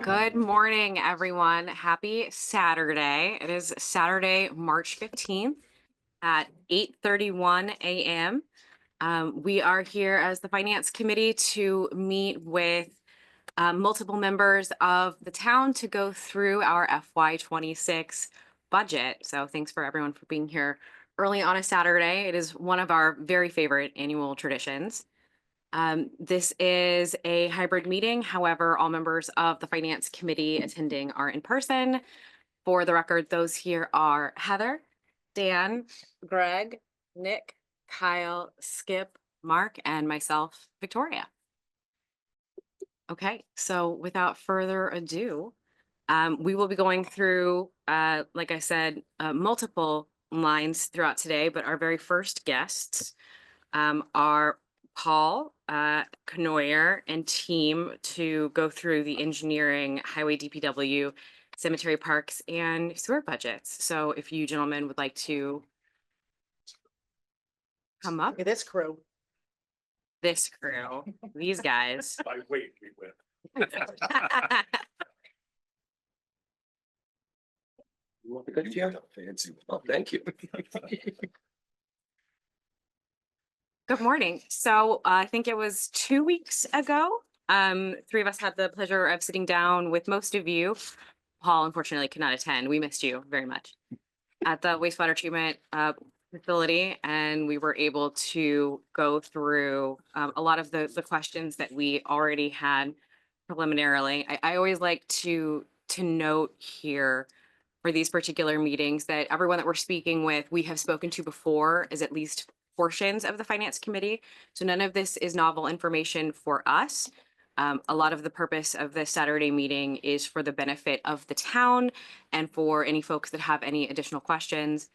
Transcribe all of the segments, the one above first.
Good morning, everyone. Happy Saturday. It is Saturday, March 15th at 8:31 a.m. We are here as the Finance Committee to meet with multiple members of the town to go through our FY26 budget. So thanks for everyone for being here early on a Saturday. It is one of our very favorite annual traditions. This is a hybrid meeting. However, all members of the Finance Committee attending are in person. For the record, those here are Heather, Dan, Greg, Nick, Kyle, Skip, Mark, and myself, Victoria. Okay, so without further ado, we will be going through, like I said, multiple lines throughout today, but our very first guests are Paul Knoyer and team to go through the engineering, highway DPW, cemetery parks, and sewer budgets. So if you gentlemen would like to come up, Look at this crew. this crew, these guys. By weight, we win. You want the good chair? Fancy. Oh, thank you. Good morning. So I think it was 2 weeks ago. Three of us had the pleasure of sitting down with most of you. Paul unfortunately could not attend. We missed you very much at the wastewater treatment facility, and we were able to go through a lot of the questions that we already had preliminarily. I always like to note here for these particular meetings that everyone that we're speaking with, we have spoken to before as at least portions of the Finance Committee. So none of this is novel information for us. A lot of the purpose of this Saturday meeting is for the benefit of the town and for any folks that have any additional questions.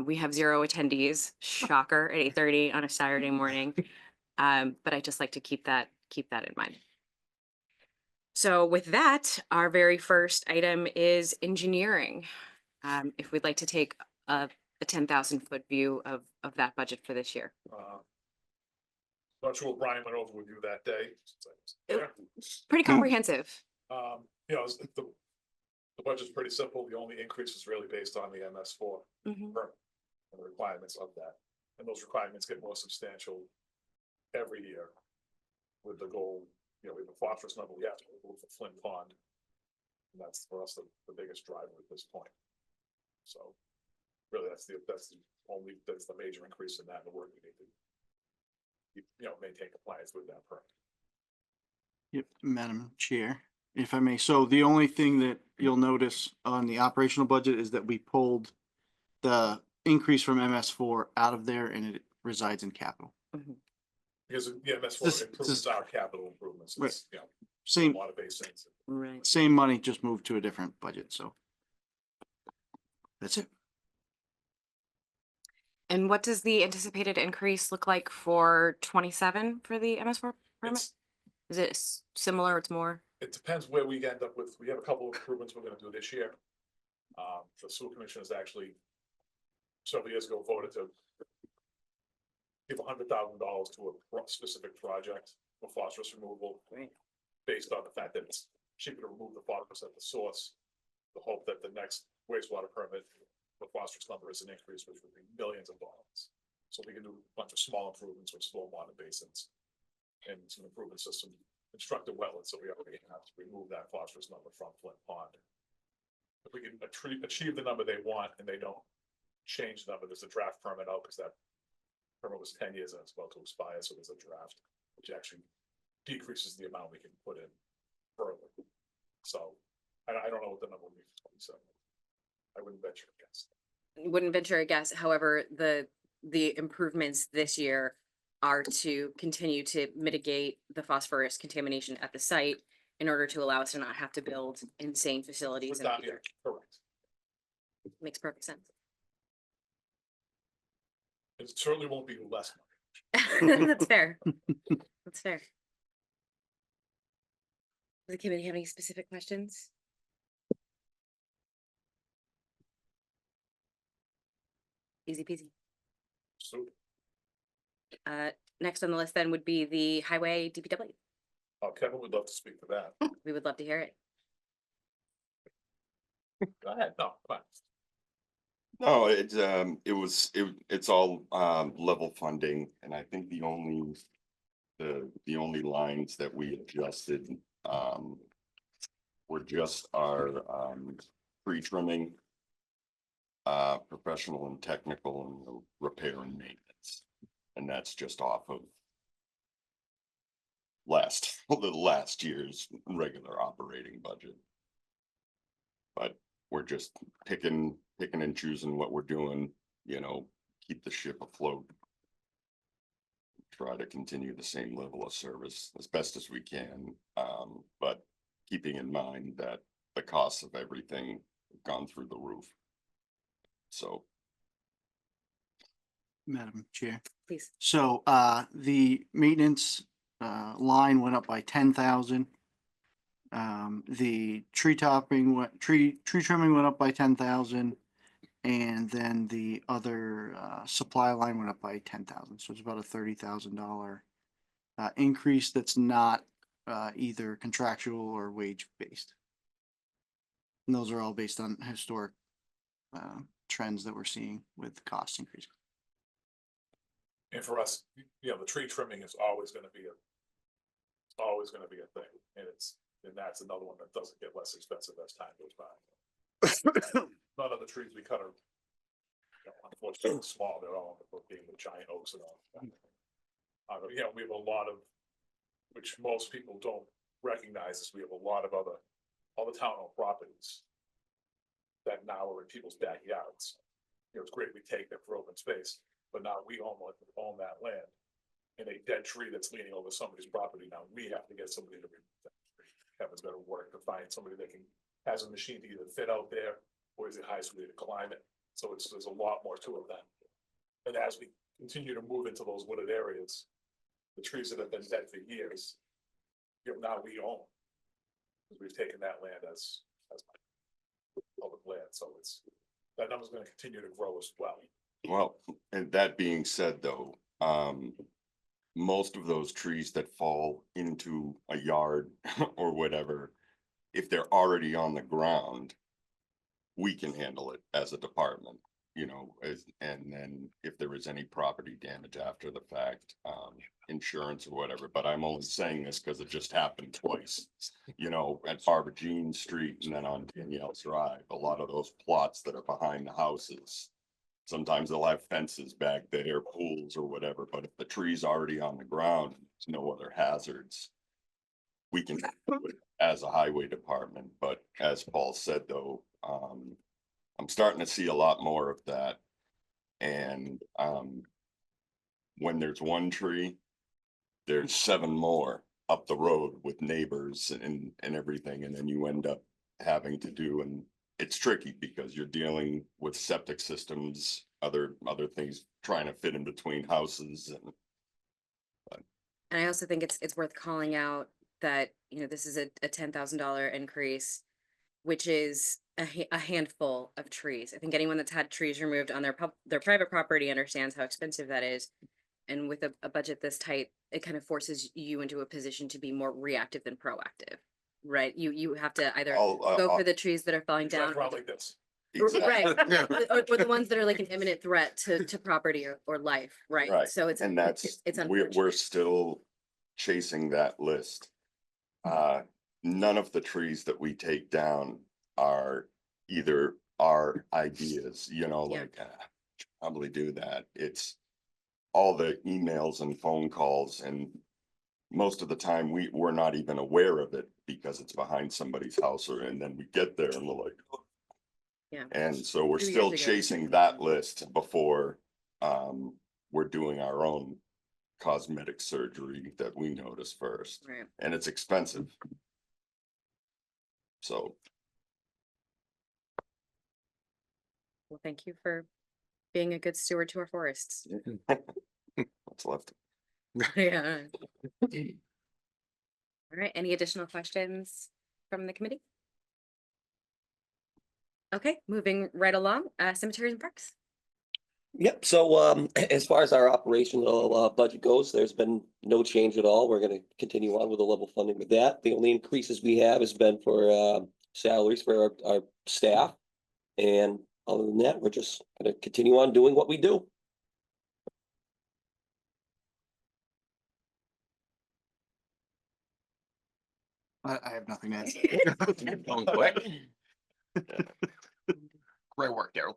We have 0 attendees, shocker, at 8:30 on a Saturday morning. But I just like to keep that in mind. So with that, our very first item is engineering. If we'd like to take a 10,000-foot view of that budget for this year. Not sure what Brian went over with you that day. Pretty comprehensive. The budget's pretty simple. The only increase is really based on the MS4 Mhm. permit and the requirements of that. And those requirements get more substantial every year with the goal, we have a phosphorus number we have to remove for Flint Pond. And that's for us the biggest driver at this point. So really, that's the major increase in that, and the work we need to maintain compliance with that permit. Yep, Madam Chair, if I may. So the only thing that you'll notice on the operational budget is that we pulled the increase from MS4 out of there and it resides in capital. Because the MS4 This- improves our capital improvements. Right. It's, Same, water basins. Right. same money, just moved to a different budget, so. That's it. And what does the anticipated increase look like for 27 for the MS4 permit? Is it similar? It's more? It depends where we end up with. We have a couple of improvements we're gonna do this year. The sewer commission has actually several years ago voted to give $100,000 to a specific project for phosphorus removal. Right. Based on the fact that it's cheaper to remove the phosphorus at the source. The hope that the next wastewater permit, the phosphorus number is an increase, which would be millions of dollars. So we can do a bunch of small improvements with stormwater basins. And some improvement system, construct a wetland, so we already have to remove that phosphorus number from Flint Pond. If we can achieve the number they want and they don't change the number, there's a draft permit out, because that permit was 10 years and it's about to expire, so there's a draft, which actually decreases the amount we can put in further. So, I don't know what the number will be for 27. I wouldn't venture a guess. Wouldn't venture a guess. However, the improvements this year are to continue to mitigate the phosphorus contamination at the site in order to allow us to not have to build insane facilities in the Without, future. correct. Makes perfect sense. It certainly won't be less money. That's fair. That's fair. Does the committee have any specific questions? Easy peasy. So, Next on the list then would be the highway DPW. Kevin would love to speak to that. We would love to hear it. Go ahead, no, fine. No, it's all level funding, and I think the only lines that we adjusted were just our tree trimming, professional and technical, and the repair and maintenance. And that's just off of the last year's regular operating budget. But we're just picking and choosing what we're doing, keep the ship afloat. Try to continue the same level of service as best as we can, but keeping in mind that the costs of everything have gone through the roof. So, Madam Chair. Please. So, the maintenance, line went up by 10,000. The tree trimming went up by 10,000. And then the other, supply line went up by 10,000. So it's about a $30,000 increase that's not, either contractual or wage based. And those are all based on historic, trends that we're seeing with cost increase. And for us, the tree trimming is always gonna be a thing, and that's another one that doesn't get less expensive as time goes by. None of the trees we cut are, unfortunately small, they're all being the giant oaks and all. We have a lot of, which most people don't recognize, is we have a lot of all the town-owned properties that now are in people's backyards. It's great we take them for open space, but now we own that land. And a dead tree that's leaning over somebody's property, now we have to get somebody to remove that tree. Kevin's gotta work to find somebody that has a machine to either fit out there, or is it high somebody to climb it. So there's a lot more to it than. And as we continue to move into those wooded areas, the trees that have been dead for years, now we own. Because we've taken that land as public land, so that number's gonna continue to grow as well. well, and that being said though, most of those trees that fall into a yard or whatever, if they're already on the ground, we can handle it as a department, and then if there is any property damage after the fact, insurance or whatever, but I'm only saying this because it just happened twice. At Barbara Jean Street and then on Danielle's Drive, a lot of those plots that are behind the houses. Sometimes they'll have fences back there, pools or whatever, but if the tree's already on the ground, there's no other hazards. We can do it as a highway department, but as Paul said though, I'm starting to see a lot more of that. And when there's one tree, there's 7 more up the road with neighbors and everything, and then you end up having to do, and it's tricky because you're dealing with septic systems, other things trying to fit in between houses and. And I also think it's worth calling out that, this is a $10,000 increase, which is a handful of trees. I think anyone that's had trees removed on their private property understands how expensive that is. And with a budget this tight, it kind of forces you into a position to be more reactive than proactive, right? You have to either go for the trees that are falling down. Around like this. Right, or the ones that are like an imminent threat to property or life, right? Right, So it's we're unfortunate. still chasing that list. None of the trees that we take down are either our ideas, probably do that. It's all the emails and phone calls, and most of the time we're not even aware of it because it's behind somebody's house, and then we get there and we're like, oh. Yeah. And so we're 2 years still ago. chasing that list before we're doing our own cosmetic surgery that we notice first, Right. and it's expensive. So, Well, thank you for being a good steward to our forests. what's left? Yeah. All right, any additional questions from the committee? Okay, moving right along, cemeteries and parks. Yep, so as far as our operational budget goes, there's been no change at all. We're gonna continue on with the level funding with that. The only increases we have has been for salaries for our staff. And other than that, we're just gonna continue on doing what we do. I have nothing to add. Going quick. Great work, Daryl.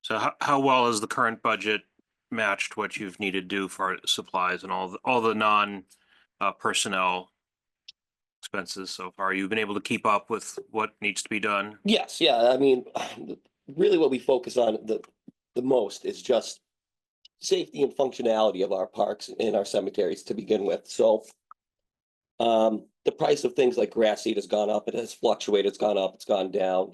So how well has the current budget matched what you've needed to do for supplies and all the non personnel expenses so far? You've been able to keep up with what needs to be done? Yes, yeah, I mean, really what we focus on the most is just safety and functionality of our parks and our cemeteries to begin with, so. The price of things like grass seed has gone up, it has fluctuated, it's gone up, it's gone down,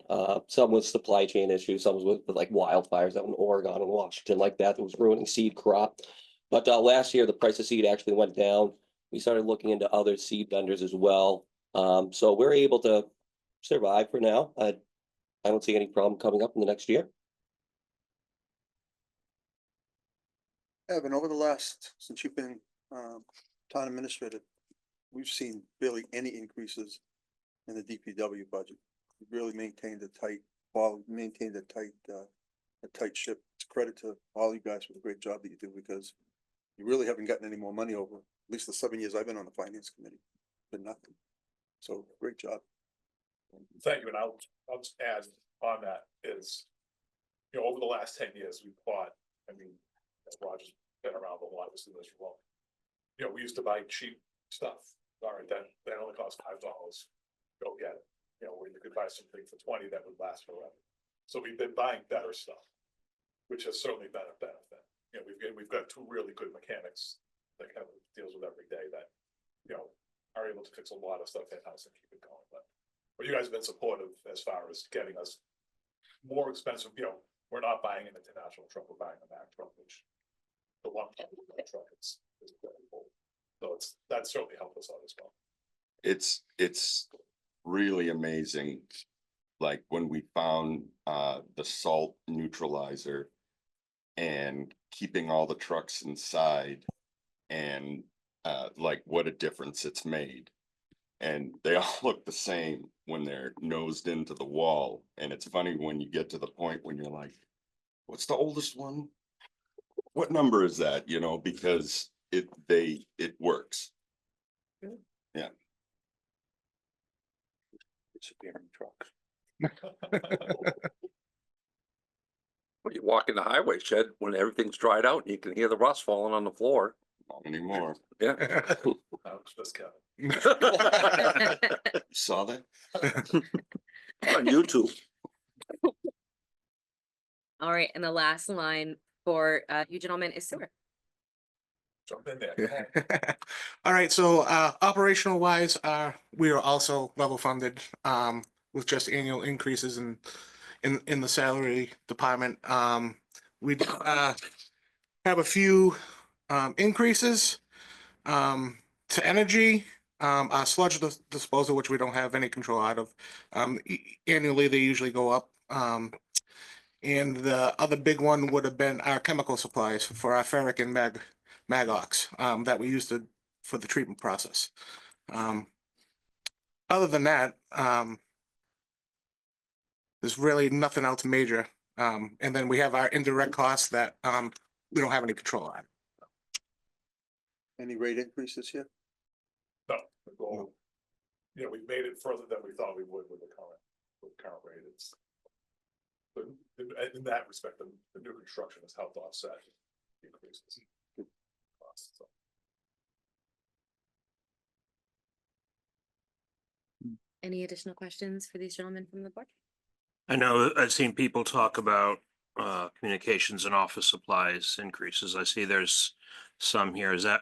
some with supply chain issues, some with like wildfires out in Oregon and Washington like that was ruining seed crop. But last year, the price of seed actually went down. We started looking into other seed vendors as well. So we're able to survive for now. I don't see any problem coming up in the next year. Evan, over the last, since you've been town administrator, we've seen barely any increases in the DPW budget. We've really maintained a tight ship. It's a credit to all you guys for the great job that you do, because you really haven't gotten any more money over, at least the 7 years I've been on the finance committee, been nothing. So great job. Thank you, and I'll just add on that is, over the last 10 years, we've bought, I mean, as Roger's been around a lot, this as well. We used to buy cheap stuff. All right, that only cost $5. Go get it. Where you could buy something for 20 that would last forever. So we've been buying better stuff, which has certainly been a benefit. We've got two really good mechanics that kind of deals with every day that, are able to fix a lot of stuff in-house and keep it going. But you guys have been supportive as far as getting us more expensive. We're not buying an international truck, we're buying a Mack truck, which the one truck is very old. So that certainly helped us out as well. It's really amazing. Like when we found the salt neutralizer and keeping all the trucks inside, and like what a difference it's made. And they all look the same when they're nosed into the wall. And it's funny when you get to the point when you're like, what's the oldest one? What number is that? Because it works. Yeah. Disappearing trucks. When you walk in the highway shed, when everything's dried out, you can hear the rust falling on the floor. Not anymore. Yeah. Just Kevin. You saw that? On YouTube. All right, and the last line for you gentlemen is sewer. Jump in there. All right, so operational wise, we are also level funded with just annual increases in the salary department. We have a few increases to energy, our sludge disposal, which we don't have any control out of. Annually, they usually go up. And the other big one would have been our chemical supplies for our ferric and magox that we used for the treatment process. Other than that, there's really nothing else major. And then we have our indirect costs that we don't have any control on. Any rate increases here? No, the goal, we've made it further than we thought we would with the current rate. But in that respect, the new construction has helped offset increases. Costs, so. Any additional questions for these gentlemen from the board? I know I've seen people talk about communications and office supplies increases. I see there's some here. Is that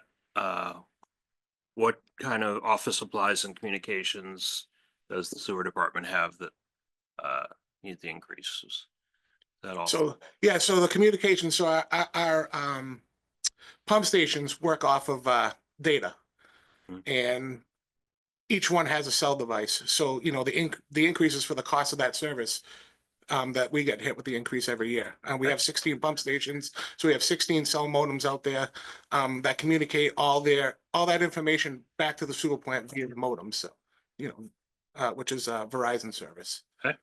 what kind of office supplies and communications does the sewer department have that need the increases? Is that all? So, yeah, so the communication, so our pump stations work off of data. And each one has a cell device. So, the increases for the cost of that service that we get hit with the increase every year. We have 16 pump stations, so we have 16 cell modems out there that communicate all that information back to the sewer plant via the modem. So, which is Verizon service. And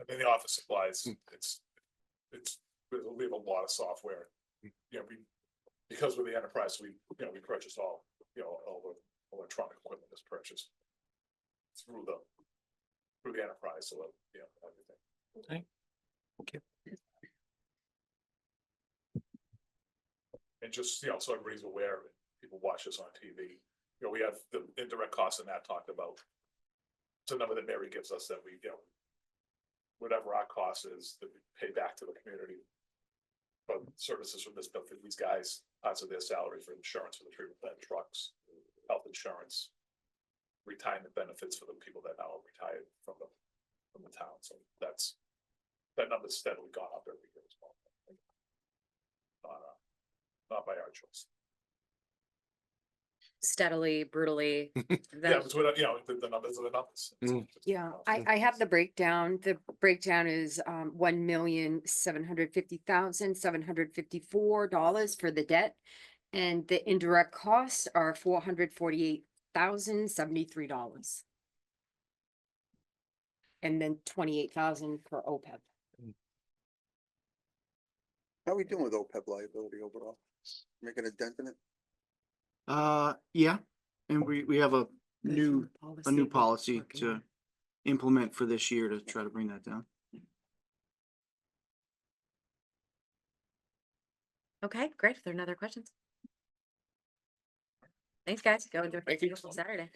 then the office supplies, we have a lot of software. Because we're the enterprise, we purchase all the electronic equipment is purchased through the enterprise, so, everything. And just, so everybody's aware of it, people watch this on TV, we have the indirect costs and that talked about. It's a number that Mary gives us that we, whatever our cost is, that we pay back to the community. But services from this, but for these guys, parts of their salary for insurance for the treatment plant trucks, health insurance, retirement benefits for the people that now are retired from the town, so that number's steadily gone up every year as well. Not by our choice. Steadily, brutally. Yeah, that- it's what, the numbers are the numbers. Yeah, I have the breakdown. The breakdown is $1,750,754 for the debt. And the indirect costs are $448,073. And then 28,000 for OPEB. How are we doing with OPEB liability overall? Making a dent in it? Yeah, and we have a new Policy. policy Working to on. implement for this year to try to bring that down. Okay, great. If there are no other questions. Thanks, guys. Go into Thank you. beautiful Saturday.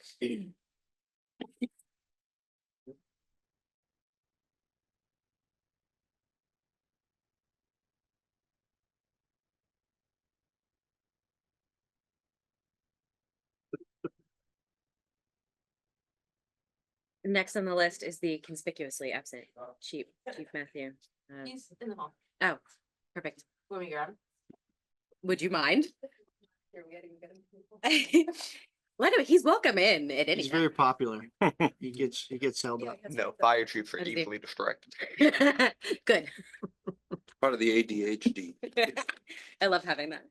Next on the list is the conspicuously absent Chief Matthew. He's in the hall. Oh, perfect. Want me to grab him? Would you mind? Here, we gotta go get him. Let him, he's welcome in at any He's very time. popular. He gets held Yeah, up. that's No, what- fire chiefs are What is he? easily distracted. Good. Part of the ADHD. I love having that.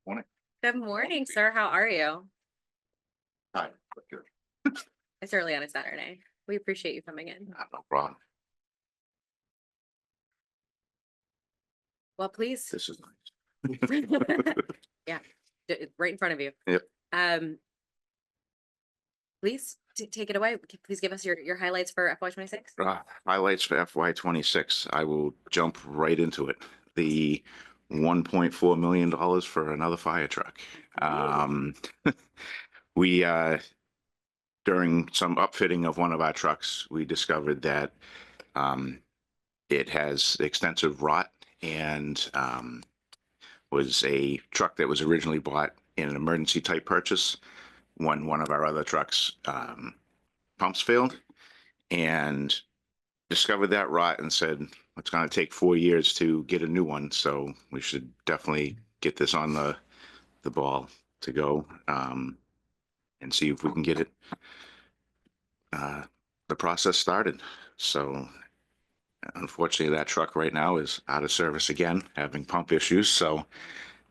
Morning. Good morning, sir. How are you? Hi. Good. It's early on a Saturday. We appreciate you coming in. No problem. Well, please. This is nice. Yeah, right in front of you. Yep. Please take it away. Please give us your highlights for FY 26. Highlights for FY 26. I will jump right into it. The $1.4 million for another fire truck. We, during some upfitting of one of our trucks, we discovered that it has extensive rot and was a truck that was originally bought in an emergency type purchase when one of our other trucks pumps failed, and discovered that rot and said, it's going to take 4 years to get a new one. So we should definitely get this on the ball to go and see if we can get it, the process started. So unfortunately, that truck right now is out of service again, having pump issues. So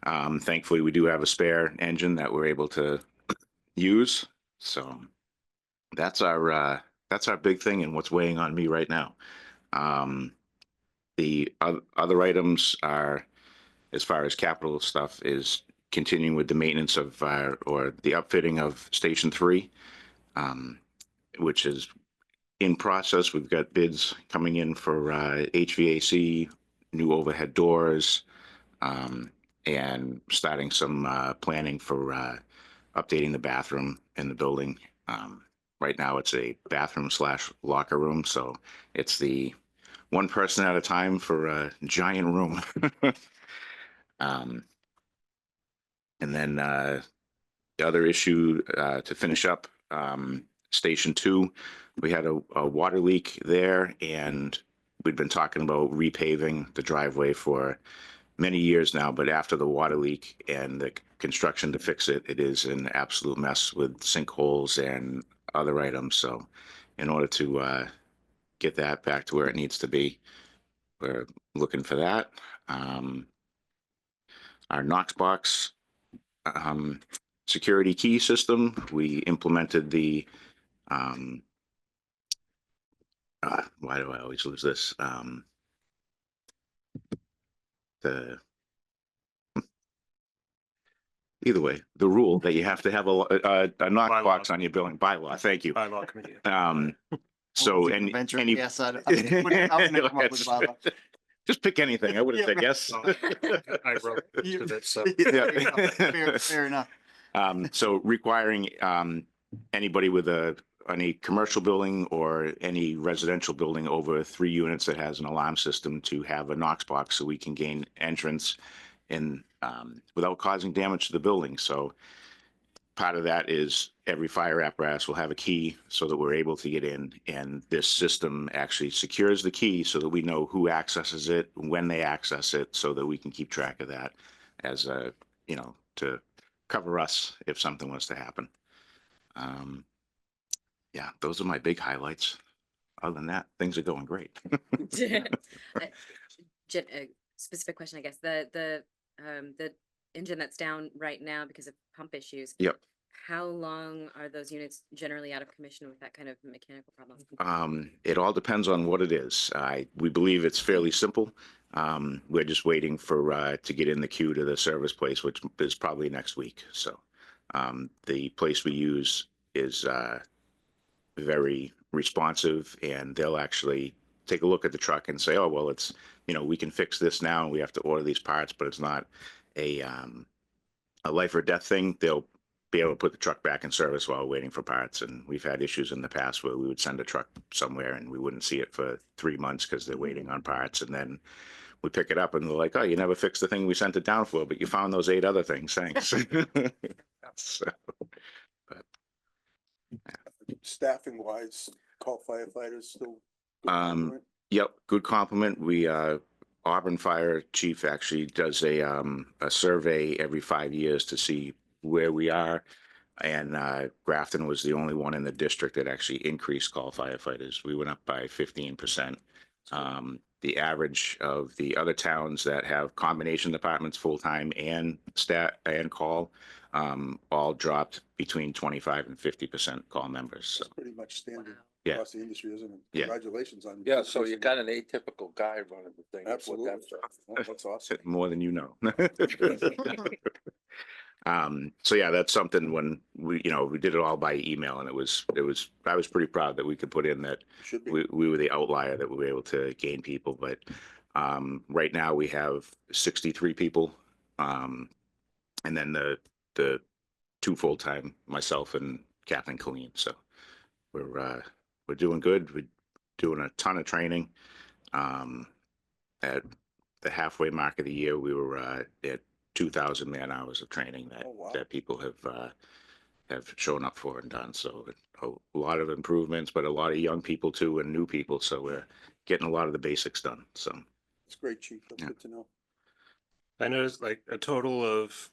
thankfully, we do have a spare engine that we're able to use. So that's our big thing and what's weighing on me right now. The other items are, as far as capital stuff, is continuing with the maintenance of or the upfitting of Station 3, which is in process. We've got bids coming in for HVAC, new overhead doors, and starting some planning for updating the bathroom in the building. Right now, it's a bathroom / locker room, so it's the one person at a time for a giant room. And then the other issue to finish up, Station 2, we had a water leak there, and we'd been talking about repaving the driveway for many years now, but after the water leak and the construction to fix it, it is an absolute mess with sinkholes and other items. So in order to get that back to where it needs to be, we're looking for that. Our Knox box security key system. We implemented the, why do I always lose this? The, either way, the rule that you have to have a knock box on your building bylaw. Thank you. Bylaw committee. So, You can and venture a any. guess at it. I'm gonna come up with a bylaw. Just pick anything. I would have Yeah, said right. yes. I wrote You- to this, so. Fair enough. So requiring anybody with any commercial building or any residential building over 3 units that has an alarm system to have a Knox box so we can gain entrance in without causing damage to the building. So part of that is every fire apparatus will have a key so that we're able to get in, and this system actually secures the key so that we know who accesses it, when they access it, so that we can keep track of that as a, to cover us if something was to happen. Yeah, those are my big highlights. Other than that, things are going great. A specific question, I guess, the engine that's down right now because of pump issues. Yep. How long are those units generally out of commission with that kind of mechanical problem? It all depends on what it is. We believe it's fairly simple. We're just waiting for to get in the queue to the service place, which is probably next week. So the place we use is very responsive, and they'll actually take a look at the truck and say, oh, well, it's, we can fix this now. We have to order these parts, but it's not a life or death thing. They'll be able to put the truck back in service while waiting for parts. And we've had issues in the past where we would send a truck somewhere and we wouldn't see it for 3 months because they're waiting on parts. And then we pick it up and they're like, oh, you never fixed the thing we sent it down for, but you found those 8 other things. Thanks. So, Staffing wise, call firefighters still. Yep, good compliment. We Auburn Fire Chief actually does a survey every 5 years to see where we are. And Grafton was the only one in the district that actually increased call firefighters. We went up by 15%. The average of the other towns that have combination departments, full-time and stat and call, all dropped between 25 and 50% call members. So, That's pretty much standard Yeah. across the industry, isn't it? Yeah. Congratulations on. Yeah, so you got an atypical guy running the thing. is what Absolutely. that's- Well, that's awesome. more than you know. So yeah, that's something when we did it all by email, and I was pretty proud that we could put in that Should be. we were the outlier that we were able to gain people. But right now we have 63 people, and then the 2 full-time, myself and Kathleen Colleen. So we're doing good. We're doing a ton of training. At the halfway mark of the year, we were at 2,000 man hours of training that Oh, wow. that people have shown up for and done. So a lot of improvements, but a lot of young people too and new people. So we're getting a lot of the basics done. So It's great, Chief. That's Yeah. good to know. I noticed like a total of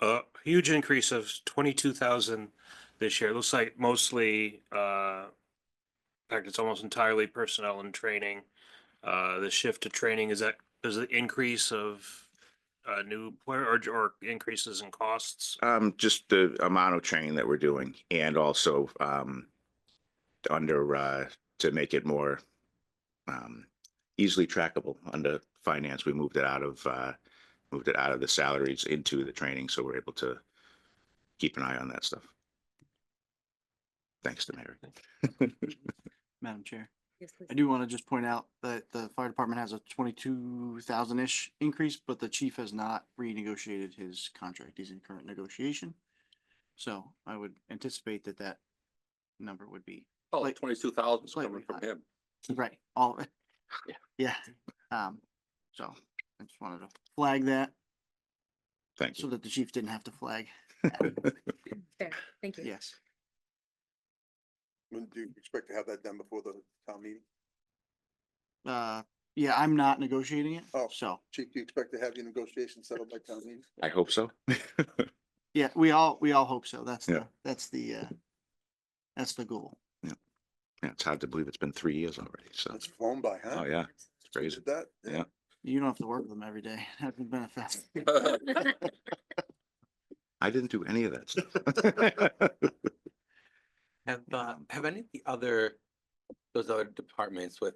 a huge increase of 22,000 this year. It looks like mostly, in fact, it's almost entirely personnel and training. The shift to training, is the increase of new or increases in costs? just the amount of training that we're doing, and also to make it more easily trackable under finance, we moved it out of the salaries into the training, so we're able to keep an eye on that stuff. Thanks to Mary. Madam Chair, Yes, please. I do want to just point out that the fire department has a 22,000-ish increase, but the chief has not renegotiated his contract. He's in current negotiation. So I would anticipate that number would be Oh, Like- 22,000 is slightly coming from higher. him. right, all of it. Yeah. So I just wanted to flag that Thank so you. that the chief didn't have to flag. Fair, thank you. Yes. When do you expect to have that done before the town meeting? Yeah, I'm not negotiating it. Oh. So, Chief, do you expect to have your negotiations settled by town meeting? I hope so. yeah, we all hope so. That's Yeah. that's the goal. Yeah, it's hard to believe it's been 3 years already. So, It's flown by, huh? oh yeah, it's crazy. Did that? Yeah. You don't have to work with them every day. That would benefit. I didn't do any of that stuff. Have any of the other, those other departments with,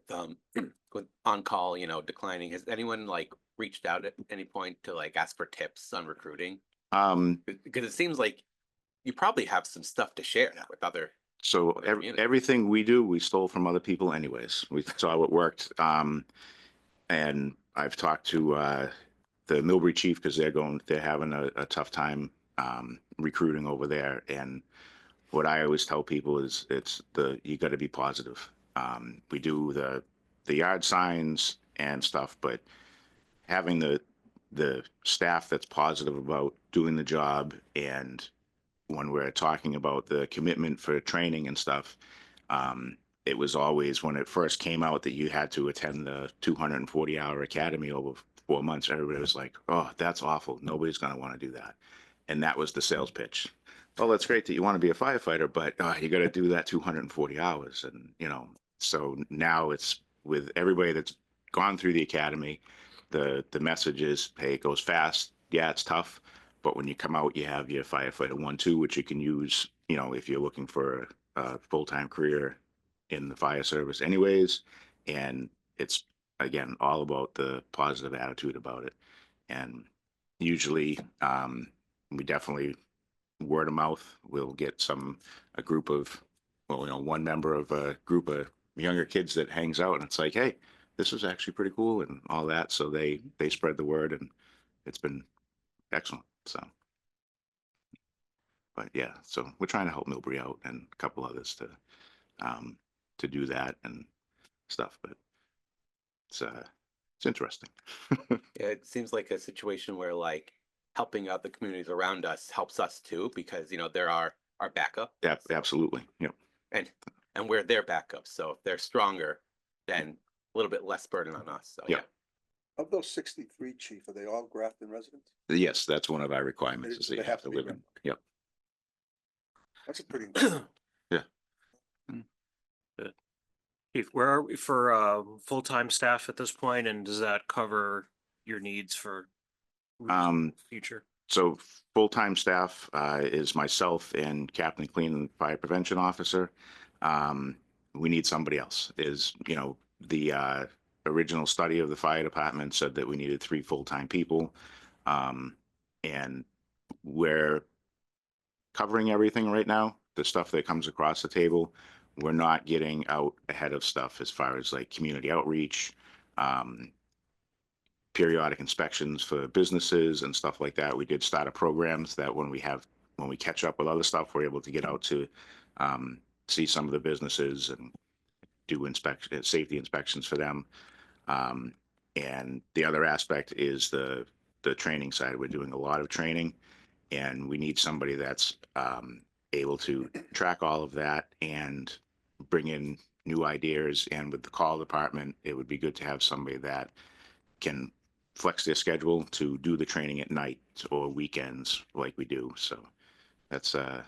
with on-call, you know, declining, has anyone like reached out at any point to like ask for tips on recruiting? Because it seems like you probably have some stuff to share with other. So Other communities. everything we do, we stole from other people anyways. We saw what worked. And I've talked to the Millbury chief because they're having a tough time recruiting over there. And what I always tell people is you got to be positive. We do the yard signs and stuff, but having the staff that's positive about doing the job, and when we're talking about the commitment for training and stuff, it was always when it first came out that you had to attend the 240-hour academy over 4 months. Everybody was like, "Oh, that's awful. Nobody's going to want to do that." And that was the sales pitch. Well, that's great that you want to be a firefighter, but you got to do that 240 hours. And, you know, so now it's with everybody that's gone through the academy, the message is, hey, it goes fast. Yeah, it's tough. But when you come out, you have your firefighter 1-2, which you can use, you know, if you're looking for a full-time career in the fire service anyways. And it's, again, all about the positive attitude about it. And usually we definitely word of mouth, we'll get a group of, well, you know, one member of a group of younger kids that hangs out, and it's like, hey, this is actually pretty cool and all that. So they spread the word, and it's been excellent. So, but yeah, so we're trying to help Millbury out and a couple others to do that and stuff, but it's interesting. Yeah, it seems like a situation where like helping out the communities around us helps us too, because you know, they're our backup. Yeah, absolutely. Yep. And we're their backup. So if they're stronger, then a little bit less burden on us. So Yeah. Of those 63, chief, are they all Grafton residents? Yes, that's one of our requirements, They- is that you they have to live in. Grafton. Yep. That's a pretty. Chief, where are we for full-time staff at this point, and does that cover your needs for future? So full-time staff is myself and Captain Clean, fire prevention officer. We need somebody else. You know, the original study of the fire department said that we needed 3 full-time people. And we're covering everything right now, the stuff that comes across the table. We're not getting out ahead of stuff as far as like community outreach, periodic inspections for businesses and stuff like that. We did start a programs that when we catch up with other stuff, we're able to get out to see some of the businesses and do safety inspections for them. And the other aspect is the training side. We're doing a lot of training, and we need somebody that's able to track all of that and bring in new ideas. And with the call department, it would be good to have somebody that can flex their schedule to do the training at night or weekends like we do. So that's our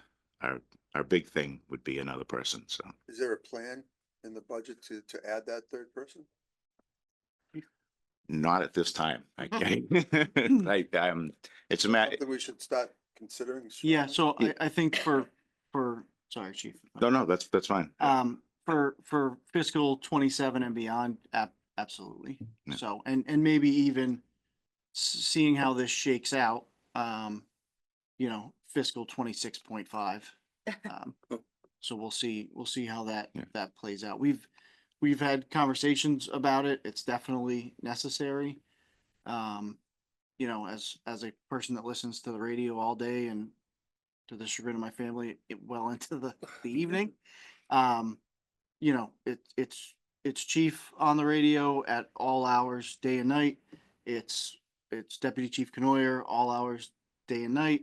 big thing would be another person. So Is there a plan in the budget to add that third person? not at this time. It's a matter. Something we should start considering? Yeah, strongly? so I think sorry, chief. No, that's fine. For fiscal 27 and beyond, absolutely. Yeah. So, and maybe even seeing how this shakes out, you know, fiscal 26.5. So we'll see how that plays out. We've had conversations about it. It's definitely necessary. You know, as a person that listens to the radio all day and to the chagrin of my family, well into the evening, you know, it's chief on the radio at all hours, day and night. It's Deputy Chief Canoyer, all hours, day and night.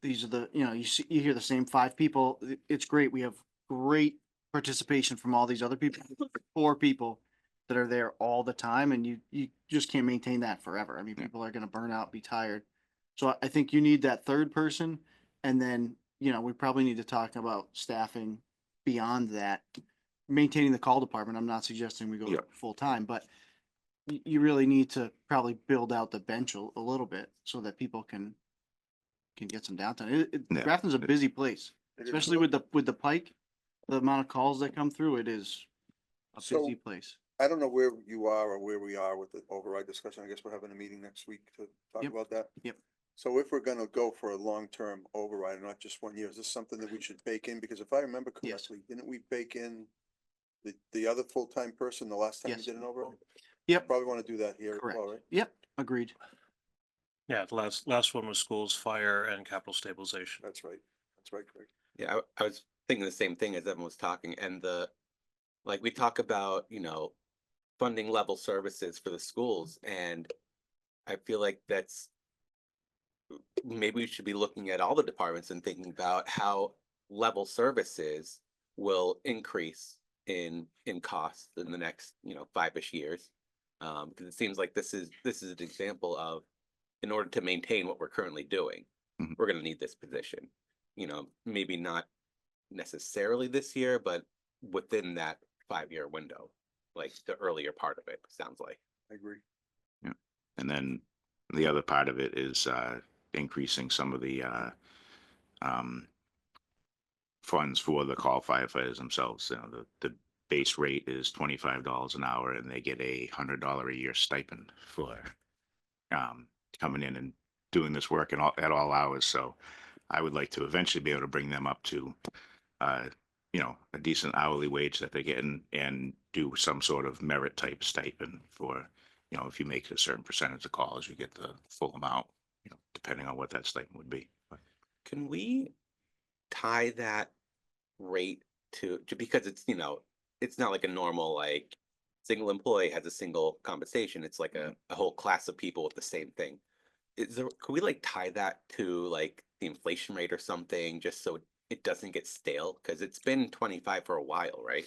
These are you hear the same 5 people. It's great. We have great participation from all these other people, 4 people that are there all the time, and you just can't maintain that forever. I mean, people are going to burn out, be tired. So I think you need that third person. And then, you know, we probably need to talk about staffing beyond that, maintaining the call department. I'm not suggesting we go full time, but you really need to probably build out the bench a little bit so that people can can get some downtime. Yeah. Grafton's a busy place, It is. especially with the pike, the amount of calls that come through, it is a So- busy place. I don't know where you are or where we are with the override discussion. I guess we're having a meeting next week to talk Yep. about that. Yep. So if we're gonna go for a long-term override, not just 1 year, is this something that we should bake in? Because if I remember Yes. correctly, didn't we bake in the other full-time person the last time we Yes. did an override? Yep, Probably wanna do that here as correct. well, right? Yep, agreed. Yeah, the last one was schools, fire and capital stabilization. That's right. That's right, Craig. Yeah, I was thinking the same thing as everyone was talking, and like, we talk about, funding level services for the schools, and I feel like maybe we should be looking at all the departments and thinking about how level services will increase in cost in the next, 5-ish years. Because it seems like this is an example of, in order to maintain what we're currently doing, Mhm. we're gonna need this position. Maybe not necessarily this year, but within that 5-year window, like the earlier part of it, sounds like. I agree. And then the other part of it is increasing some of the um, funds for the call firefighters themselves. The base rate is $25 an hour, and they get $100 a year stipend for coming in and doing this work at all hours. So I would like to eventually be able to bring them up to a decent hourly wage that they're getting, and do some sort of merit type stipend for, if you make a certain percentage of calls, you get the full amount, depending on what that stipend would be. But Can we tie that rate to because it's not like a normal, like, single employee has a single compensation. It's like a whole class of people with the same thing. Could we like tie that to like the inflation rate or something, just so it doesn't get stale? Because it's been 25 for a while, right?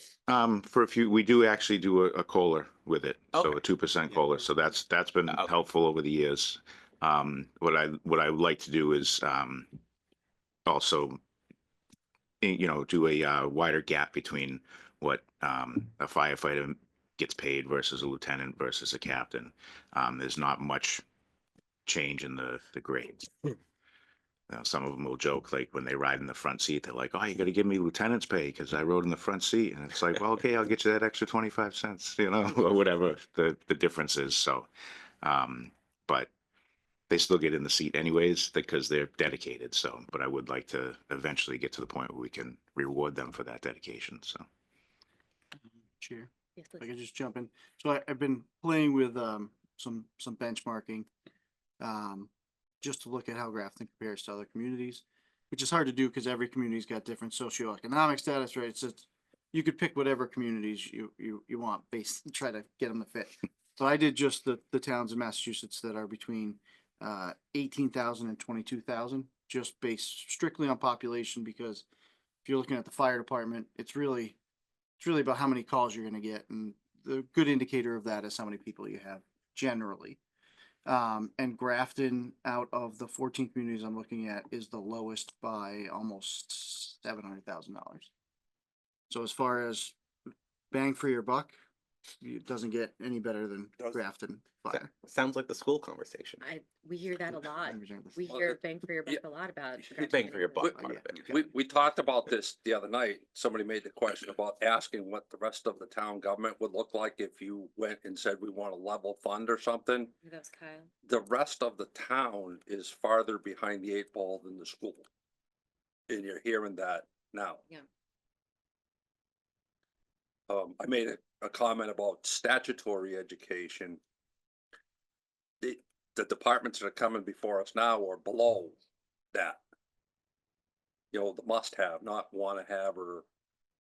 for a few, we do actually do a COLA with it, so Okay. a 2% COLA. So that's been Okay. helpful over the years. What I would like to do is also, do a wider gap between what a firefighter gets paid versus a lieutenant versus a captain. There's not much change in the grades. Some of them will joke, like when they ride in the front seat, they're like, "Oh, you got to give me lieutenant's pay because I rode in the front seat." And it's like, well, okay, I'll get you that extra 25 cents, or whatever the difference is. So, but they still get in the seat anyways because they're dedicated. So, but I would like to eventually get to the point where we can reward them for that dedication. So, Chair, Yes, if I Liz. could just jump in. So I've been playing with some benchmarking, just to look at how Grafton compares to other communities, which is hard to do because every community's got different socioeconomic status, right? It's just, you could pick whatever communities you want based, try to get them to fit. So I did just the towns in Massachusetts that are between 18,000 and 22,000, just based strictly on population, because if you're looking at the fire department, it's really about how many calls you're gonna get, and the good indicator of that is how many people you have generally. And Grafton, out of the 14 communities I'm looking at, is the lowest by almost $700,000. So as far as bang for your buck, it doesn't get any better than Doesn't. Grafton Fire. Sounds like the school conversation. We hear that a lot. We Well, hear bang for your buck yeah. a lot about. Bang for your buck But part yeah, of it. okay. We talked about this the other night. Somebody made the question about asking what the rest of the town government would look like if you went and said we want a level fund or something. That was Kyle. The rest of the town is farther behind the 8 ball than the school. And you're hearing that now. Yeah. I made a comment about statutory education. The departments that are coming before us now are below that. The must have, not want to have, or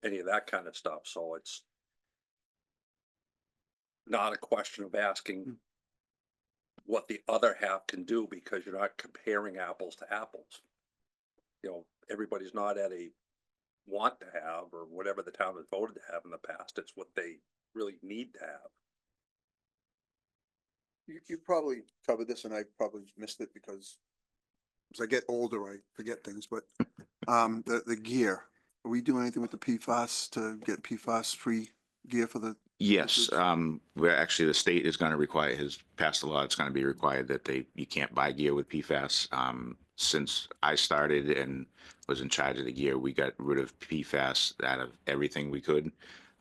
any of that kind of stuff. So it's not a question of asking what the other half can do, because you're not comparing apples to apples. Everybody's not at a want to have, or whatever the town has voted to have in the past. It's what they really need to have. You probably covered this and I probably missed it because as I get older, I forget things, but the gear, are we doing anything with the PFAS to get PFAS free gear for the? yes, we're actually, the state is going to require, has passed a law. It's going to be required that you can't buy gear with PFAS. since I started and was in charge of the gear, we got rid of PFAS out of everything we could.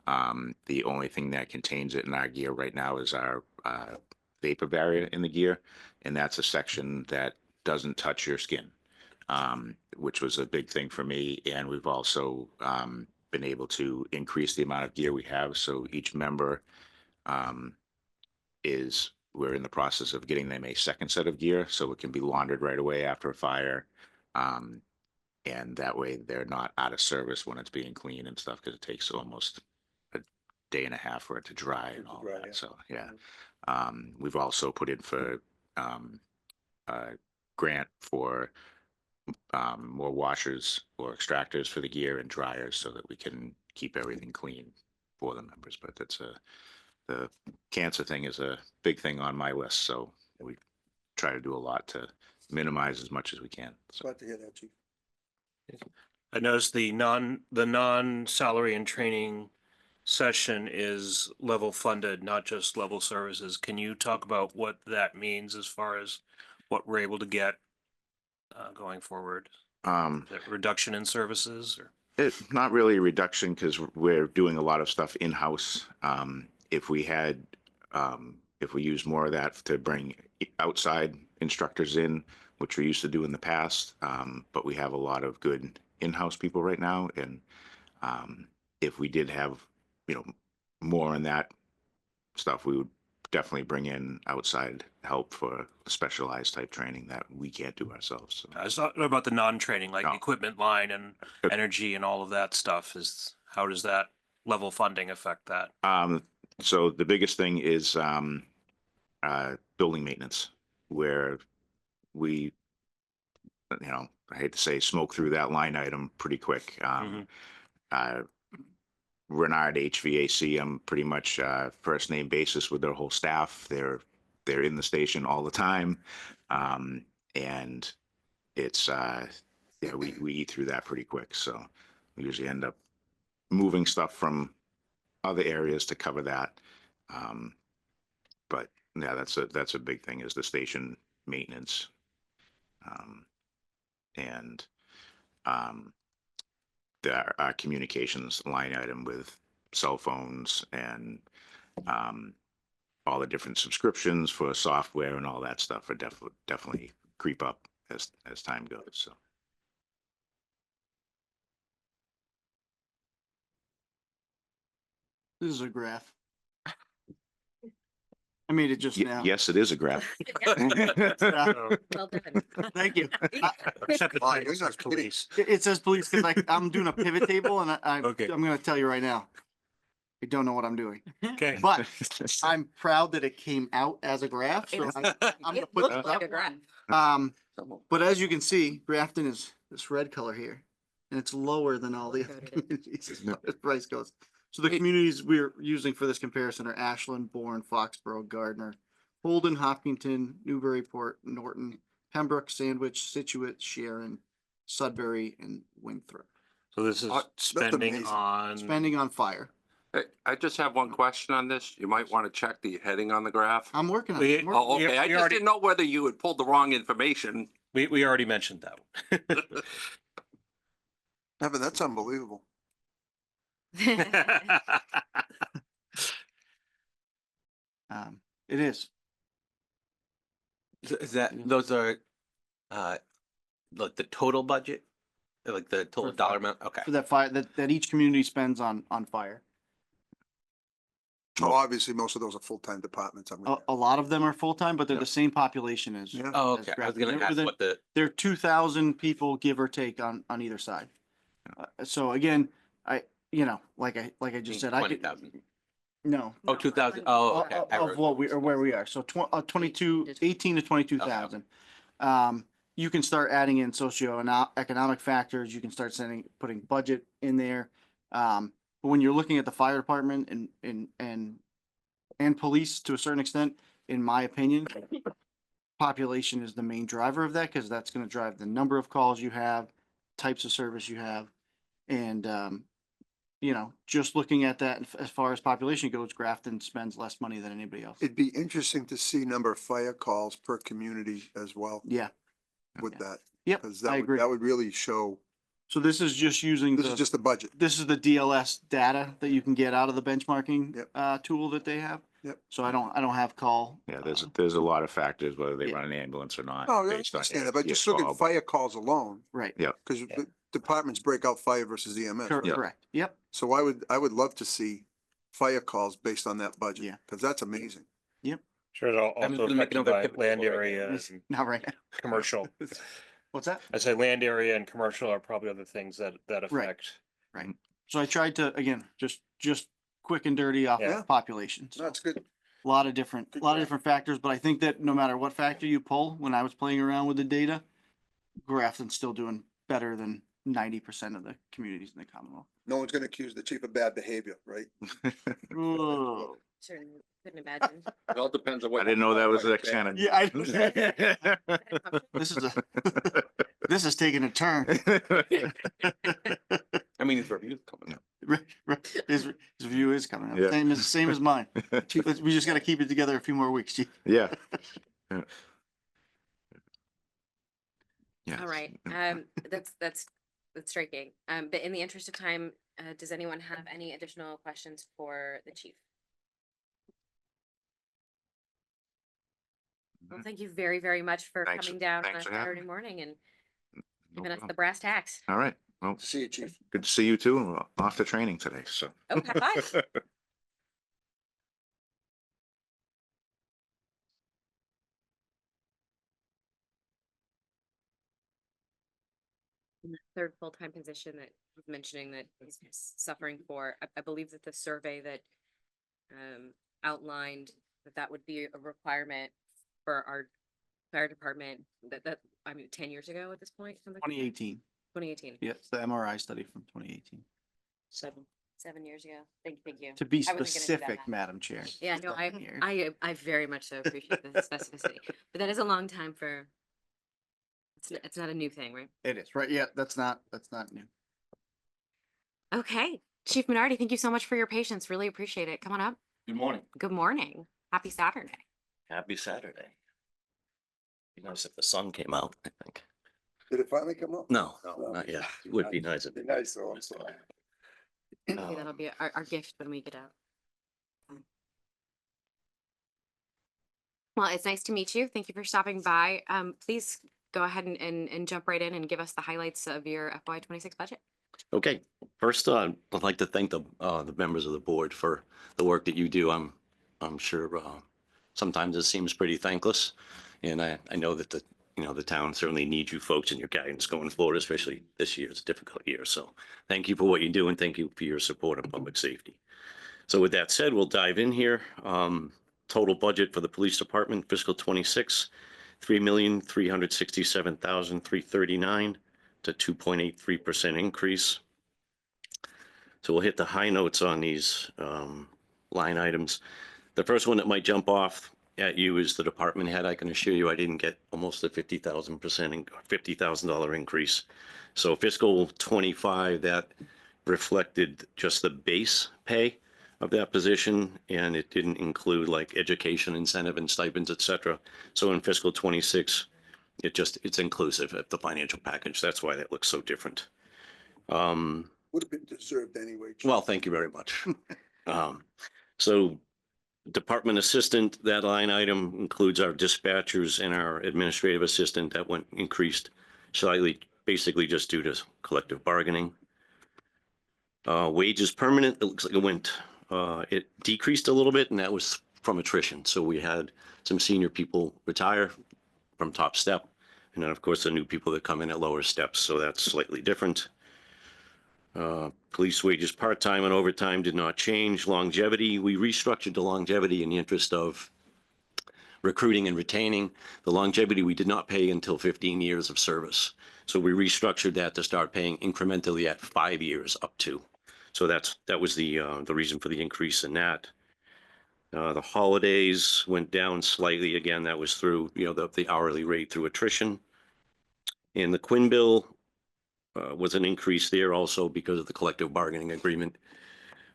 The only thing that contains it in our gear right now is our vapor barrier in the gear, and that's a section that doesn't touch your skin, which was a big thing for me. And we've also been able to increase the amount of gear we have. So each member we're in the process of getting them a second set of gear so it can be laundered right away after a fire. And that way they're not out of service when it's being cleaned and stuff, because it takes almost a day and a half for it to dry and all dry, yeah. that. So, yeah. We've also put in for a grant for more washers or extractors for the gear and dryers so that we can keep everything clean for the members. But the cancer thing is a big thing on my list, so we try to do a lot to minimize as much as we can. So Glad to hear that, Chief. I noticed the non-salary and training session is level funded, not just level services. Can you talk about what that means as far as what we're able to get going forward? Is it reduction in services or? It's not really a reduction because we're doing a lot of stuff in-house. If we use more of that to bring outside instructors in, which we used to do in the past, but we have a lot of good in-house people right now. And if we did have, more in that stuff, we would definitely bring in outside help for specialized type training that we can't do ourselves. So. I was talking about the non-training, like No. equipment line and energy and all of that stuff. How does that level funding affect that? So the biggest thing is building maintenance, where we, I hate to say, smoke through that line item pretty quick. Renard HVAC, I'm pretty much first name basis with their whole staff. They're in the station all the time, and it's we eat through that pretty quick. So we usually end up moving stuff from other areas to cover that. But yeah, that's a big thing, is the station maintenance, and our communications line item with cell phones and all the different subscriptions for software and all that stuff are definitely creep up as time goes. So. This is a graph. I made it just now. Yes, it is a graph. Well done. Thank you. Except the Oh, title you're not says kidding. police. It says police because I'm doing a pivot table and Okay. I'm gonna tell you right now. I don't know what I'm doing, Okay. but I'm proud that it came out as a graph. So I'm gonna It put looks this like up. a graph. But as you can see, Grafton is this red color here, and it's lower than all the other communities as far as price goes. So the communities we're using for this comparison are Ashland, Bourne, Foxborough, Gardner, Holden, Hopkinton, Newburyport, Norton, Pembroke, Sandwich, Situate, Sharon, Sudbury, and Winthrop. So this is spending amazing. on. Spending on fire. I just have one question on this. You might want to check the heading on the graph. I'm working on We- it. I'm working- Oh, okay. I we just already- didn't know whether you had pulled the wrong information. We already mentioned that Evan, that's unbelievable. one. It is. Is that, those are, like the total budget? Like the total For dollar fire. amount? Okay. For that fire, that each community spends on fire. So obviously, most of those are full-time departments. A lot of them are full-time, but they're the same population as. Yeah. Oh, as okay. I was Grafton. gonna They're- ask they're- what the, They're 2,000 people, give or take, on either side. So again, like I just said, I could, 20,000. no. Oh, 2,000. Oh, okay. I Of wrote- what we, or where we are. So 18 to 22,000. You can start adding in economic factors. You can start putting budget in there. But when you're looking at the fire department and police to a certain extent, in my opinion, population is the main driver of that, because that's gonna drive the number of calls you have, types of service you have. And, just looking at that, as far as population goes, Grafton spends less money than anybody else. It'd be interesting to see number of fire calls per community as well Yeah, with Yeah. that. Yep, Cause I agree. that would really show, So this is just using this is the, just the budget. this is the DLS data that you can get out of the benchmarking Yep. tool that they have. Yep. So I don't have call. Yeah, there's a lot of factors, whether they yeah. run an ambulance or not. No, I based on understand your- that, but your just look at call. fire calls alone, Right. Yeah. cause the departments break out fire versus EMS. Cor- right? Correct. Yep. So I would love to see fire calls based on that budget. Yeah. Cause that's amazing. Sure, it'll I'm also gonna make affected another by pivot land right now. area Yes. and Not right now. commercial. What's that? I say land area and commercial are probably other things that Right. affect. So I tried to, again, just quick and dirty off Yeah. population. So That's good. a lot of different factors, but I think that no matter what factor you pull, when I was playing around with the data, Grafton's still doing better than 90% of the communities in the Commonwealth. No one's gonna accuse the chief of bad behavior, right? Whoa. Certainly couldn't imagine. It all depends on what. I didn't know that was the extent. Yeah, this is this is taking a turn. I mean, his review's coming up. His view is coming up. Yeah. Same as mine. We just gotta keep it together a few more weeks, Chief. Yeah. Yeah. All right, that's striking. But in the interest of time, does anyone have any additional questions for the chief? Well, thank you very, very much for Thanks- coming down on a thanks for having Saturday me. morning and No giving us the problem. brass tacks. All right. Well, See you, chief. good to see you too. Off to training today, so. Oh, high five. And the third full-time position that was mentioning that he's suffering for, I believe that the survey that outlined that would be a requirement for our fire department, I mean, 10 years ago at this point? 2018. 2018, Yeah, it's the MRI study from 2018. 7 years ago. Thank you. To be I wasn't gonna do that specific, math. Madam Chair. Yeah, no, 7 years. I very much so appreciate the specificity, but that is a long time for, it's not a new thing, right? It is, right? Yeah, that's not new. Okay, Chief Minardi, thank you so much for your patience. Really appreciate it. Come on up. Good morning. Good morning. Happy Saturday. Happy Saturday. Be nice if the sun came out, I think. Did it finally come up? No, No. not yet. It would be nice if Be nice, though, I'm sorry. Maybe uh, that'll be our gift when we get out. Well, it's nice to meet you. Thank you for stopping by. Please go ahead and jump right in and give us the highlights of your FY26 budget. Okay, first, I'd like to thank the members of the board for the work that you do. I'm sure, sometimes it seems pretty thankless. And I know that the town certainly needs you folks and your guidance going forward, especially this year. It's a difficult year. So thank you for what you do and thank you for your support on public safety. So with that said, we'll dive in here. Total budget for the police department fiscal 26, $3,367,339 to 2.83% increase. So we'll hit the high notes on these line items. The first one that might jump off at you is the department head. I can assure you I didn't get almost a $50,000 increase. So fiscal 25, that reflected just the base pay of that position, and it didn't include like education incentive and stipends, et cetera. So in fiscal 26, it's inclusive of the financial package. That's why that looks so different. Would have been deserved anyway. Chief. Well, thank you very much. So department assistant, that line item includes our dispatchers and our administrative assistant. That increased slightly, basically just due to collective bargaining. Wages permanent, it looks like it decreased a little bit, and that was from attrition. So we had some senior people retire from top step, and then of course the new people that come in at lower steps. So that's slightly different. Police wages part-time and overtime did not change. Longevity, we restructured the longevity in the interest of recruiting and retaining. The longevity we did not pay until 15 years of service. So we restructured that to start paying incrementally at 5 years up to. So that was the reason for the increase in that. The holidays went down slightly. Again, that was through, the hourly rate through attrition. And the Quinn bill was an increase there also because of the collective bargaining agreement.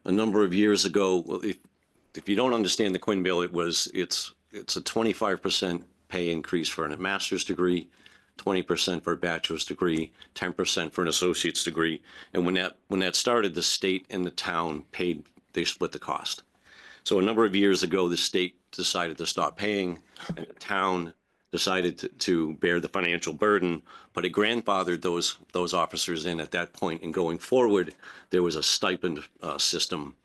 A number of years ago, well, if you don't understand the Quinn bill, it's a 25% pay increase for a master's degree, 20% for a bachelor's degree, 10% for an associate's degree. And when that started, the state and the town they split the cost. So a number of years ago, the state decided to stop paying, and the town decided to bear the financial burden, but it grandfathered those officers in at that point. And going forward, there was a stipend system,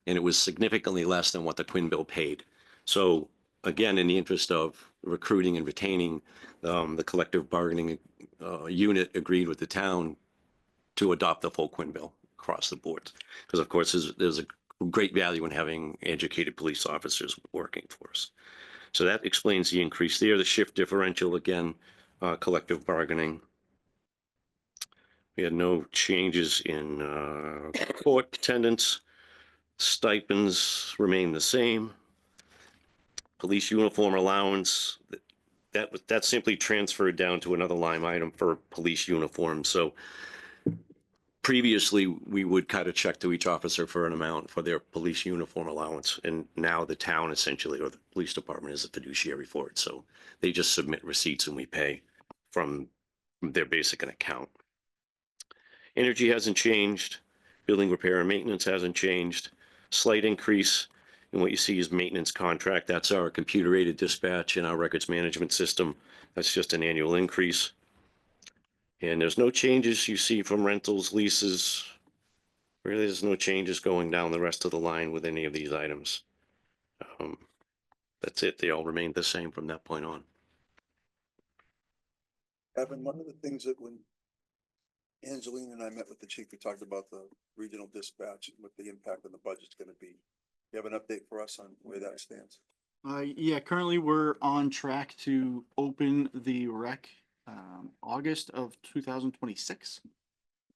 and it was significantly less than what the Quinn bill paid. So again, in the interest of recruiting and retaining, the collective bargaining unit agreed with the town to adopt the full Quinn bill across the board. Because of course, there's a great value in having educated police officers working for us. So that explains the increase there. The shift differential, again, collective bargaining. We had no changes in court attendance. Stipends remain the same. Police uniform allowance, that simply transferred down to another line item for police uniforms. So previously, we would cut a check to each officer for an amount for their police uniform allowance. And now the town essentially, or the police department, is a fiduciary for it. So they just submit receipts and we pay from their basic account. Energy hasn't changed. Building, repair, and maintenance hasn't changed. Slight increase in what you see is maintenance contract. That's our computer-aided dispatch and our records management system. That's just an annual increase. And there's no changes you see from rentals, leases. Really, there's no changes going down the rest of the line with any of these items. That's it. They all remained the same from that point on. Evan, one of the things that when Angeline and I met with the chief, we talked about the regional dispatch and what the impact on the budget's gonna be. You have an update for us on where that stands? Yeah, currently we're on track to open the rec August of 2026.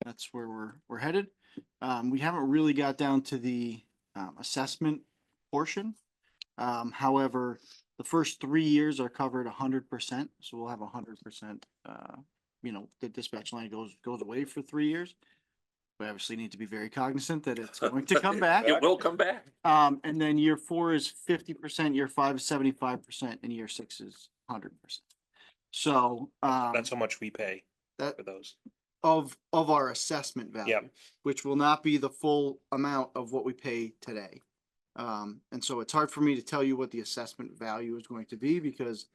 That's where we're headed. We haven't really got down to the assessment portion. However, the first 3 years are covered 100%, so we'll have 100%. The dispatch line goes away for 3 years. We obviously need to be very cognizant that it's going to come back. It will come back. And then year 4 is 50%, year 5 is 75%, and year 6 is 100%. So That's how much we pay that for those. of our assessment value, Yep. which will not be the full amount of what we pay today. And so it's hard for me to tell you what the assessment value is going to be because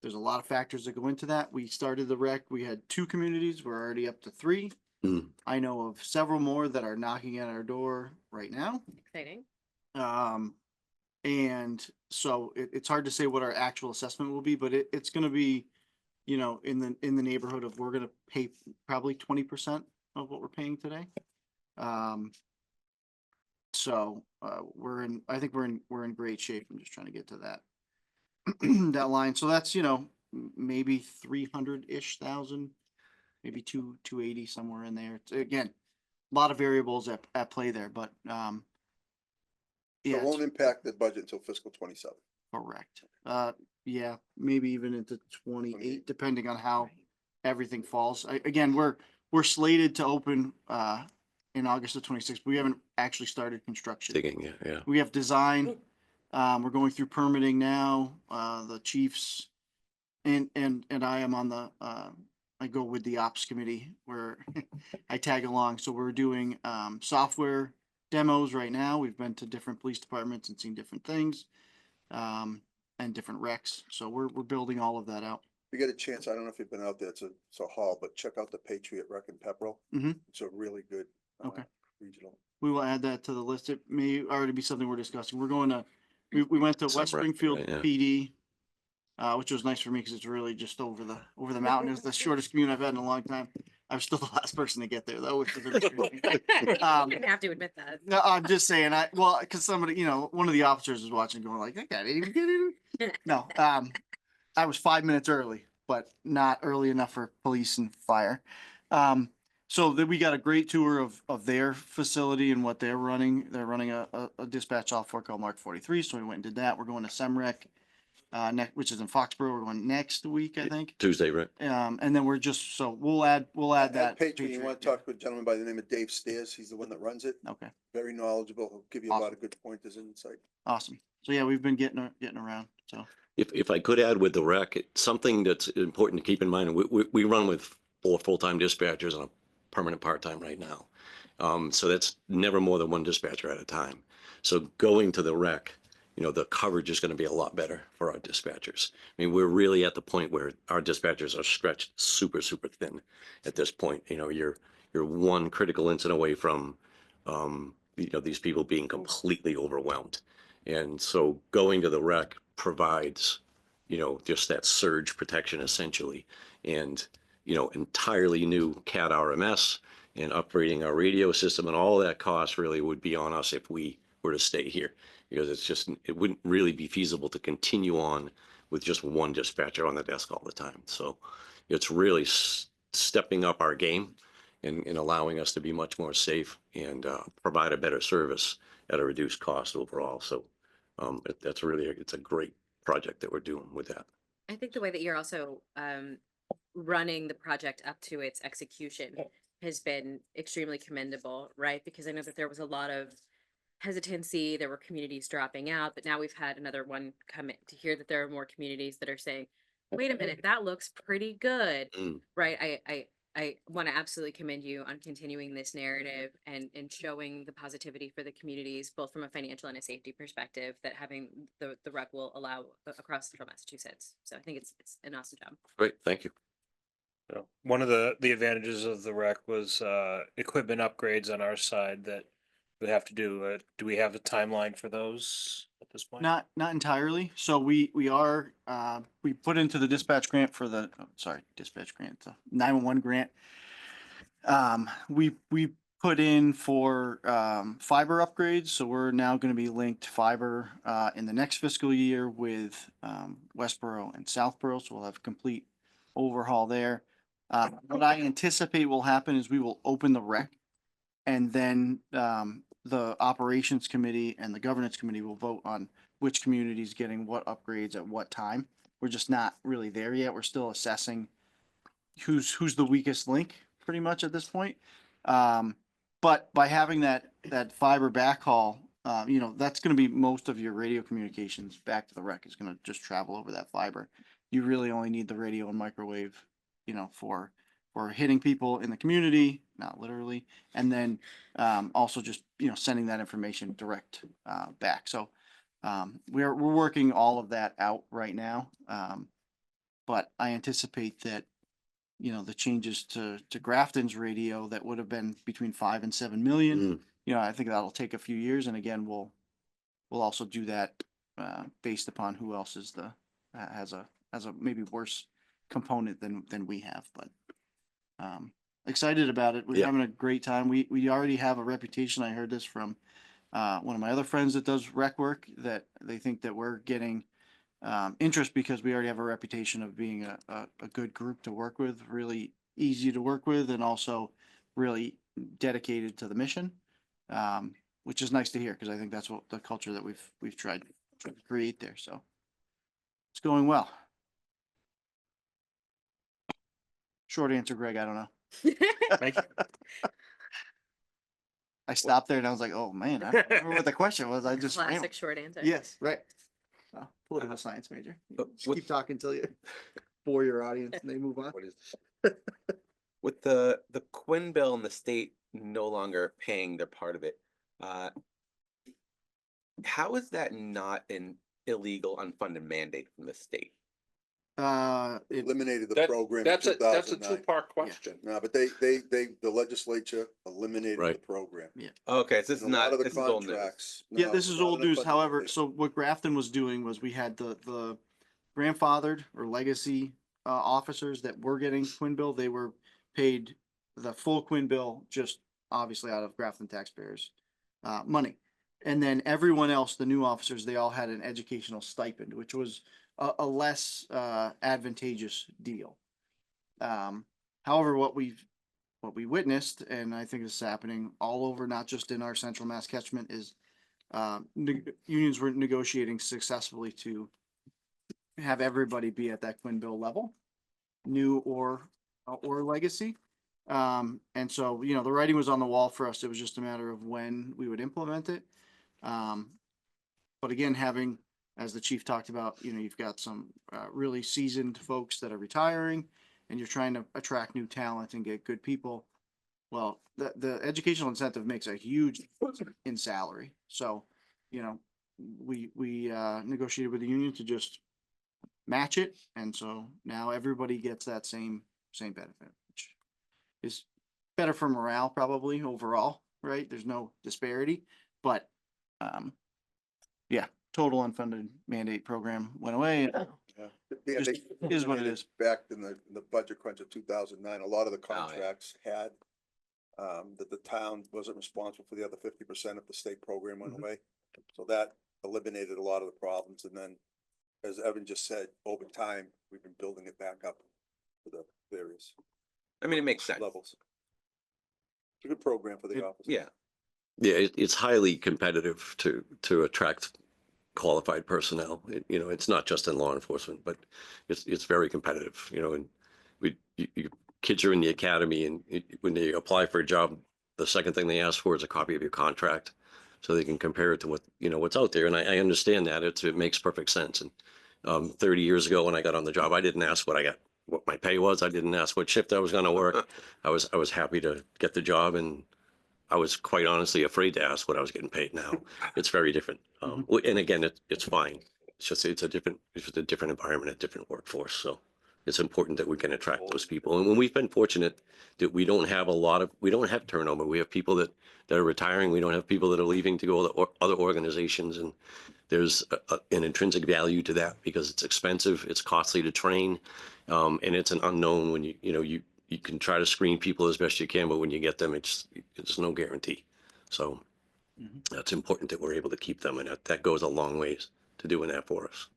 there's a lot of factors that go into that. We started the rec, we had 2 communities, we're already up to 3. Mm. I know of several more that are knocking at our door right now. Exciting. And so it's hard to say what our actual assessment will be, but it's gonna be, in the neighborhood of, we're gonna pay probably 20% of what we're paying today. So I think we're in great shape. I'm just trying to get to that that line. So that's, maybe 300-ish thousand, maybe 280 somewhere in there. It's, again, a lot of variables at play there, but So yeah, it won't impact the budget until fiscal 27. correct. Yeah, maybe even into 28, depending on how everything falls. Again, we're slated to open in August of 26. We haven't actually started construction. Digging, yeah. We have design. We're going through permitting now. The chiefs and I am on the I go with the ops committee where I tag along. So we're doing software demos right now. We've been to different police departments and seen different things and different recs. So we're building all of that out. If you get a chance, I don't know if you've been out there, it's a hall, but check out the Patriot Rec in Pepperell. Mhm. It's a really good Okay. regional. We will add that to the list. It may already be something we're discussing. We're going to, we went to West Sunrise, Springfield right, yeah. PD, which was nice for me because it's really just over the mountain. It's the shortest commute I've had in a long time. I'm still the last person to get there though, which is interesting. You didn't have to admit that. No, I'm just saying, because somebody, one of the officers was watching going like, that guy didn't even get it. No, I was 5 minutes early, but not early enough for police and fire. So then we got a great tour of their facility and what they're running. They're running a dispatch software called Mark 43. So we went and did that. We're going to SEMREC, which is in Foxborough. We're going next week, I think. Tuesday, right? And then we'll add that. Patriot, you want to talk to a gentleman by the name of Dave Stairs? He's the one that runs it. Okay, Very knowledgeable. He'll give you a lot of good pointers and insight. awesome. So yeah, we've been getting around, so. If I could add with the rec, something that's important to keep in mind, we run with 4 full-time dispatchers and a permanent part-time right now. So that's never more than 1 dispatcher at a time. So going to the rec, the coverage is going to be a lot better for our dispatchers. I mean, we're really at the point where our dispatchers are stretched super, super thin at this point. You're 1 critical incident away from, these people being completely overwhelmed. And so going to the rec provides, just that surge protection essentially. And, entirely new CAD RMS and upgrading our radio system, and all that cost really would be on us if we were to stay here. Because it wouldn't really be feasible to continue on with just 1 dispatcher on the desk all the time. So it's really stepping up our game and allowing us to be much more safe and provide a better service at a reduced cost overall. So that's really, it's a great project that we're doing with that. I think the way that you're also running the project up to its execution has been extremely commendable, right? Because I know that there was a lot of hesitancy, there were communities dropping out, but now we've had another one come in to hear that there are more communities that are saying, wait a minute, that looks pretty good, right? I want to absolutely commend you on continuing this narrative and showing the positivity for the communities, both from a financial and a safety perspective, that having the rec will allow across central Massachusetts. So I think it's an awesome job. Great, thank you. One of the advantages of the rec was equipment upgrades on our side that we have to do. Do we have a timeline for those at this point? Not entirely. So we are, we put into the dispatch grant for the, dispatch grant, the 911 grant. We put in for fiber upgrades. So we're now going to be linked fiber in the next fiscal year with Westboro and Southboro. So we'll have a complete overhaul there. What I anticipate will happen is we will open the rec, and then the operations committee and the governance committee will vote on which community is getting what upgrades at what time. We're just not really there yet. We're still assessing who's the weakest link pretty much at this point. But by having that fiber backhaul, that's going to be most of your radio communications back to the rec is going to just travel over that fiber. You really only need the radio and microwave, for hitting people in the community, not literally, and then also just sending that information direct back. So we're working all of that out right now, but I anticipate that the changes to Grafton's radio that would have been between 5 and 7 million. I think that'll take a few years, and again we'll also do that based upon who else is has a maybe worse component than we have, but. Excited about it. We're Yeah. having a great time. We already have a reputation. I heard this from one of my other friends that does rec work, that they think that we're getting interest because we already have a reputation of being a good group to work with, really easy to work with, and also really dedicated to the mission, which is nice to hear, because I think that's what the culture that we've tried to create there. So it's going well. Short answer, Greg, I don't know. Thank you. I stopped there and I was like, oh man, I don't remember what the question was. I just. Classic short answer. Yes, right. Political science major. Just With- keep talking till you bore your audience and they move on. What is this? With the Quinn bill and the state no longer paying their part of it, how is that not an illegal unfunded mandate from the state? Eliminated the That- program in That's a 2009. 2-part question. No, but the legislature eliminated the Right. program. Okay, so this is And a lot not, of the this is old news. contracts. Yeah, no, this is not old an news. unfunded However, mandate. so what Grafton was doing was we had the grandfathered or legacy officers that were getting Quinn bill. They were paid the full Quinn bill, just obviously out of Grafton taxpayers' money. And then everyone else, the new officers, they all had an educational stipend, which was a less advantageous deal. However, what we witnessed, and I think this is happening all over, not just in our central Mass catchment, is unions were negotiating successfully to have everybody be at that Quinn bill level, new or legacy. And so, the writing was on the wall for us. It was just a matter of when we would implement it. but again, having, as the chief talked about, you know, you've got some really seasoned folks that are retiring and you're trying to attract new talent and get good people. Well, the educational incentive makes a huge difference in salary. So, you know, we negotiated with the union to just match it. And so now everybody gets that same benefit, which is better for morale probably overall, right? There's no disparity, but, yeah, total unfunded mandate program went away. Yeah, Just is what it is. Back in the budget crunch of 2009, a lot of the yeah. contracts had that the town wasn't responsible for the other 50% if the state program went Mhm. away. So that eliminated a lot of the problems. And then, as Evan just said, over time, we've been building it back up for the various I mean, it makes sense. levels. It's a good program for the office. Yeah. Yeah, it's highly competitive to attract qualified personnel. You know, it's not just in law enforcement, but it's very competitive, you know, and kids are in the academy and when they apply for a job, the second thing they ask for is a copy of your contract so they can compare it to what, you know, what's out there. And I understand that it makes perfect sense. And 30 years ago when I got on the job, I didn't ask what my pay was. I didn't ask what shift I was going to work. I was happy to get the job, and I was quite honestly afraid to ask what I was getting paid. Now it's very different. And again, it's fine. It's just it's a different environment, a different workforce. So it's important that we can attract those people. And when we've been fortunate that we don't have turnover. We have people that are retiring. We don't have people that are leaving to go to other organizations. And there's an intrinsic value to that because it's expensive, it's costly to train, and it's an unknown when you can try to screen people as best you can, but when you get them, it's no guarantee. So that's important that we're able to keep them, and that goes a long ways to doing that for us.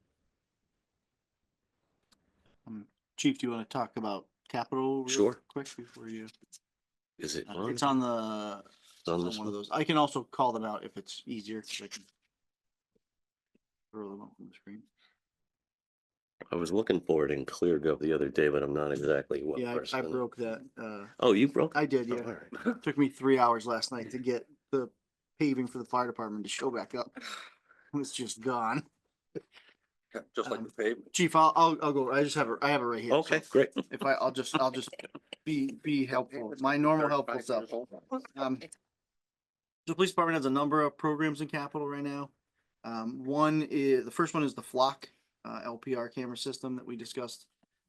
Chief, do you want to talk about capital? real Sure. Quick before you. Is it It's on the. It's on on this one of one? those. I can also call them out if it's easier. 'Cause I can throw them up on the screen. I was looking for it in ClearGov the other day, but I'm not exactly what Yeah, I person. broke that. Oh, you broke? I did, Oh, yeah. all right. Took me 3 hours last night to get the paving for the fire department to show back up. It's just gone. Just like the pavement. Chief, I'll go. I have it right here. Okay, so great. If I'll just be helpful. My normal helpful self. The police department has a number of programs in capital right now. The first one is the Flock LPR camera system that we discussed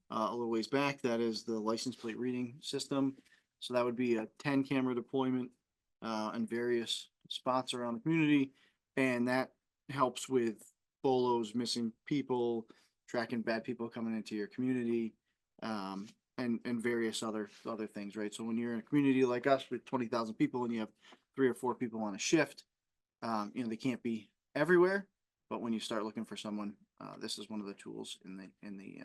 a little ways back. That is the license plate reading system. So that would be a 10 camera deployment in various spots around the community, and that helps with bolos, missing people, tracking bad people coming into your community, and various other things, right? So when you're in a community like us with 20,000 people and you have 3 or 4 people on a shift, they can't be everywhere. But when you start looking for someone, this is one of the tools in the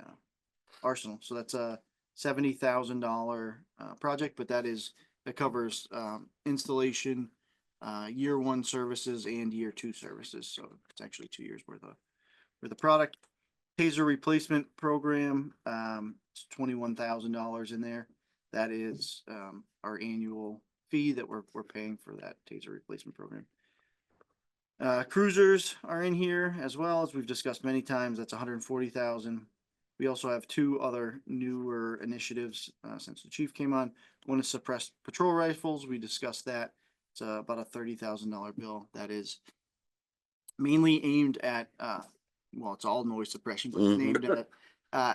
arsenal. So that's a $70,000 project, but that covers installation, year 1 services and year 2 services. So it's actually 2 years worth of the product. Taser replacement program, it's $21,000 in there. That is our annual fee that we're paying for that taser replacement program. Cruisers are in here as well, as we've discussed many times. That's $140,000. We also have 2 other newer initiatives since the chief came on. One is suppressed patrol rifles. We discussed that. It's about a $30,000 bill. That is mainly aimed at it's all noise suppression, but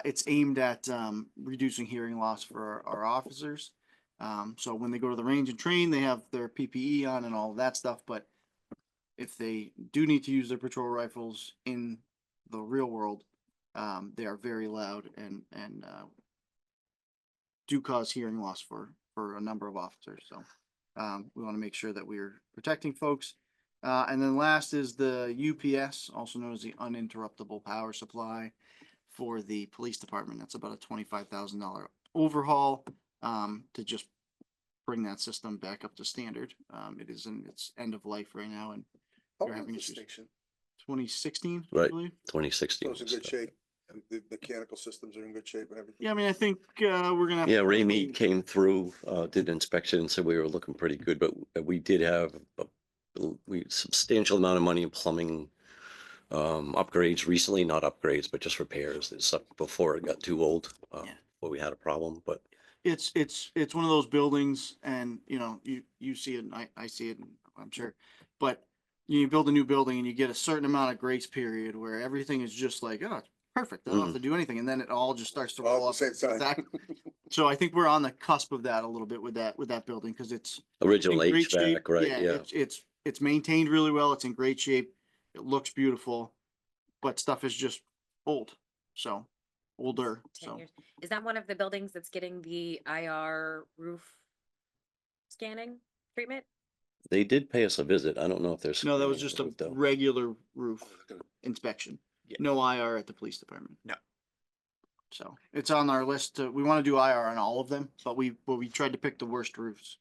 it's aimed at reducing hearing loss for our officers. So when they go to the range and train, they have their PPE on and all of that stuff. But if they do need to use their patrol rifles in the real world, they are very loud and do cause hearing loss for a number of officers. So we want to make sure that we're protecting folks. And then last is the UPS, also known as the uninterruptible power supply for the police department. That's about a $25,000 overhaul to just bring that system back up to standard. It is in its end of life right now, and How they're old having is the issues. station? 2016, I Right. believe. 2016. So it's in good shape. And the mechanical systems are in good shape and everything. Yeah, I mean, I think we're gonna have Yeah, to Ray probably- Mead came through, did an inspection and said we were looking pretty good, but we did have a substantial amount of money in plumbing upgrades recently, not upgrades, but just repairs. It's up before it got too old, Yeah. where we had a problem, but It's one of those buildings and, you know, you see it and I see it, and I'm sure. But you build a new building and you get a certain amount of grace period where everything is just like, oh, it's perfect. I don't have to do anything. And then it all just starts to All at roll the up. same time. Exactly. So I think we're on the cusp of that a little bit with that building, because it's original in great shape. HVAC, right? Yeah. It's maintained really well. It's in great shape. It looks beautiful, but stuff is just old. So older. 10 So years. Is that one of the buildings that's getting the IR roof scanning treatment? They did pay us a visit. I don't know if there's. no, that was just a regular roof inspection. Yeah. No IR at the police department. No. So it's on our list. We want to do IR on all of them, but we tried to pick the worst roofs.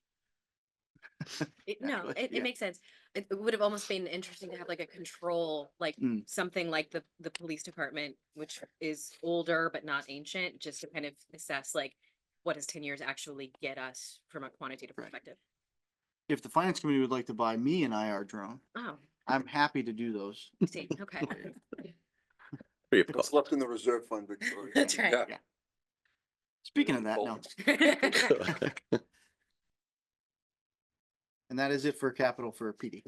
No, Exactly, it yeah. makes sense. It would have almost been interesting to have like a control, like something like the police department, which is older but not ancient, just to kind of assess like what does 10 years actually get us from a quantitative Right. perspective. If the finance committee would like to buy me an IR drone, Oh, I'm happy to do those. I see. Okay. Free of It's cost. left in the reserve fund, Victoria. That's right. Yeah. Speaking of that, no. And that is it for capital for PD.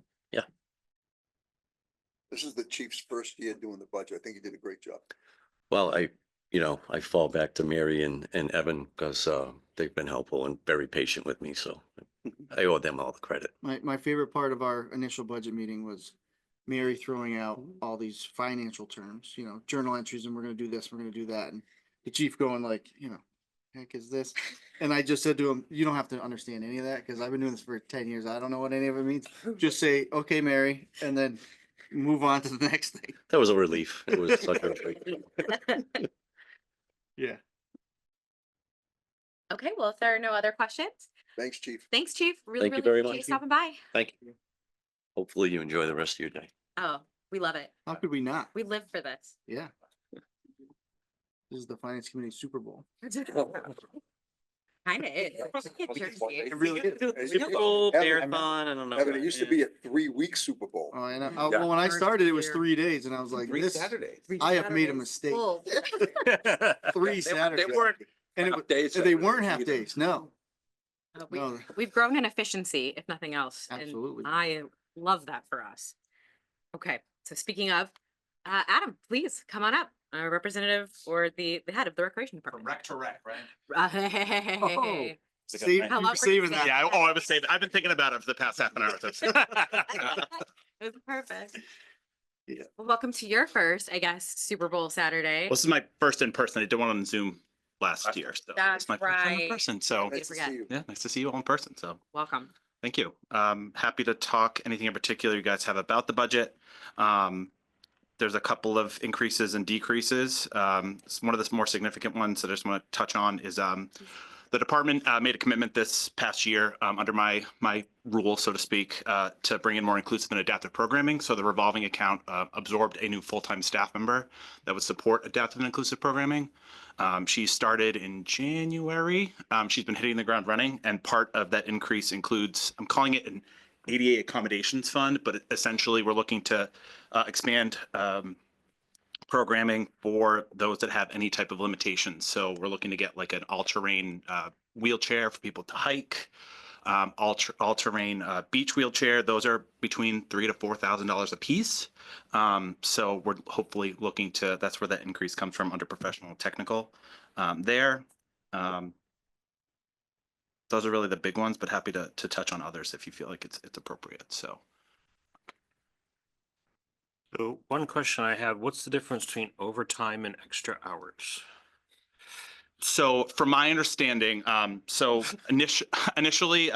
This is the chief's first year doing the budget. I think he did a great job. Well, I fall back to Mary and Evan because they've been helpful and very patient with me, so I owe them all the credit. My favorite part of our initial budget meeting was Mary throwing out all these financial terms, you know, journal entries, and we're gonna do this, we're gonna do that, and the chief going like, you know, heck is this? And I just said to him, you don't have to understand any of that, because I've been doing this for 10 years. I don't know what any of it means. Just say, okay, Mary, and then move on to the next thing. That was a relief. It was such a relief. Yeah. Okay, well, if there are no other questions, Thanks, chief. thanks, Chief. Really, Thank you really very appreciate you much. stopping by. Thank you. Hopefully you enjoy the rest of your day. Oh, we love it. How could we not? We live for this. Yeah. This is the finance committee Super Bowl. Kind of is. It really is. Marathon, I don't know. Evan, it used to be a 3-week Super Bowl. Oh, and Yeah. well, when I First started, it was year. 3 days, and I was like, Three this, Saturdays. I have made a mistake. Full. 3 Saturdays. They weren't And half it, days. they weren't half either. days, no. No. We've grown in efficiency, if nothing else. and Absolutely. I love that for us. Okay, so speaking of, Adam, please come on up, representative or the head of the recreation department. Rec to rec, right? Oh. Save, How you long were saving were you that. Yeah, I was saving, I've been thinking about it for the past half an hour. It was perfect. Yeah. Well, welcome to your first, I guess, Super Bowl Saturday. This is my first in person. I did one on Zoom last year, so That's it's my first time in right. person. So Nice to forget. see you. yeah, nice to see you all in person. So Welcome. thank you. Happy to talk anything in particular you guys have about the budget. There's a couple of increases and decreases. One of the more significant ones that I just want to touch on is the department made a commitment this past year under my rule, so to speak, to bring in more inclusive and adaptive programming. So the revolving account absorbed a new full-time staff member that would support adaptive and inclusive programming. She started in January. She's been hitting the ground running, and part of that increase includes, I'm calling it an ADA accommodations fund, but essentially we're looking to expand programming for those that have any type of limitations. So we're looking to get like an all-terrain wheelchair for people to hike, all-terrain beach wheelchair. Those are between $3,000 to $4,000 a piece. So we're hopefully looking to, that's where that increase comes from under professional and technical there. Those are really the big ones, but happy to touch on others if you feel like it's appropriate. So one question I had, what's the difference between overtime and extra hours? So from my understanding, so initially,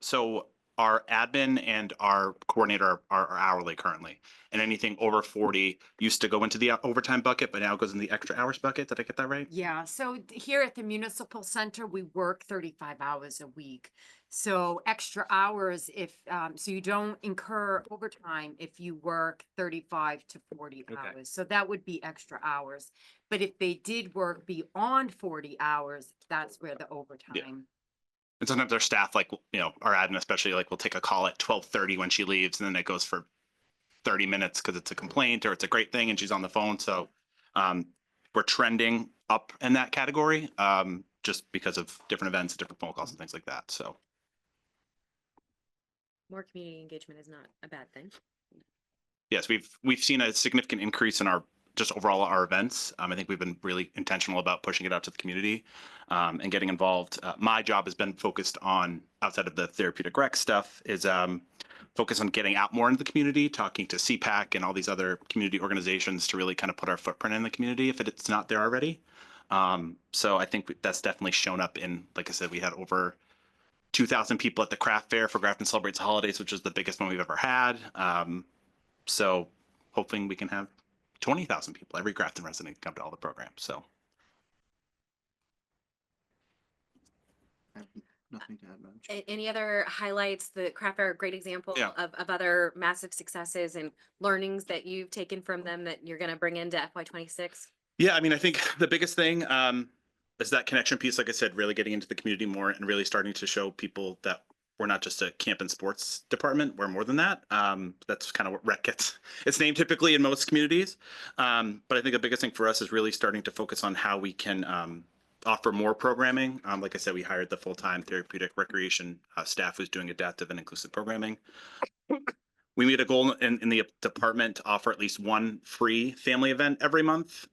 so our admin and our coordinator are hourly currently, and anything over 40 used to go into the overtime bucket, but now goes in the extra hours bucket. Did I get that right? Yeah, so here at the municipal center, we work 35 hours a week. So extra hours if, so you don't incur overtime if you work 35 to 40 Okay. hours. So that would be extra hours. But if they did work beyond 40 hours, that's where the overtime. And sometimes our staff, like, you know, our admin especially, like, will take a call at 12:30 when she leaves, and then it goes for 30 minutes because it's a complaint or it's a great thing and she's on the phone. So we're trending up in that category just because of different events, different phone calls and things like that. So More community engagement is not a bad thing. yes, we've seen a significant increase in our just overall our events. I think we've been really intentional about pushing it out to the community and getting involved. My job has been focused on, outside of the therapeutic rec stuff, is focus on getting out more into the community, talking to CPAC and all these other community organizations to really kind of put our footprint in the community if it's not there already. So I think that's definitely shown up in, like I said, we had over 2,000 people at the craft fair for Grafton Celebrates the Holidays, which is the biggest one we've ever had. So hoping we can have 20,000 people, every Grafton resident come to all the programs. So I have nothing to add, Madam Chair. Any other highlights? The craft fair, a great example Yeah. of other massive successes and learnings that you've taken from them that you're gonna bring into FY26? yeah, I mean, I think the biggest thing is that connection piece, like I said, really getting into the community more and really starting to show people that we're not just a camp and sports department, we're more than that. That's kind of what rec gets its name typically in most communities. But I think the biggest thing for us is really starting to focus on how we can offer more programming. Like I said, we hired the full-time therapeutic recreation staff who's doing adaptive and inclusive programming. We made a goal in the department to offer at least one free family event every month.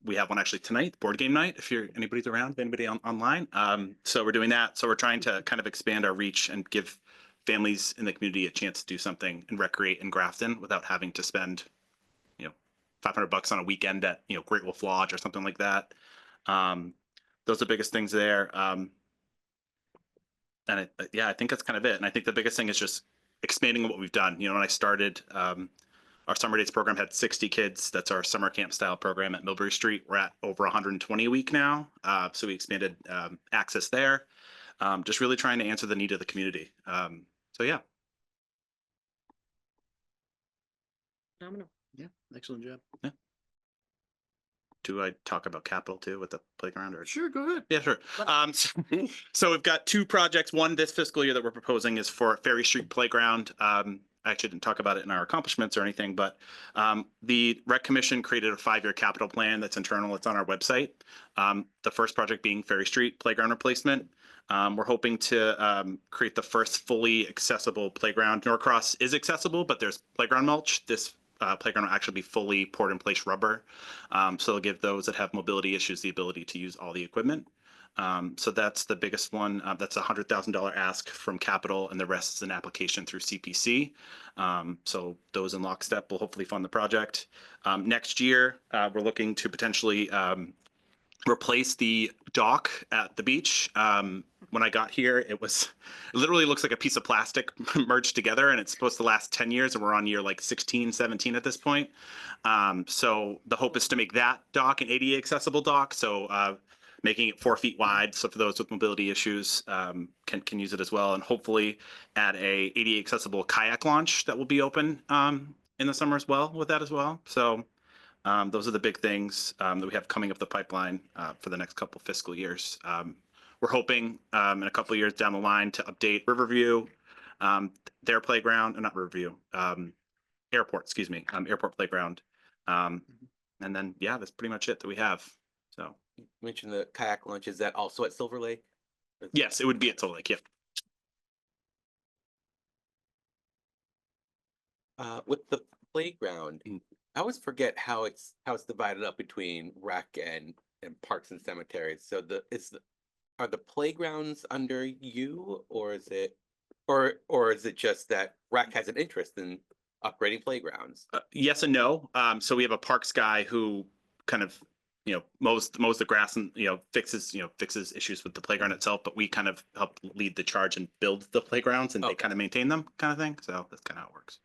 We have one actually tonight, board game night, if anybody's around, anybody online. So we're doing that. So we're trying to kind of expand our reach and give families in the community a chance to do something and recreate in Grafton without having to spend, $500 on a weekend at, Great Wolf Lodge or something like that. Those are the biggest things there. And I think that's kind of it. And I think the biggest thing is just expanding what we've done. When I started, our summer days program had 60 kids. That's our summer camp style program at Millbury Street. We're at over 120 a week now. So we expanded access there. Just really trying to answer the need of the community. So yeah. Phenomenal. Yeah, excellent job. Yeah. Do I talk about capital too with the playground or? Sure, go ahead. Yeah, sure. So we've got two projects. One this fiscal year that we're proposing is for Ferry Street Playground. I actually didn't talk about it in our accomplishments or anything, but the Rec Commission created a 5-year capital plan that's internal. It's on our website. The first project being Ferry Street Playground replacement. We're hoping to create the first fully accessible playground. Norcross is accessible, but there's playground mulch. This playground will actually be fully poured in place rubber. So it'll give those that have mobility issues the ability to use all the equipment. So that's the biggest one. That's a $100,000 ask from capital, and the rest is an application through CPC. So those in lockstep will hopefully fund the project. Next year, we're looking to potentially replace the dock at the beach. When I got here, it literally looks like a piece of plastic merged together, and it's supposed to last 10 years, and we're on year like 16, 17 at this point. So the hope is to make that dock an ADA accessible dock. So making it 4 feet wide, so for those with mobility issues can use it as well, and hopefully add a ADA accessible kayak launch that will be open in the summer as well with that as well. So those are the big things that we have coming up the pipeline for the next couple fiscal years. We're hoping in a couple years down the line to update Riverview, their playground, not Riverview, airport playground. And then, yeah, that's pretty much it that we have. So You mentioned the kayak launch. Is that also at Silver Lake? yes, it would be at Silver Lake. Yeah. With the playground, I always forget how it's divided up between rec and parks and cemeteries. So are the playgrounds under you, or is it just that rec has an interest in upgrading playgrounds? Yes and no. So we have a parks guy who kind of mows the grass and fixes issues with the playground itself, but we kind of help lead the charge and build the playgrounds, and they kind of maintain them, kind of thing. So that's kind of how it works.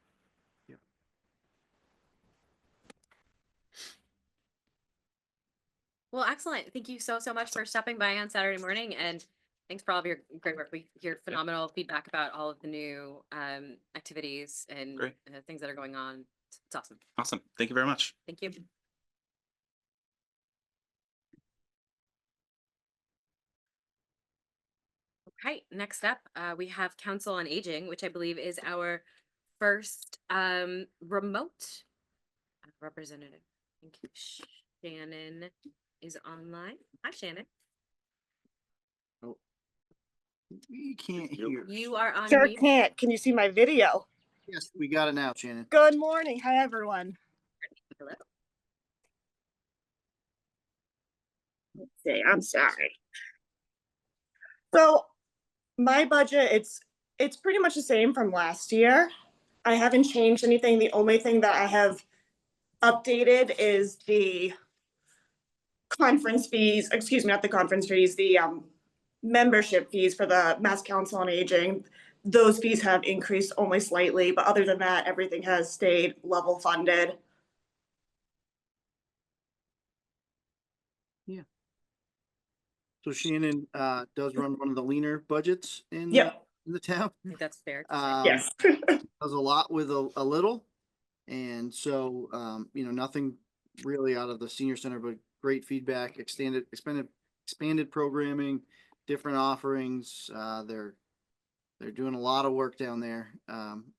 Well, excellent. Thank you so much for stopping by on Saturday morning, and thanks for all of your great work. We hear phenomenal feedback about all of the new activities and things that are going on. It's awesome. Awesome. Thank you very much. Thank you. Okay, next up, we have Council on Aging, which I believe is our first, remote representative. I think Shannon is online. Hi, Shannon. We can't hear. You are on Sure mute. can't. Can you see my video? Yes, we got it now, Shannon. Good morning. Hi, everyone. Hello. Let's see. I'm sorry. So my budget, it's pretty much the same from last year. I haven't changed anything. The only thing that I have updated is the conference fees, excuse me, not the conference fees, the membership fees for the Mass Council on Aging. Those fees have increased only slightly, but other than that, everything has stayed level funded. So Shannon does run one of the leaner budgets in Yep. in the town. I think that's fair. to say. Yes. Does a lot with a little. And so, nothing really out of the senior center, but great feedback, expanded programming, different offerings. They're doing a lot of work down there,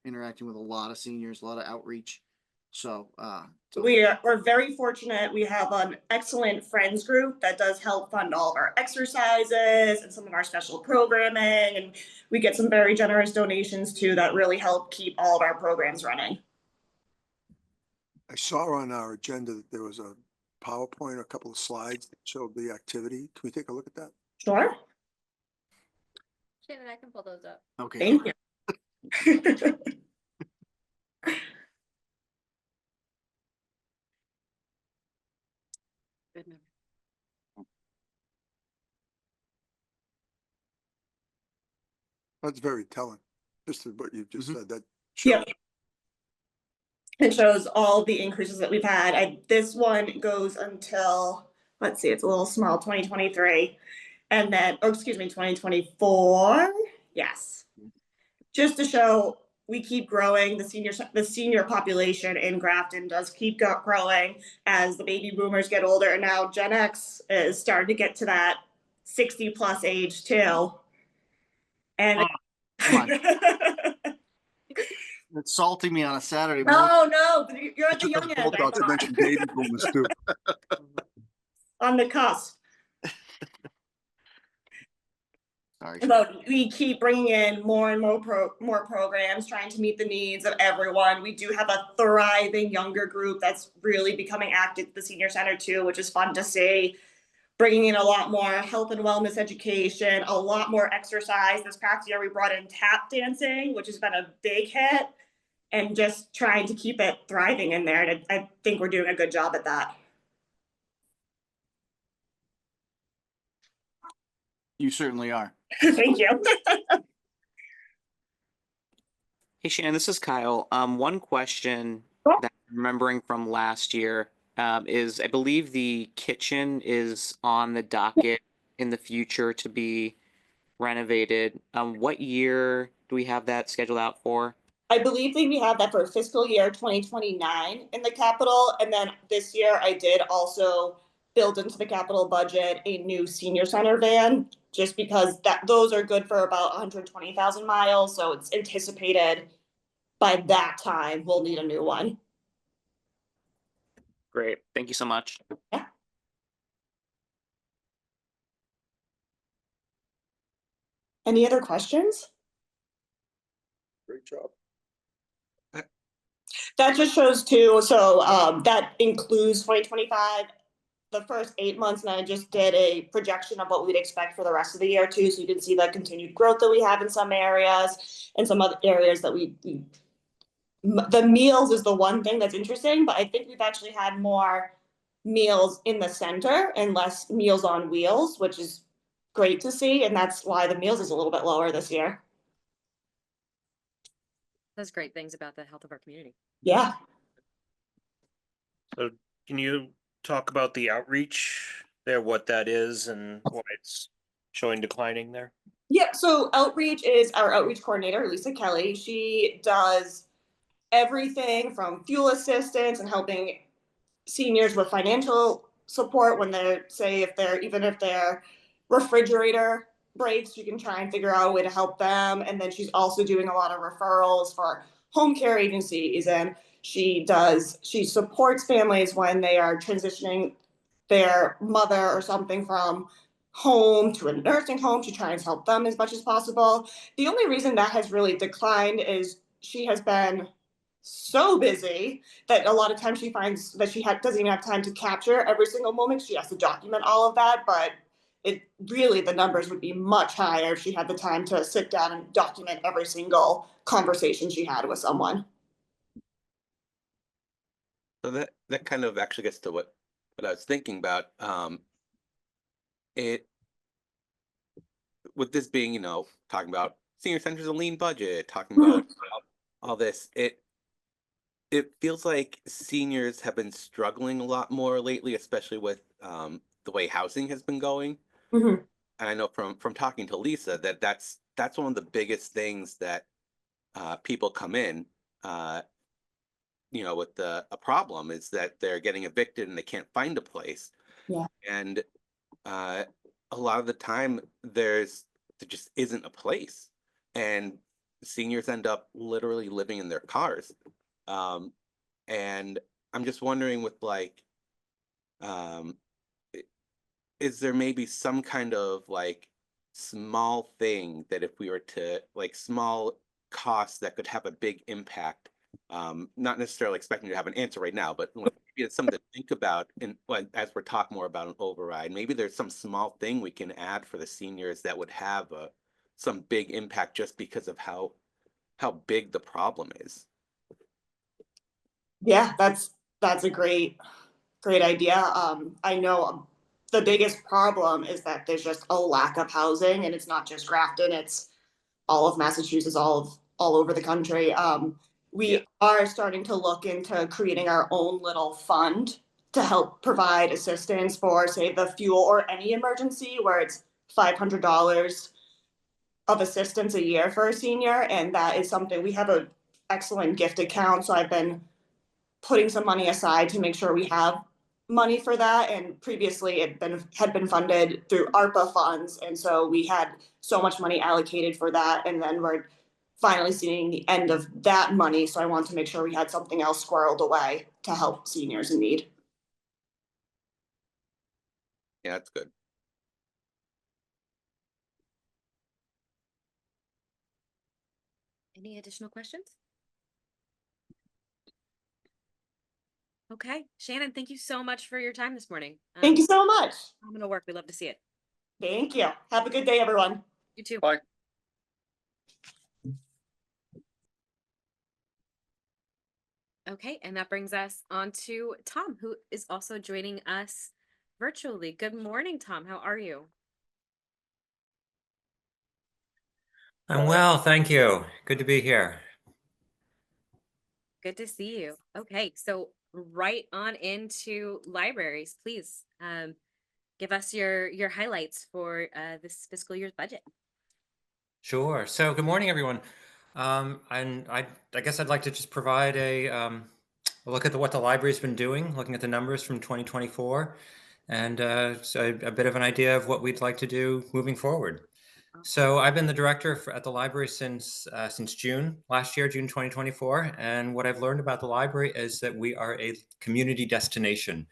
interacting with a lot of seniors, a lot of outreach. So, We're very fortunate. We have an excellent friends group that does help fund all of our exercises and some of our special programming. And we get some very generous donations too that really help keep all of our programs running. I saw on our agenda that there was a PowerPoint, a couple of slides that showed the activity. Can we take a look at that? Sure. Shannon, I can pull those up. okay. Thank you. Good memory. That's very telling. Just what you just said, that Yeah. shows. It shows all the increases that we've had. This one goes until, let's see, it's a little small, 2023. And then, oh, excuse me, 2024. Yes. Just to show we keep growing. The senior population in Grafton does keep growing as the baby boomers get older. And now Gen X is starting to get to that 60+ age too. And Come on. It's salting me on a Saturday morning. no, you're at the young end. I Not to thought. mention baby boomers too. On the cusp. Sorry. But we keep bringing in more and more programs, trying to meet the needs of everyone. We do have a thriving younger group that's really becoming active at the senior center too, which is fun to see. Bringing in a lot more health and wellness education, a lot more exercise. This past year, we brought in tap dancing, which has been a big hit, and just trying to keep it thriving in there. And I think we're doing a good job at that. You certainly are. Thank you. Hey Shannon, this is Kyle. One question Sure. that I'm remembering from last year is I believe the kitchen is on the docket in the future to be renovated. What year do we have that scheduled out for? I believe that we have that for fiscal year 2029 in the capital. And then this year I did also build into the capital budget a new senior center van, just because those are good for about 120,000 miles. So it's anticipated by that time we'll need a new one. Great, thank you so much. Yeah. Any other questions? Great job. That just shows too, so that includes 2025, the first 8 months, and I just did a projection of what we'd expect for the rest of the year too, so you can see the continued growth that we have in some areas and some other areas that the meals is the one thing that's interesting, but I think we've actually had more meals in the center and less meals on wheels, which is great to see, and that's why the meals is a little bit lower this year. That's great things about the health of our community. Yeah. So can you talk about the outreach there, what that is and why it's showing declining there? Yeah, so outreach is our outreach coordinator, Lisa Kelly. She does everything from fuel assistance and helping seniors with financial support when even if their refrigerator breaks, you can try and figure out a way to help them. And then she's also doing a lot of referrals for home care agencies, and she supports families when they are transitioning their mother or something from home to a nursing home. She tries to help them as much as possible. The only reason that has really declined is she has been so busy that a lot of times she finds that doesn't even have time to capture every single moment. She has to document all of that, but the numbers would be much higher if she had the time to sit down and document every single conversation she had with someone. So that kind of actually gets to what I was thinking about. It with this being, talking about senior centers, a lean budget, talking about all this, it feels like seniors have been struggling a lot more lately, especially with the way housing has been going. Mm-hmm. And I know from talking to Lisa that's one of the biggest things that people come in, with a problem is that they're getting evicted and they can't find a place. Yeah. And a lot of the time there just isn't a place, and seniors end up literally living in their cars. And I'm just wondering with is there maybe some kind of small thing that if we were to small costs that could have a big impact, not necessarily expecting to have an answer right now, but maybe it's something to think about as we're talking more about an override. Maybe there's some small thing we can add for the seniors that would have some big impact just because of how big the problem is. Yeah, that's a great idea. I know the biggest problem is that there's just a lack of housing, and it's not just Grafton, it's all of Massachusetts, all over the country. We are starting to look into creating our own little fund to help provide assistance for, say, the fuel or any emergency, where it's $500 of assistance a year for a senior. And that is something, we have an excellent gift account, so I've been putting some money aside to make sure we have money for that. And previously it had been funded through ARPA funds, and so we had so much money allocated for that, and then we're finally seeing the end of that money. So I want to make sure we had something else squirreled away to help seniors in need. Yeah, that's good. Any additional questions? Okay, Shannon, thank you so much for your time this morning. Thank you so much. I'm gonna work. We love to see it. Thank you. Have a good day, everyone. You too. Bye. Okay, and that brings us on to Tom, who is also joining us virtually. Good morning, Tom. How are you? I'm well, thank you. Good to be here. Good to see you. Okay, so right on into libraries, please. Give us your highlights for this fiscal year's budget. Sure. So good morning, everyone. And I guess I'd like to just provide a look at what the library's been doing, looking at the numbers from 2024, and so a bit of an idea of what we'd like to do moving forward. So I've been the director at the library since June last year, June 2024. And what I've learned about the library is that we are a community destination,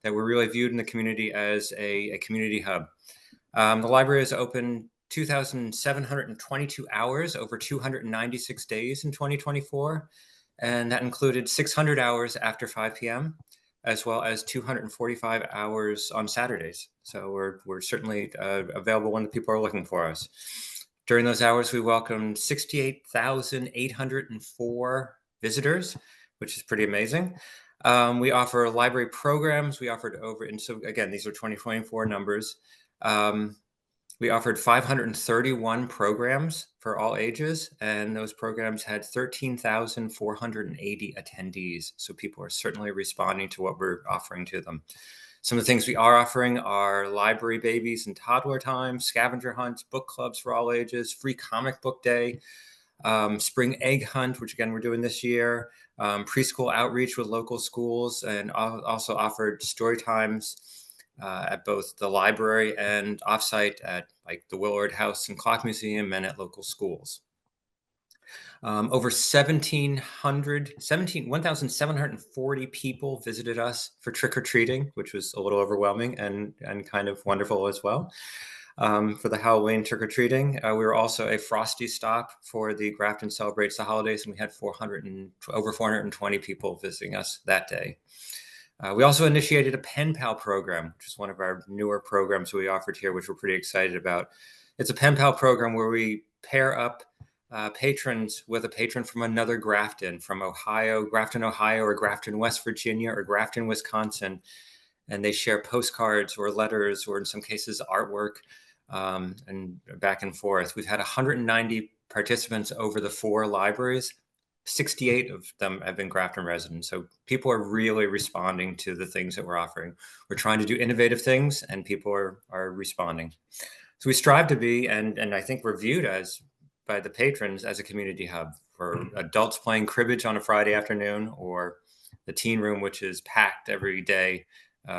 that we're really viewed in the community as a community hub. The library is open 2,722 hours over 296 days in 2024. And that included 600 hours after 5 p.m., as well as 245 hours on Saturdays. So we're certainly available when the people are looking for us. During those hours, we welcomed 68,804 visitors, which is pretty amazing. We offer library programs. We offered and so again, these are 2024 numbers. We offered 531 programs for all ages, and those programs had 13,480 attendees. So people are certainly responding to what we're offering to them. Some of the things we are offering are library babies and toddler time, scavenger hunts, book clubs for all ages, free comic book day, spring egg hunt, which again, we're doing this year, preschool outreach with local schools, and also offered story times at both the library and offsite at the Willard House and Clock Museum and at local schools. Over 1,740 people visited us for trick or treating, which was a little overwhelming and kind of wonderful as well. For the Halloween trick or treating, we were also a Frosty stop for the Grafton Celebrates the Holidays, and we had over 420 people visiting us that day. We also initiated a Pen Pal program, which is one of our newer programs we offered here, which we're pretty excited about. It's a Pen Pal program where we pair up patrons with a patron from another Grafton, from Ohio, Grafton, Ohio, or Grafton, West Virginia, or Grafton, Wisconsin, and they share postcards or letters, or in some cases artwork, and back and forth. We've had 190 participants over the 4 libraries. 68 of them have been Grafton residents. So people are really responding to the things that we're offering. We're trying to do innovative things, and people are responding. So we strive to be, and I think we're viewed as, by the patrons, as a community hub for adults playing cribbage on a Friday afternoon, or the teen room, which is packed every day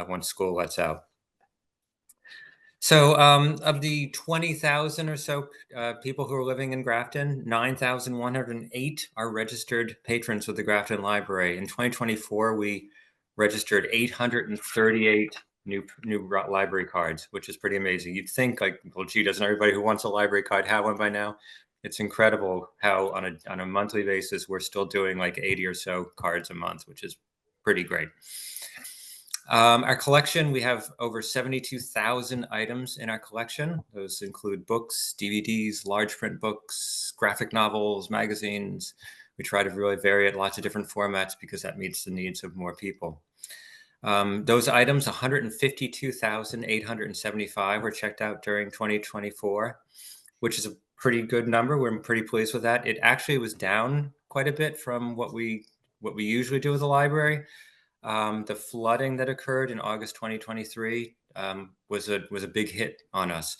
once school lets out. So of the 20,000 or so people who are living in Grafton, 9,108 are registered patrons with the Grafton Library. In 2024, we registered 838 new library cards, which is pretty amazing. You'd think, like, well, gee, doesn't everybody who wants a library card have one by now? It's incredible how on a monthly basis, we're still doing like 80 or so cards a month, which is pretty great. Our collection, we have over 72,000 items in our collection. Those include books, DVDs, large print books, graphic novels, magazines. We try to really vary it, lots of different formats, because that meets the needs of more people. Those items, 152,875 were checked out during 2024, which is a pretty good number. We're pretty pleased with that. It actually was down quite a bit from what we usually do with the library. The flooding that occurred in August 2023 was a big hit on us.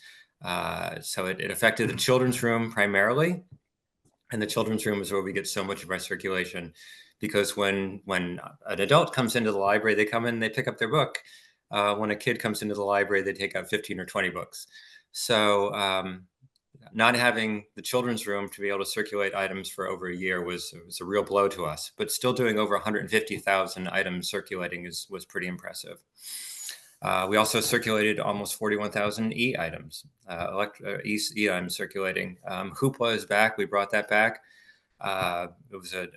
So it affected the children's room primarily, and the children's room is where we get so much of our circulation, because when an adult comes into the library, they come in, they pick up their book. When a kid comes into the library, they take out 15 or 20 books. So not having the children's room to be able to circulate items for over a year was a real blow to us, but still doing over 150,000 items circulating was pretty impressive. We also circulated almost 41,000 e-items, e-items circulating. Hoopla is back. We brought that back. It was a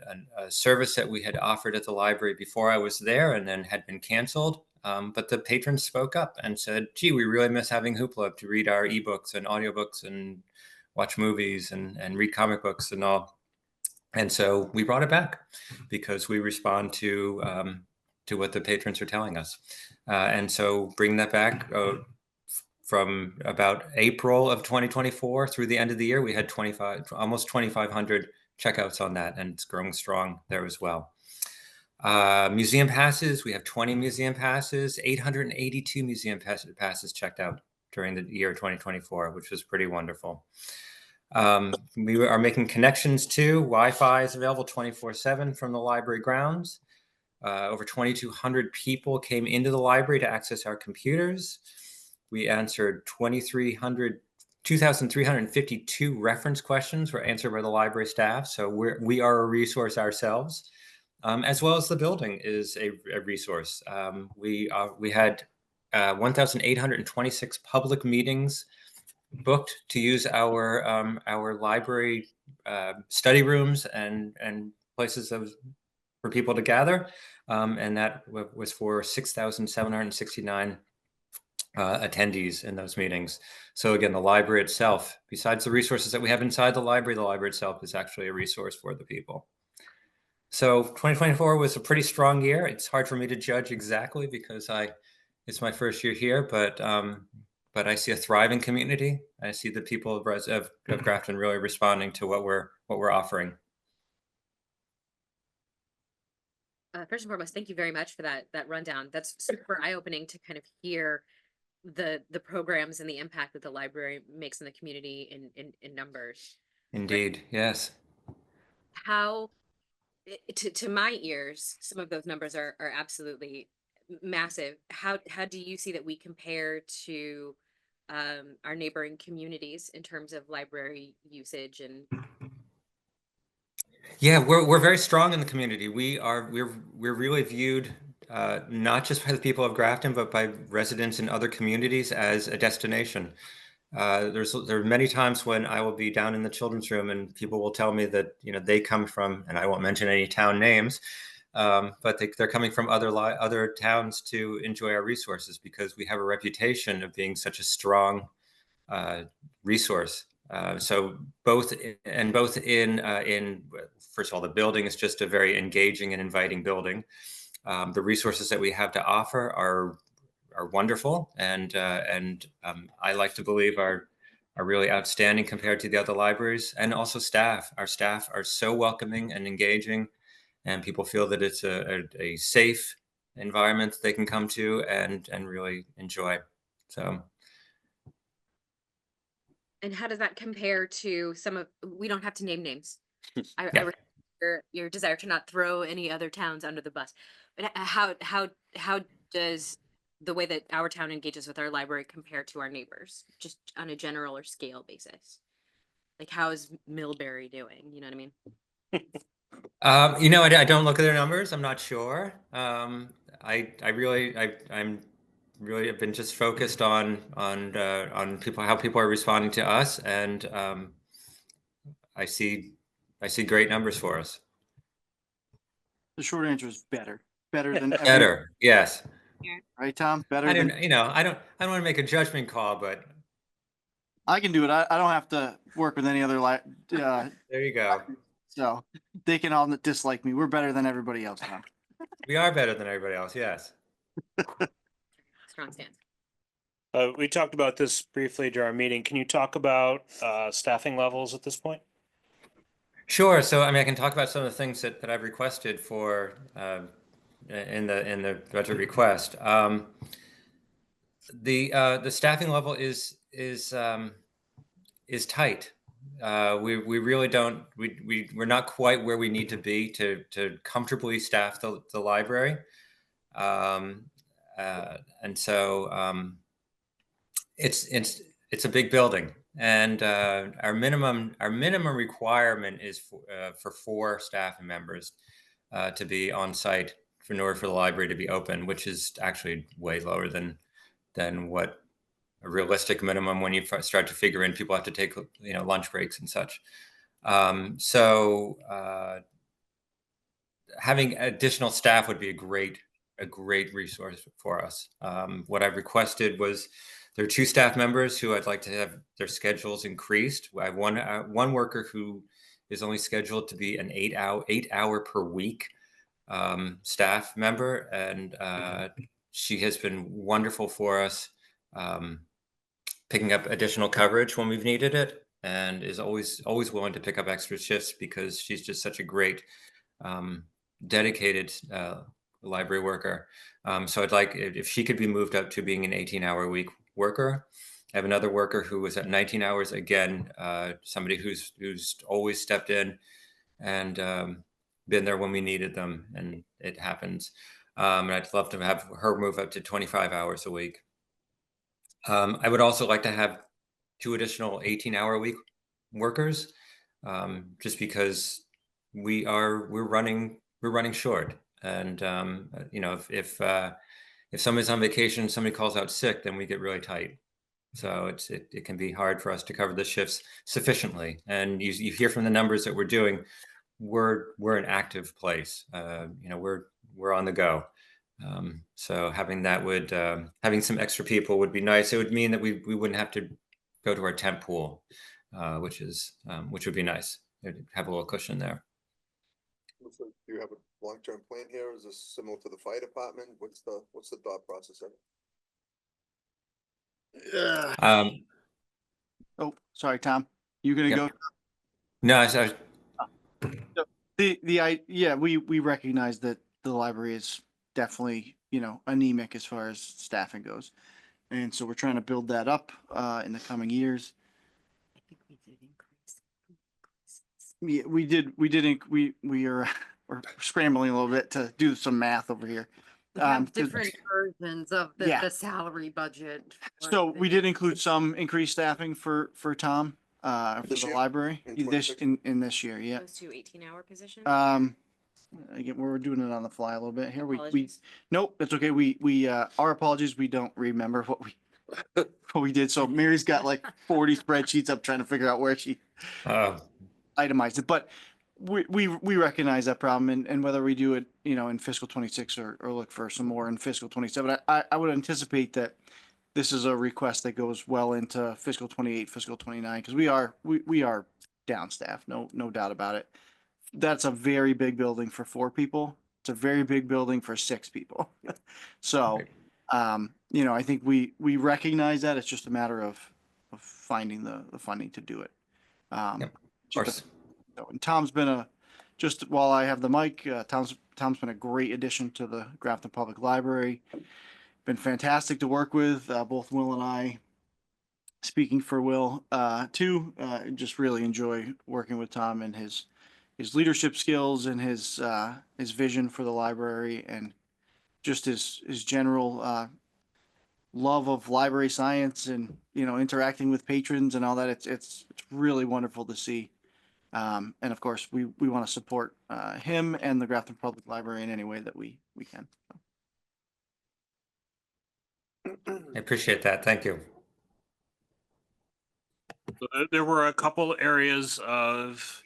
service that we had offered at the library before I was there, and then had been canceled. But the patrons spoke up and said, gee, we really miss having Hoopla to read our ebooks and audiobooks and watch movies and read comic books and all. And so we brought it back, because we respond to what the patrons are telling us. And so bringing that back from about April of 2024 through the end of the year, we had almost 2,500 checkouts on that, and it's growing strong there as well. Museum passes, we have 20 museum passes, 882 museum passes checked out during the year 2024, which was pretty wonderful. We are making connections to Wi-Fi is available 24/7 from the library grounds. Over 2,200 people came into the library to access our computers. We answered 2,352 reference questions were answered by the library staff. So we are a resource ourselves. As well as the building is a resource. We had 1,826 public meetings booked to use our library study rooms and places for people to gather, and that was for 6,769 attendees in those meetings. So again, the library itself, besides the resources that we have inside the library itself is actually a resource for the people. So 2024 was a pretty strong year. It's hard for me to judge exactly, because it's my first year here, but I see a thriving community. I see the people of Grafton really responding to what we're offering. First and foremost, thank you very much for that rundown. That's super eye-opening to kind of hear the programs and the impact that the library makes in the community in numbers. Indeed, yes. How, to my ears, some of those numbers are absolutely massive. How do you see that we compare to our neighboring communities in terms of library usage? And Yeah, we're very strong in the community. We're really viewed not just by the people of Grafton, but by residents in other communities as a destination. There are many times when I will be down in the children's room and people will tell me that they come from, and I won't mention any town names, but they're coming from other towns to enjoy our resources because we have a reputation of being such a strong resource. So both in first of all, the building is just a very engaging and inviting building. The resources that we have to offer are wonderful, and I like to believe are really outstanding compared to the other libraries, and also staff. Our staff are so welcoming and engaging, and people feel that it's a safe environment they can come to and really enjoy. So. And how does that compare to we don't have to name names. I Yeah. respect your desire to not throw any other towns under the bus. But how does the way that our town engages with our library compare to our neighbors, just on a general or scale basis? Like, how is Millbury doing? You know what I mean? I don't look at their numbers. I'm not sure. I'm really have been just focused on people, how people are responding to us, and I see great numbers for us. The short answer is better than Better, yes. right, Tom? Better I than don't want to make a judgment call, but I can do it. I don't have to work with any other there you go. so they can all dislike me. We're better than everybody else, Tom. We are better than everybody else, yes. Strong stance. We talked about this briefly during our meeting. Can you talk about staffing levels at this point? Sure. So, I can talk about some of the things that I've requested for in the budget request. The staffing level is tight. We really don't. We're not quite where we need to be to comfortably staff the library, and so it's a big building. And our minimum requirement is for 4 staff members to be on site in order for the library to be open, which is actually way lower than what a realistic minimum when you start to figure in people have to take lunch breaks and such. So having additional staff would be a great resource for us. What I've requested was there are 2 staff members who I'd like to have their schedules increased. I have one worker who is only scheduled to be an 8-hour per week staff member, and she has been wonderful for us, picking up additional coverage when we've needed it, and is always willing to pick up extra shifts because she's just such a great, dedicated library worker. So I'd like if she could be moved up to being an 18-hour week worker. I have another worker who was at 19 hours, again, somebody who's always stepped in and been there when we needed them, and it happens. And I'd love to have her move up to 25 hours a week. I would also like to have 2 additional 18-hour week workers, just because we're running short. And if somebody's on vacation, somebody calls out sick, then we get really tight. So it can be hard for us to cover the shifts sufficiently. And you hear from the numbers that we're doing, we're an active place. We're on the go. So having some extra people would be nice. It would mean that we wouldn't have to go to our temp pool, which would be nice. It'd have a little cushion there. So do you have a long-term plan here? Is this similar to the fire department? What's the thought process of it? Oh, sorry, Tom. You gonna go? No, we recognize that the library is definitely anemic as far as staffing goes, and so we're trying to build that up in the coming years. I think we did increase. Yeah, we're scrambling a little bit to do some math over here. We have different versions of the salary budget. So we did include some increased staffing for Tom. for This the year? library, In this, 26? in this year, yeah. Those two 18-hour positions? Again, we're doing it on the fly a little bit here. We, Apologies. nope, that's okay. Our apologies. We don't remember what we did. So Mary's got like 40 spreadsheets up trying to figure out where she itemized it, but we recognize that problem and whether we do it, in fiscal 26 or look for some more in fiscal 27, I would anticipate that this is a request that goes well into fiscal 28, fiscal 29, because we are down staff, no doubt about it. That's a very big building for 4 people. It's a very big building for 6 people. So, I think we recognize that. It's just a matter of finding the funding to do it. Of course. And Tom's been just while I have the mic, Tom's been a great addition to the Grafton Public Library. Been fantastic to work with, both Will and I. Speaking for Will, too, just really enjoy working with Tom and his leadership skills and his vision for the library and just his general love of library science and interacting with patrons and all that. It's really wonderful to see. And of course, we want to support him and the Grafton Public Library in any way that we can. I appreciate that. Thank you. There were a couple areas of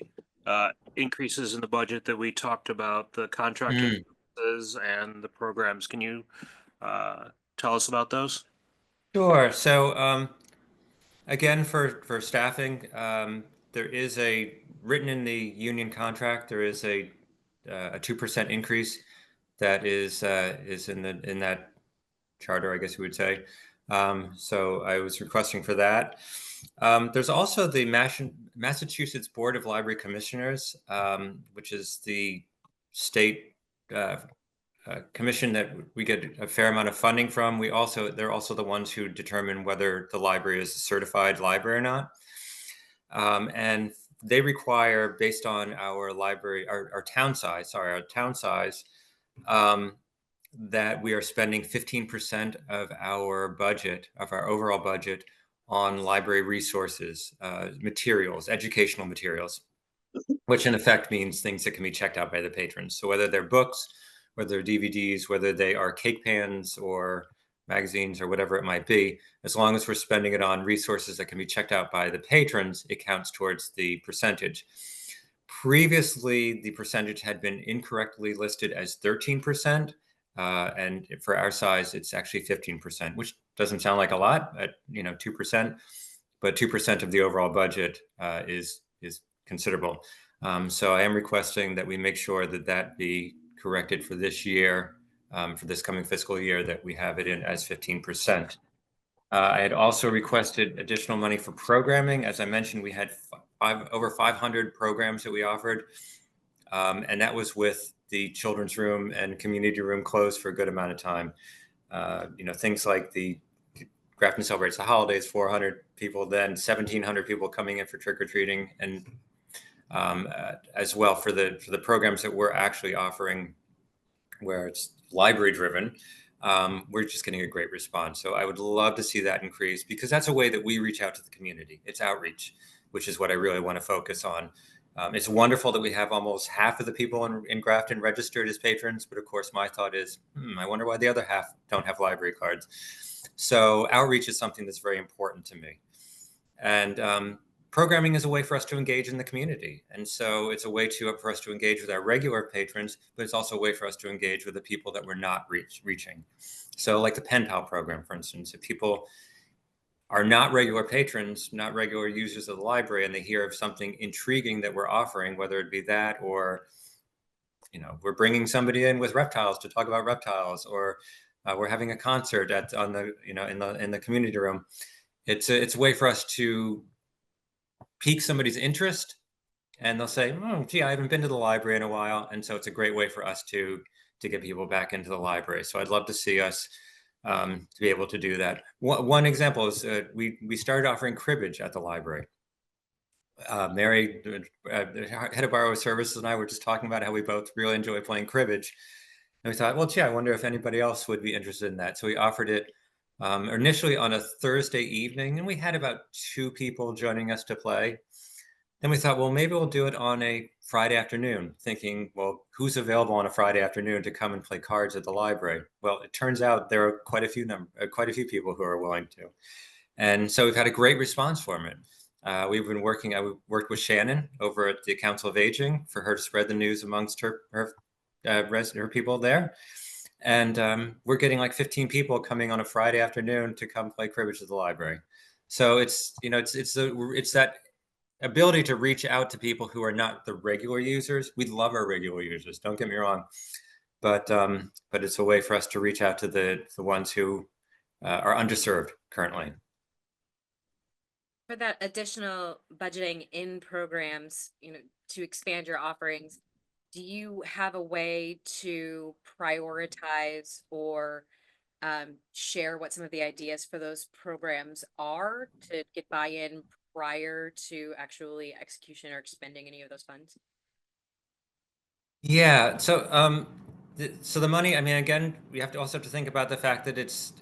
increases in the budget that we talked about, the contracted services and the programs. Can you tell us about those? Sure. So again, for staffing, there is written in the union contract, there is a 2% increase that is in that charter, I guess you would say. So I was requesting for that. There's also the Massachusetts Board of Library Commissioners, which is the state commission that we get a fair amount of funding from. They're also the ones who determine whether the library is a certified library or not. And they require, based on our library, our town size, that we are spending 15% of our budget, of our overall budget, on library resources, materials, educational materials, which in effect means things that can be checked out by the patrons. So whether they're books, whether they're DVDs, whether they are cake pans or magazines or whatever it might be, as long as we're spending it on resources that can be checked out by the patrons, it counts towards the percentage. Previously, the percentage had been incorrectly listed as 13%. And for our size, it's actually 15%, which doesn't sound like a lot at 2%, but 2% of the overall budget is considerable. So I am requesting that we make sure that be corrected for this year, for this coming fiscal year, that we have it in as 15%. I had also requested additional money for programming. As I mentioned, we had over 500 programs that we offered, and that was with the children's room and community room closed for a good amount of time. Things like the Grafton Celebrates the Holidays, 400 people, then 1,700 people coming in for trick-or-treating, and as well for the programs that we're actually offering where it's library driven, we're just getting a great response. So I would love to see that increase, because that's a way that we reach out to the community. It's outreach, which is what I really want to focus on. It's wonderful that we have almost half of the people in Grafton registered as patrons, but of course my thought is, I wonder why the other half don't have library cards. So outreach is something that's very important to me. And programming is a way for us to engage in the community. And so it's a way for us to engage with our regular patrons, but it's also a way for us to engage with the people that we're not reaching. So like the Pen Pal program, for instance, if people are not regular patrons, not regular users of the library, and they hear of something intriguing that we're offering, whether it be that, or, we're bringing somebody in with reptiles to talk about reptiles, or we're having a concert in the community room. It's a way for us to pique somebody's interest, and they'll say, gee, I haven't been to the library in a while. And so it's a great way for us to get people back into the library. So I'd love to see us to be able to do that. One example is we started offering cribbage at the library. Mary, head of borrower services, and I were just talking about how we both really enjoy playing cribbage. And we thought, well, gee, I wonder if anybody else would be interested in that. So we offered it initially on a Thursday evening, and we had about 2 people joining us to play. Then we thought, well, maybe we'll do it on a Friday afternoon, thinking, well, who's available on a Friday afternoon to come and play cards at the library? Well, it turns out there are quite a few people who are willing to. And so we've had a great response from it. I worked with Shannon over at the Council of Aging for her to spread the news amongst her people there. And we're getting like 15 people coming on a Friday afternoon to come play cribbage at the library. So it's that ability to reach out to people who are not the regular users. We love our regular users, don't get me wrong, but it's a way for us to reach out to the ones who are underserved currently. For that additional budgeting in programs, to expand your offerings, do you have a way to prioritize or share what some of the ideas for those programs are to get buy-in prior to actually execution or expending any of those funds? Yeah, so the money, I mean, again, we also have to think about the fact that it's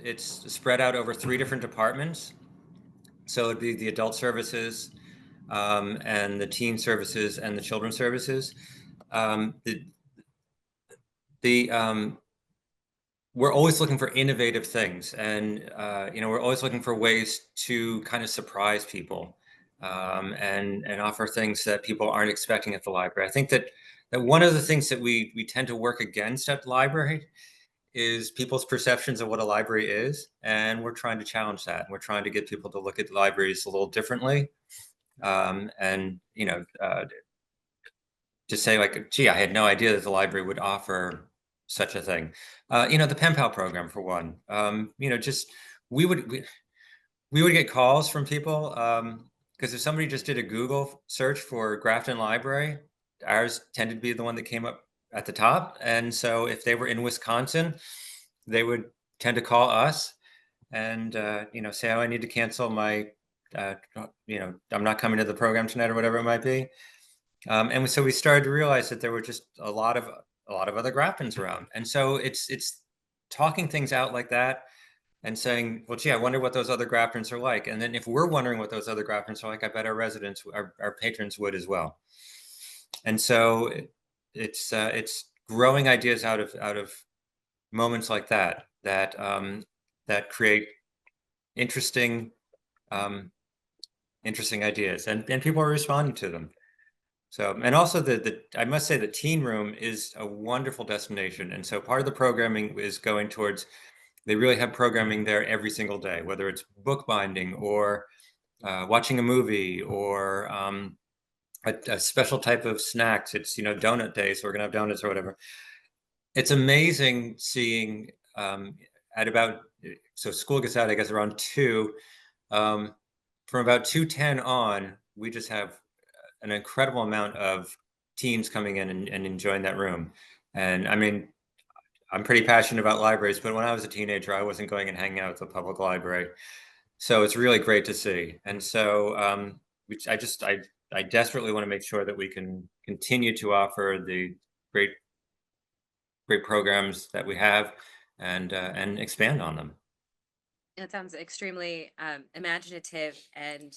spread out over 3 different departments. So it'd be the adult services, and the teen services and the children's services. We're always looking for innovative things, and we're always looking for ways to kind of surprise people, and offer things that people aren't expecting at the library. I think that one of the things that we tend to work against at the library is people's perceptions of what a library is, and we're trying to challenge that. We're trying to get people to look at libraries a little differently, and to say like, gee, I had no idea that the library would offer such a thing. The Pen Pal program, for one. Just we would get calls from people, because if somebody just did a Google search for Grafton Library, ours tended to be the one that came up at the top. And so if they were in Wisconsin, they would tend to call us and say, oh, I need to cancel my I'm not coming to the program tonight, or whatever it might be. And so we started to realize that there were just a lot of other Graftons around. And so it's talking things out like that and saying, well, gee, I wonder what those other Graftons are like. And then if we're wondering what those other Graftons are like, I bet our residents, our patrons would as well. And so it's growing ideas out of moments like that create interesting ideas, and people are responding to them. So, and also I must say the teen room is a wonderful destination. And so part of the programming is going towards, they really have programming there every single day, whether it's bookbinding or watching a movie or a special type of snacks. It's, donut day, so we're gonna have donuts or whatever. It's amazing seeing so school gets out, I guess, around 2. From about 2:10 on, we just have an incredible amount of teens coming in and enjoying that room. And I mean, I'm pretty passionate about libraries, but when I was a teenager, I wasn't going and hanging out at the public library. So it's really great to see. And so I desperately want to make sure that we can continue to offer the great programs that we have and expand on them. It sounds extremely imaginative and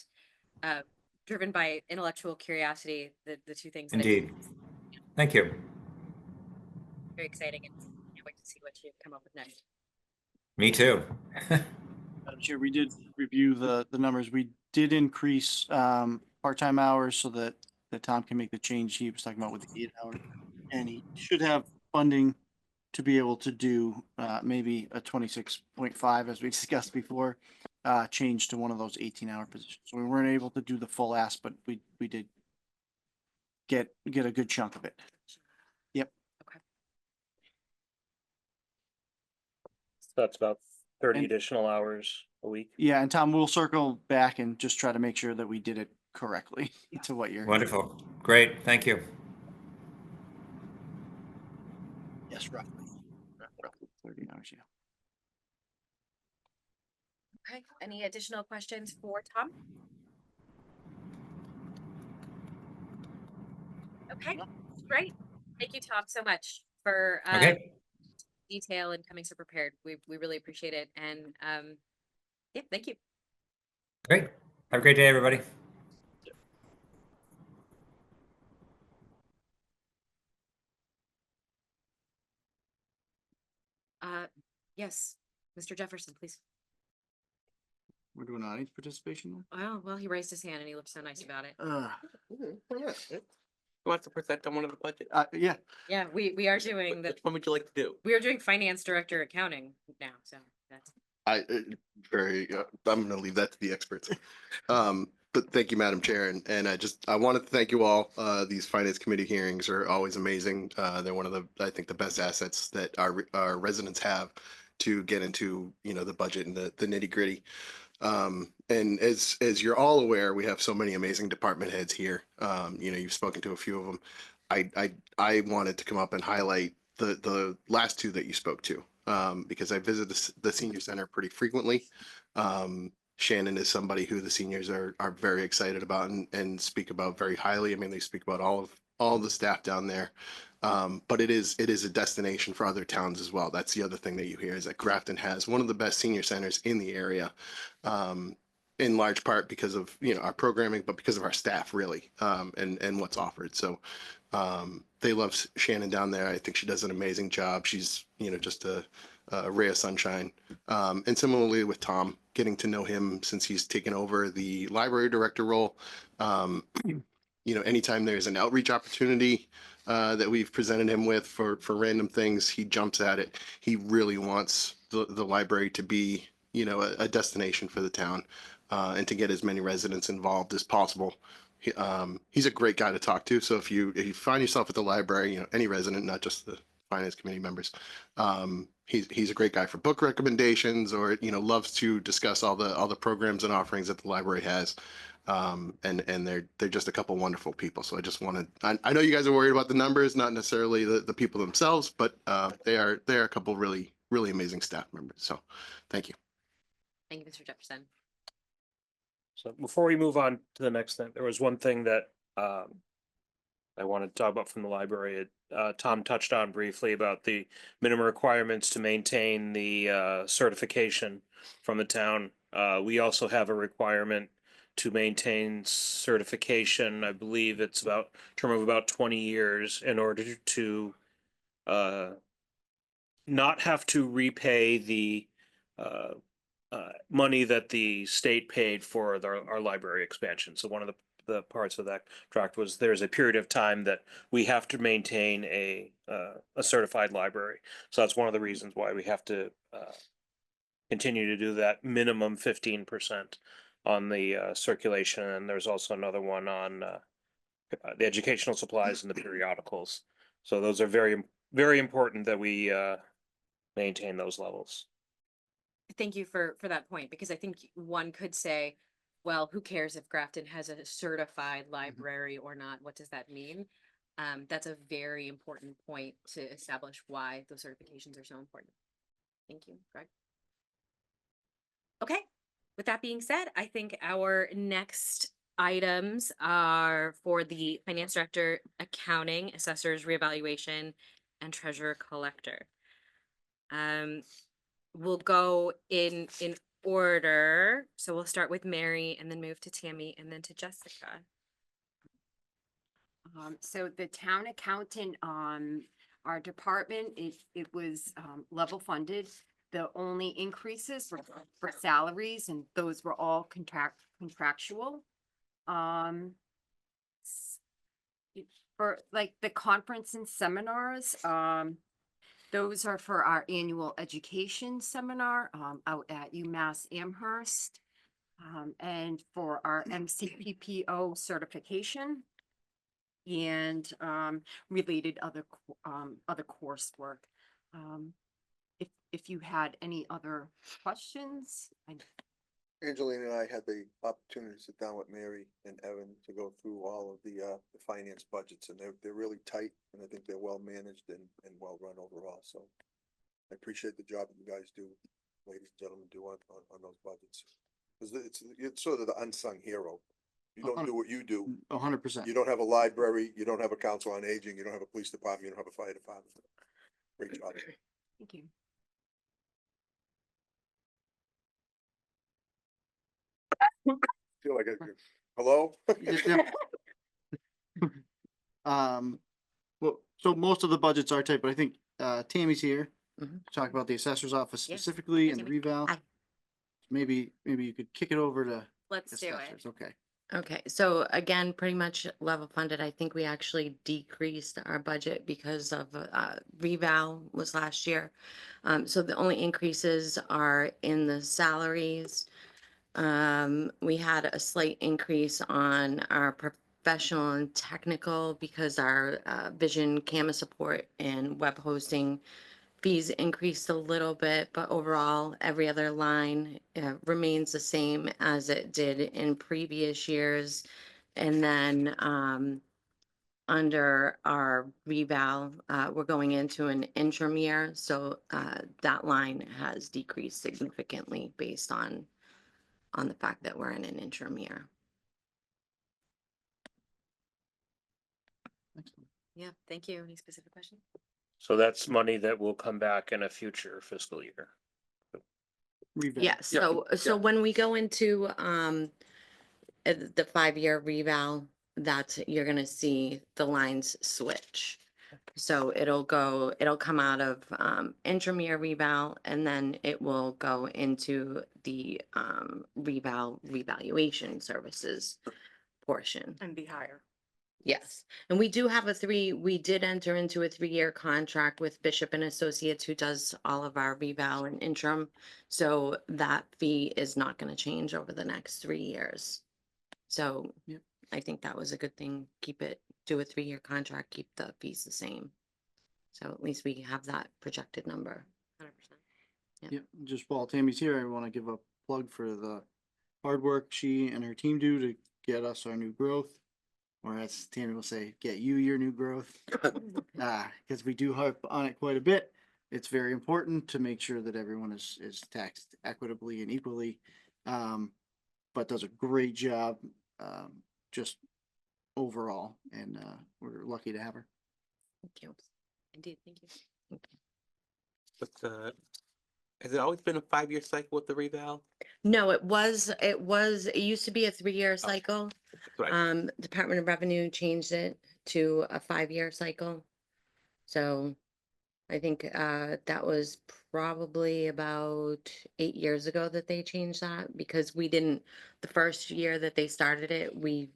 driven by intellectual curiosity, the 2 things. Indeed. Thank you. Very exciting, and can't wait to see what you come up with next. Me too. Madam Chair, we did review the numbers. We did increase part-time hours so that Tom can make the change he was talking about with the 8 hour. And he should have funding to be able to do maybe a 26.5, as we discussed before, change to one of those 18-hour positions. So we weren't able to do the full ask, but we did get a good chunk of it. Yep. Okay. So that's about 30 And- additional hours a week. Yeah, and Tom, we'll circle back and just try to make sure that we did it correctly to what you're. Wonderful. Great. Thank you. Yes, roughly 30 hours, yeah. Okay, any additional questions for Tom? Okay, great. Thank you, Tom, so much for Okay. detail and coming so prepared. We really appreciate it. And Yeah, thank you. Great. Have a great day, everybody. Yes, Mr. Jefferson, please. We're doing audience participation Well, he raised his hand and he looked so nice about it. now? Who wants to present on one of the budget? Yeah. Yeah, we are doing the, Which one would you like to do? we are doing finance director accounting now, so that's. I'm gonna leave that to the experts. But thank you, Madam Chair, and I wanted to thank you all. These finance committee hearings are always amazing. They're one of I think the best assets that our residents have to get into, the budget and the nitty gritty. And as you're all aware, we have so many amazing department heads here. You've spoken to a few of them. I wanted to come up and highlight the last two that you spoke to, because I visit the senior center pretty frequently. Shannon is somebody who the seniors are very excited about and speak about very highly. I mean, they speak about all of the staff down there. But it is a destination for other towns as well. That's the other thing that you hear, is that Grafton has one of the best senior centers in the area. In large part because of, our programming, but because of our staff really, and what's offered. So, they love Shannon down there. I think she does an amazing job. She's, just a ray of sunshine. And similarly with Tom, getting to know him since he's taken over the library director role. Anytime there's an outreach opportunity that we've presented him with for random things, he jumps at it. He really wants the library to be, a destination for the town, and to get as many residents involved as possible. He's a great guy to talk to. So if you find yourself at the library, any resident, not just the finance committee members, he's a great guy for book recommendations, or loves to discuss all the programs and offerings that the library has. And they're just a couple wonderful people. So I just wanted, I know you guys are worried about the numbers, not necessarily the people themselves, but they are a couple really amazing staff members. So thank you. Thank you, Mr. Jefferson. So before we move on to the next thing, there was one thing that I wanted to talk about from the library. Tom touched on briefly about the minimum requirements to maintain the certification from the town. We also have a requirement to maintain certification. I believe it's about term of about 20 years in order to not have to repay the money that the state paid for our library expansion. So one of the parts of that contract was there's a period of time that we have to maintain a certified library. So that's one of the reasons why we have to continue to do that minimum 15% on the circulation. And there's also another one on the educational supplies and the periodicals. So those are very, very important that we maintain those levels. Thank you for that point, because I think one could say, well, who cares if Grafton has a certified library or not? What does that mean? That's a very important point to establish why those certifications are so important. Thank you, Greg. Okay, with that being said, I think our next items are for the finance director, accounting, assessors, reevaluation, and treasurer collector. We'll go in order. So we'll start with Mary and then move to Tammy and then to Jessica. So the town accountant, our department, it was level funded. The only increases were for salaries, and those were all contractual. For like the conference and seminars, those are for our annual education seminar out at UMass Amherst, and for our MCPPO certification and related other coursework. If you had any other questions, Angelina and I had the opportunity to sit down with Mary and Evan to go through all of the finance budgets, and they're really tight, and I think they're well managed and well run overall. So I appreciate the job that you guys do, ladies and gentlemen, do on those budgets. Because it's sort of the unsung hero. You don't do what you do. 100%. You don't have a library, you don't have a council on aging, you don't have a police department, you don't have a fire department. Great job. thank you. Feel like, hello? Well, so most of the budgets are tight, but I think Tammy's here. Mhm. to Talk about the assessor's office Yes. specifically Hi, and the Tammy. reval. Hi. Maybe you could kick it over to Let's do it. assessors. Okay. Okay, so again, pretty much level funded. I think we actually decreased our budget because of reval was last year. So the only increases are in the salaries. We had a slight increase on our professional and technical because our vision camera support and web hosting fees increased a little bit, but overall, every other line remains the same as it did in previous years. And then under our reval, we're going into an interim year, so that line has decreased significantly based on the fact that we're in an interim year. Yeah, thank you. Any specific questions? So that's money that will come back in a future fiscal year. Reval. Yes, so when we go into the 5-year reval, that's, you're gonna see the lines switch. So it'll come out of interim year reval, and then it will go into the revaluation services portion. And be higher. Yes, and we did enter into a 3-year contract with Bishop and Associates, who does all of our reval and interim. So that fee is not gonna change over the next 3 years. So Yep. I think that was a good thing. Do a 3-year contract, keep the fees the same. So at least we have that projected number. 100%. Yep. Just while Tammy's here, I want to give a plug for the hard work she and her team do to get us our new growth. Or as Tammy will say, get you your new growth. Because we do harp on it quite a bit. It's very important to make sure that everyone is taxed equitably and equally. But does a great job just overall. And we're lucky to have her. Thank you. Indeed, thank you. But has it always been a 5-year cycle with the reval? No, it used to be a 3-year cycle. Right. Department of Revenue changed it to a 5-year cycle. So I think that was probably about 8 years ago that they changed that, because the first year that they started it, we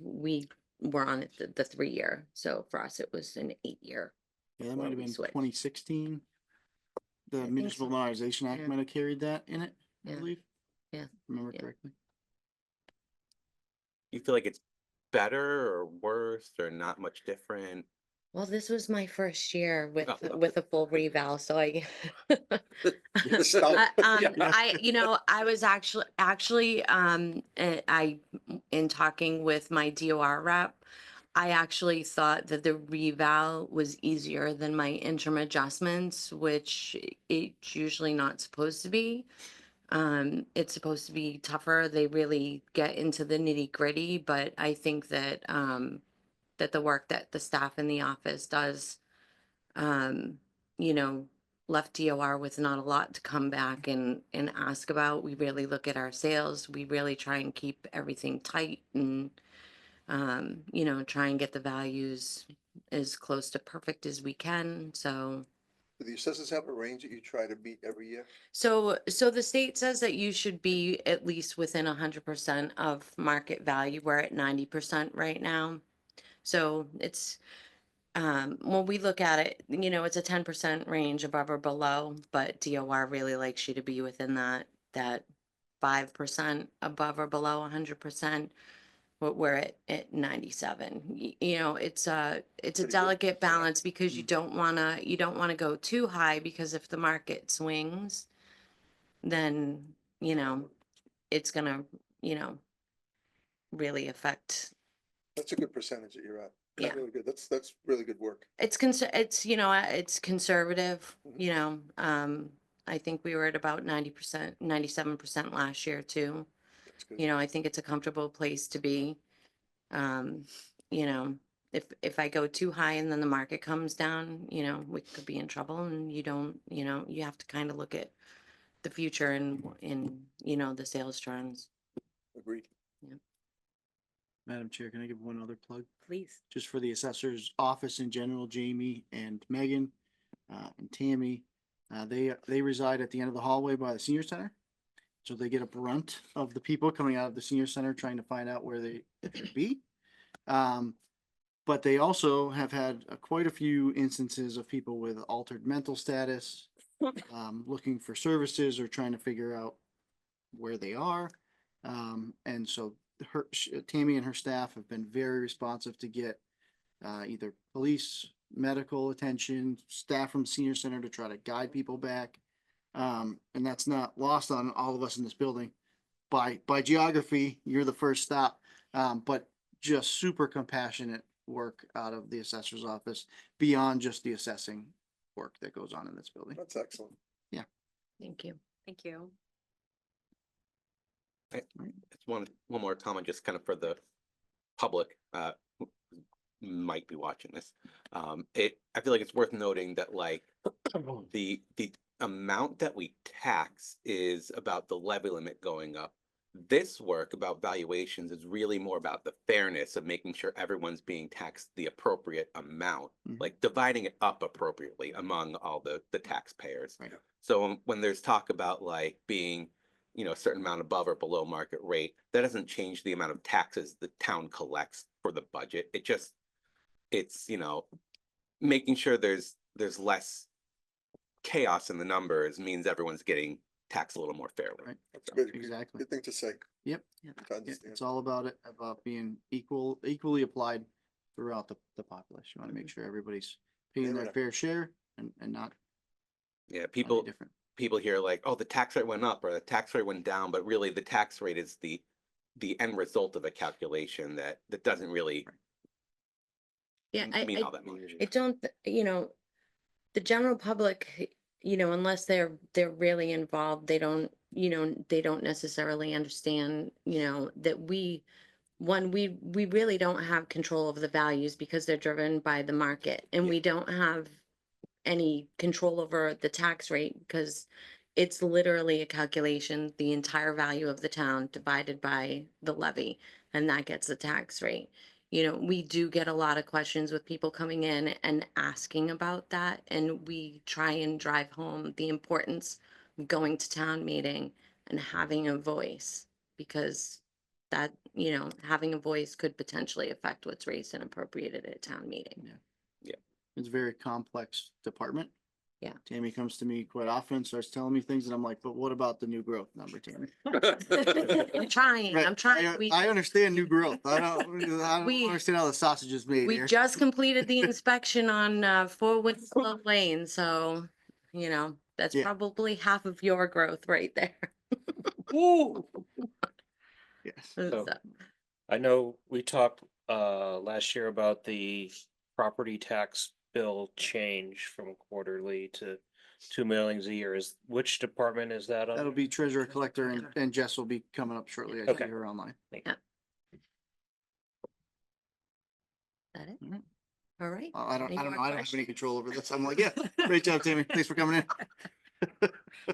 were on it the 3-year. So for us, it was an 8-year. Yeah, that might have been switched. 2016. The think Municipal so. Modernization Act Yeah. might have carried that in it, I Yeah. believe. Yeah. Remember Yeah. correctly. You feel like it's better or worse or not much different? Well, this was my first year with Oh. with a full reval, so I Stop. I was actually in talking with my DOR rep, I actually thought that the reval was easier than my interim adjustments, which it's usually not supposed to be. It's supposed to be tougher. They really get into the nitty gritty, but I think that that the work that the staff in the office does, um, you know, left DOR with not a lot to come back and ask about. We really look at our sales. We really try and keep everything tight and, try and get the values as close to perfect as we can. So, Do the assessors have a range that you try to beat every year? so the state says that you should be at least within 100% of market value. We're at 90% right now. So it's, when we look at it, it's a 10% range above or below, but DOR really likes you to be within that 5% above or below 100%. But we're at 97. It's a Pretty good. delicate balance, because you don't wanna go too high, because if the market swings, then, it's gonna, really affect. That's a good percentage that you're at. Yeah. That's really good. That's really good work. It's conservative, I think we were at about 90%, 97% last year too. That's good. I think it's a comfortable place to be. If I go too high and then the market comes down, we could be in trouble, and you have to kind of look at the future and the sales trends. Agreed. Madam Chair, can I give one other plug? Please. Just for the assessor's office in general, Jamie and Megan, and Tammy. They reside at the end of the hallway by the senior center. So they get a brunt of the people coming out of the senior center trying to find out where they should be. But they also have had quite a few instances of people with altered mental status, looking for services or trying to figure out where they are. And so Tammy and her staff have been very responsive to get either police, medical attention, staff from senior center to try to guide people back. And that's not lost on all of us in this building. By geography, you're the first stop, but just super compassionate work out of the assessor's office beyond just the assessing work that goes on in this building. That's excellent. Yeah. Thank you. Thank you. It's one more comment, just kind of for the public, who might be watching this. I feel like it's worth noting that like the amount that we tax is about the levy limit going up. This work about valuations is really more about the fairness of making sure everyone's being taxed the appropriate amount, like dividing it up appropriately among all the taxpayers. Right. So when there's talk about like being, a certain amount above or below market rate, that doesn't change the amount of taxes the town collects for the budget. It's making sure there's less chaos in the numbers means everyone's getting taxed a little more fairly. Right. That's good. Exactly. Good thing to say. Yep. To understand. It's all about being equally applied throughout the population. You want to make sure everybody's paying their fair share and not. Yeah, any people different. hear like, oh, the tax rate went up or the tax rate went down, but really the tax rate is the end result of a calculation that doesn't really Yeah, mean all that much. I don't, the general public, unless they're really involved, they don't necessarily understand, that we really don't have control of the values because they're driven by the market, and we don't have any control over the tax rate because it's literally a calculation, the entire value of the town divided by the levy, and that gets the tax rate. We do get a lot of questions with people coming in and asking about that, and we try and drive home the importance of going to town meeting and having a voice, because that, having a voice could potentially affect what's raised and appropriated at a town meeting. It's a very complex department. Yeah. Tammy comes to me quite often, starts telling me things, and I'm like, but what about the new growth number, Tammy? I'm trying. I understand new growth. I don't We- understand how the sausage is made We here. just completed the inspection on 4 Winslow Lane, so, that's Yeah. probably half of your growth right there. Yes. So, So, I know we talked last year about the property tax bill change from quarterly to 2 million a year. Which department is that on? That'll be treasurer collector, and Jess will be coming up shortly. I see Okay. her online. that it? Mhm. All right. I don't Any know. more I don't have any control over this. I'm like, yeah, great job, Tammy. Thanks for coming in.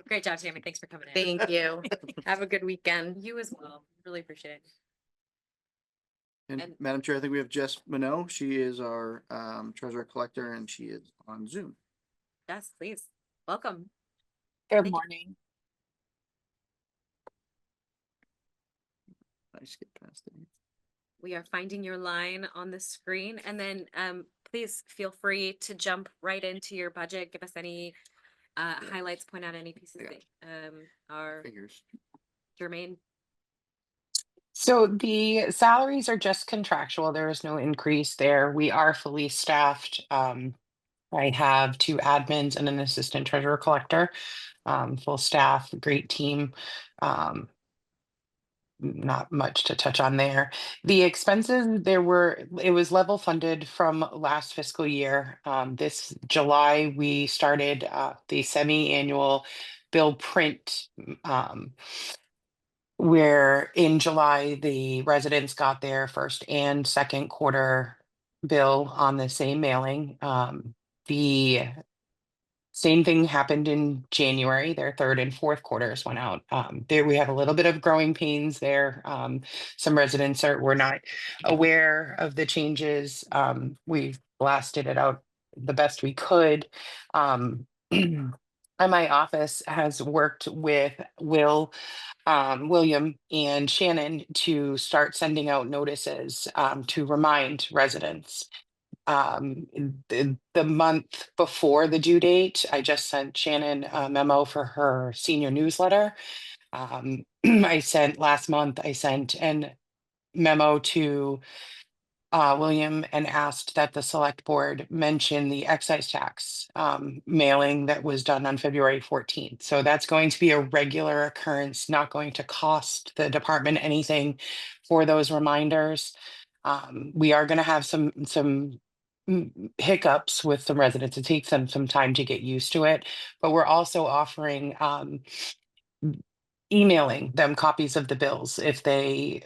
Great job, Tammy. Thanks for coming in. Thank you. Have a good weekend. You as well. Really appreciate it. And And- Madam Chair, I think we have Jess Minot. She is our treasurer collector, and she is on Zoom. Yes, please. Welcome. Good morning. I skipped past it. We are finding your line on the screen, and then please feel free to jump right into your budget. Give us any highlights, point out any pieces that are Figures. germane. So the salaries are just contractual. There is no increase there. We are fully staffed. I have 2 admins and an assistant treasurer collector, full staff, great team. Not much to touch on there. The expenses, it was level funded from last fiscal year. This July, we started the semi-annual bill print, where in July, the residents got their first and second quarter bill on the same mailing. The Same thing happened in January. Their third and fourth quarters went out. There we have a little bit of growing pains there. Some residents were not aware of the changes. We blasted it out the best we could. My office has worked with William and Shannon to start sending out notices to remind residents. The month before the due date, I just sent Shannon a memo for her senior newsletter. I sent an memo to William and asked that the select board mention the excise tax mailing that was done on February 14th. So that's going to be a regular occurrence, not going to cost the department anything for those reminders. We are going to have some hiccups with some residents. It takes them some time to get used to it, but we're also offering emailing them copies of the bills if they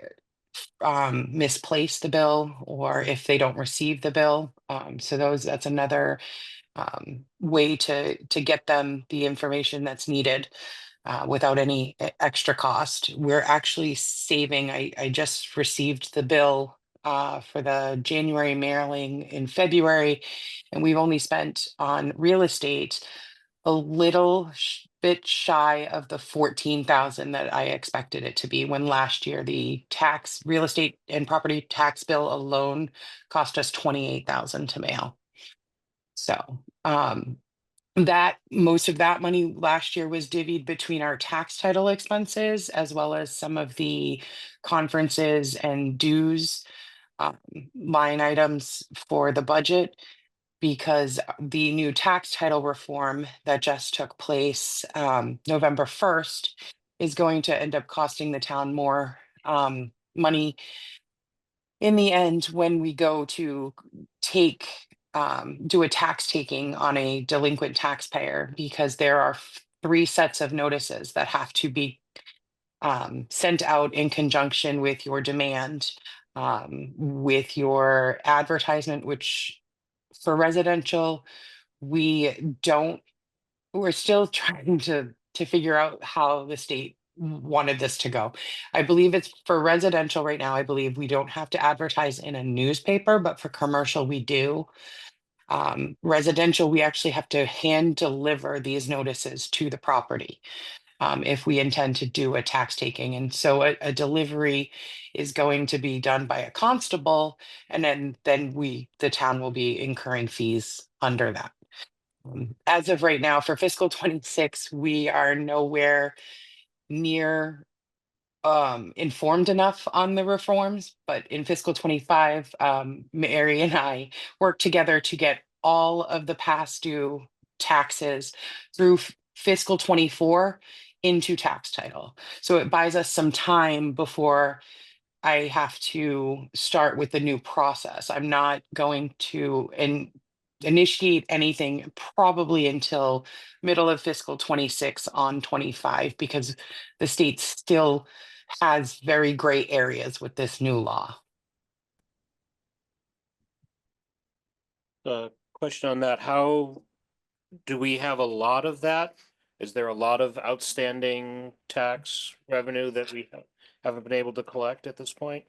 misplace the bill or if they don't receive the bill. So that's another way to get them the information that's needed without any extra cost. We're actually saving. I just received the bill for the January mailing in February, and we've only spent on real estate a little bit shy of the 14,000 that I expected it to be, when last year the real estate and property tax bill alone cost us 28,000 to mail. So that most of that money last year was divvied between our tax title expenses as well as some of the conferences and dues line items for the budget, because the new tax title reform that just took place November 1st is going to end up costing the town more money in the end when we go to do a tax taking on a delinquent taxpayer, because there are 3 sets of notices that have to be sent out in conjunction with your demand, with your advertisement, which for residential, we're still trying to figure out how the state wanted this to go. I believe it's for residential right now. I believe we don't have to advertise in a newspaper, but for commercial, we do. Residential, we actually have to hand deliver these notices to the property if we intend to do a tax taking. And so a delivery is going to be done by a constable, and then the town will be incurring fees under that. As of right now, for fiscal 26, we are nowhere near informed enough on the reforms, but in fiscal 25, Mary and I worked together to get all of the past due taxes through fiscal 24 into tax title. So it buys us some time before I have to start with the new process. I'm not going to initiate anything probably until middle of fiscal 26 on 25, because the state still has very gray areas with this new law. Question on that, how do we have a lot of that? Is there a lot of outstanding tax revenue that we haven't been able to collect at this point?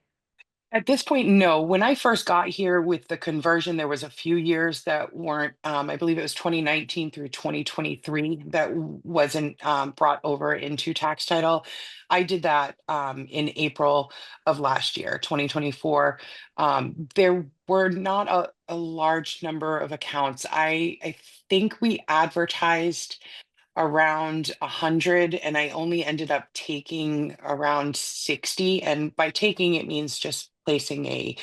At this point, no. When I first got here with the conversion, there was a few years that weren't, I believe it was 2019 through 2023 that wasn't brought over into tax title. I did that in April of last year, 2024. There were not a large number of accounts. I think we advertised around 100, and I only ended up taking around 60. And by taking, it means just placing a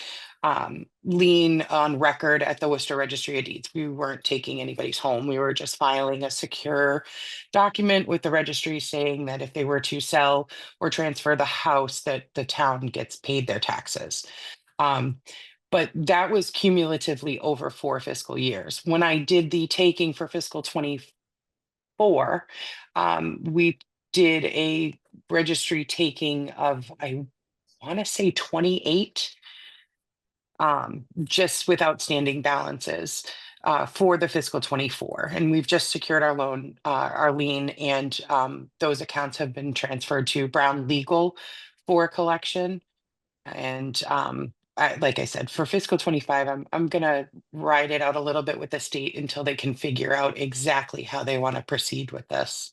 lien on record at the Worcester Registry of Deeds. We weren't taking anybody's home. We were just filing a secure document with the registry saying that if they were to sell or transfer the house, that the town gets paid their taxes. But that was cumulatively over 4 fiscal years. When I did the taking for fiscal 24, we did a registry taking of, I want to say 28, just with outstanding balances. for the fiscal 24. And we've just secured our loan, our lien, and those accounts have been transferred to Brown Legal for collection. And like I said, for fiscal 25, I'm gonna ride it out a little bit with the state until they can figure out exactly how they want to proceed with this.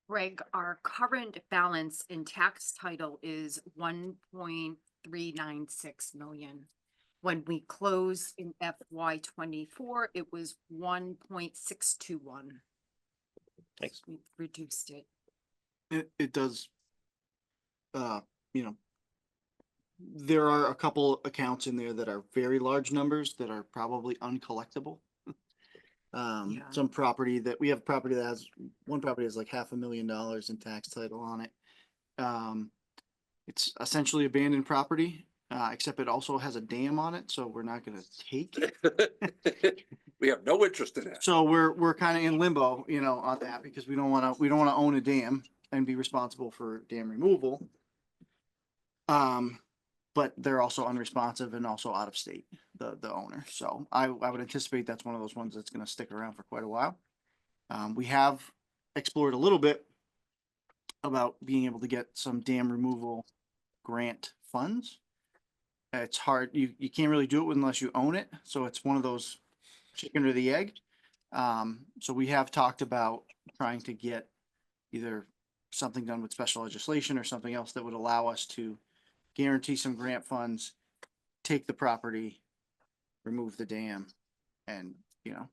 Greg, our current balance in tax title is 1.396 million. When we closed in FY 24, it was 1.621. Thanks. We've reduced it. It does, you know, there are a couple accounts in there that are very large numbers that are probably uncollectible. Some property that we have property that has, one property has like $500,000 in tax title on it. It's essentially abandoned property, except it also has a dam on it, so we're not gonna take it. We have no interest in that. So we're kind of in limbo, you know, on that because we don't want to own a dam and be responsible for dam removal. But they're also unresponsive and also out of state, the owner. So I would anticipate that's one of those ones that's going to stick around for quite a while. We have explored a little bit about being able to get some dam removal grant funds. It's hard. You can't really do it unless you own it. So it's one of those chicken or the egg. So we have talked about trying to get either something done with special legislation or something else that would allow us to guarantee some grant funds, take the property, remove the dam, and, you know,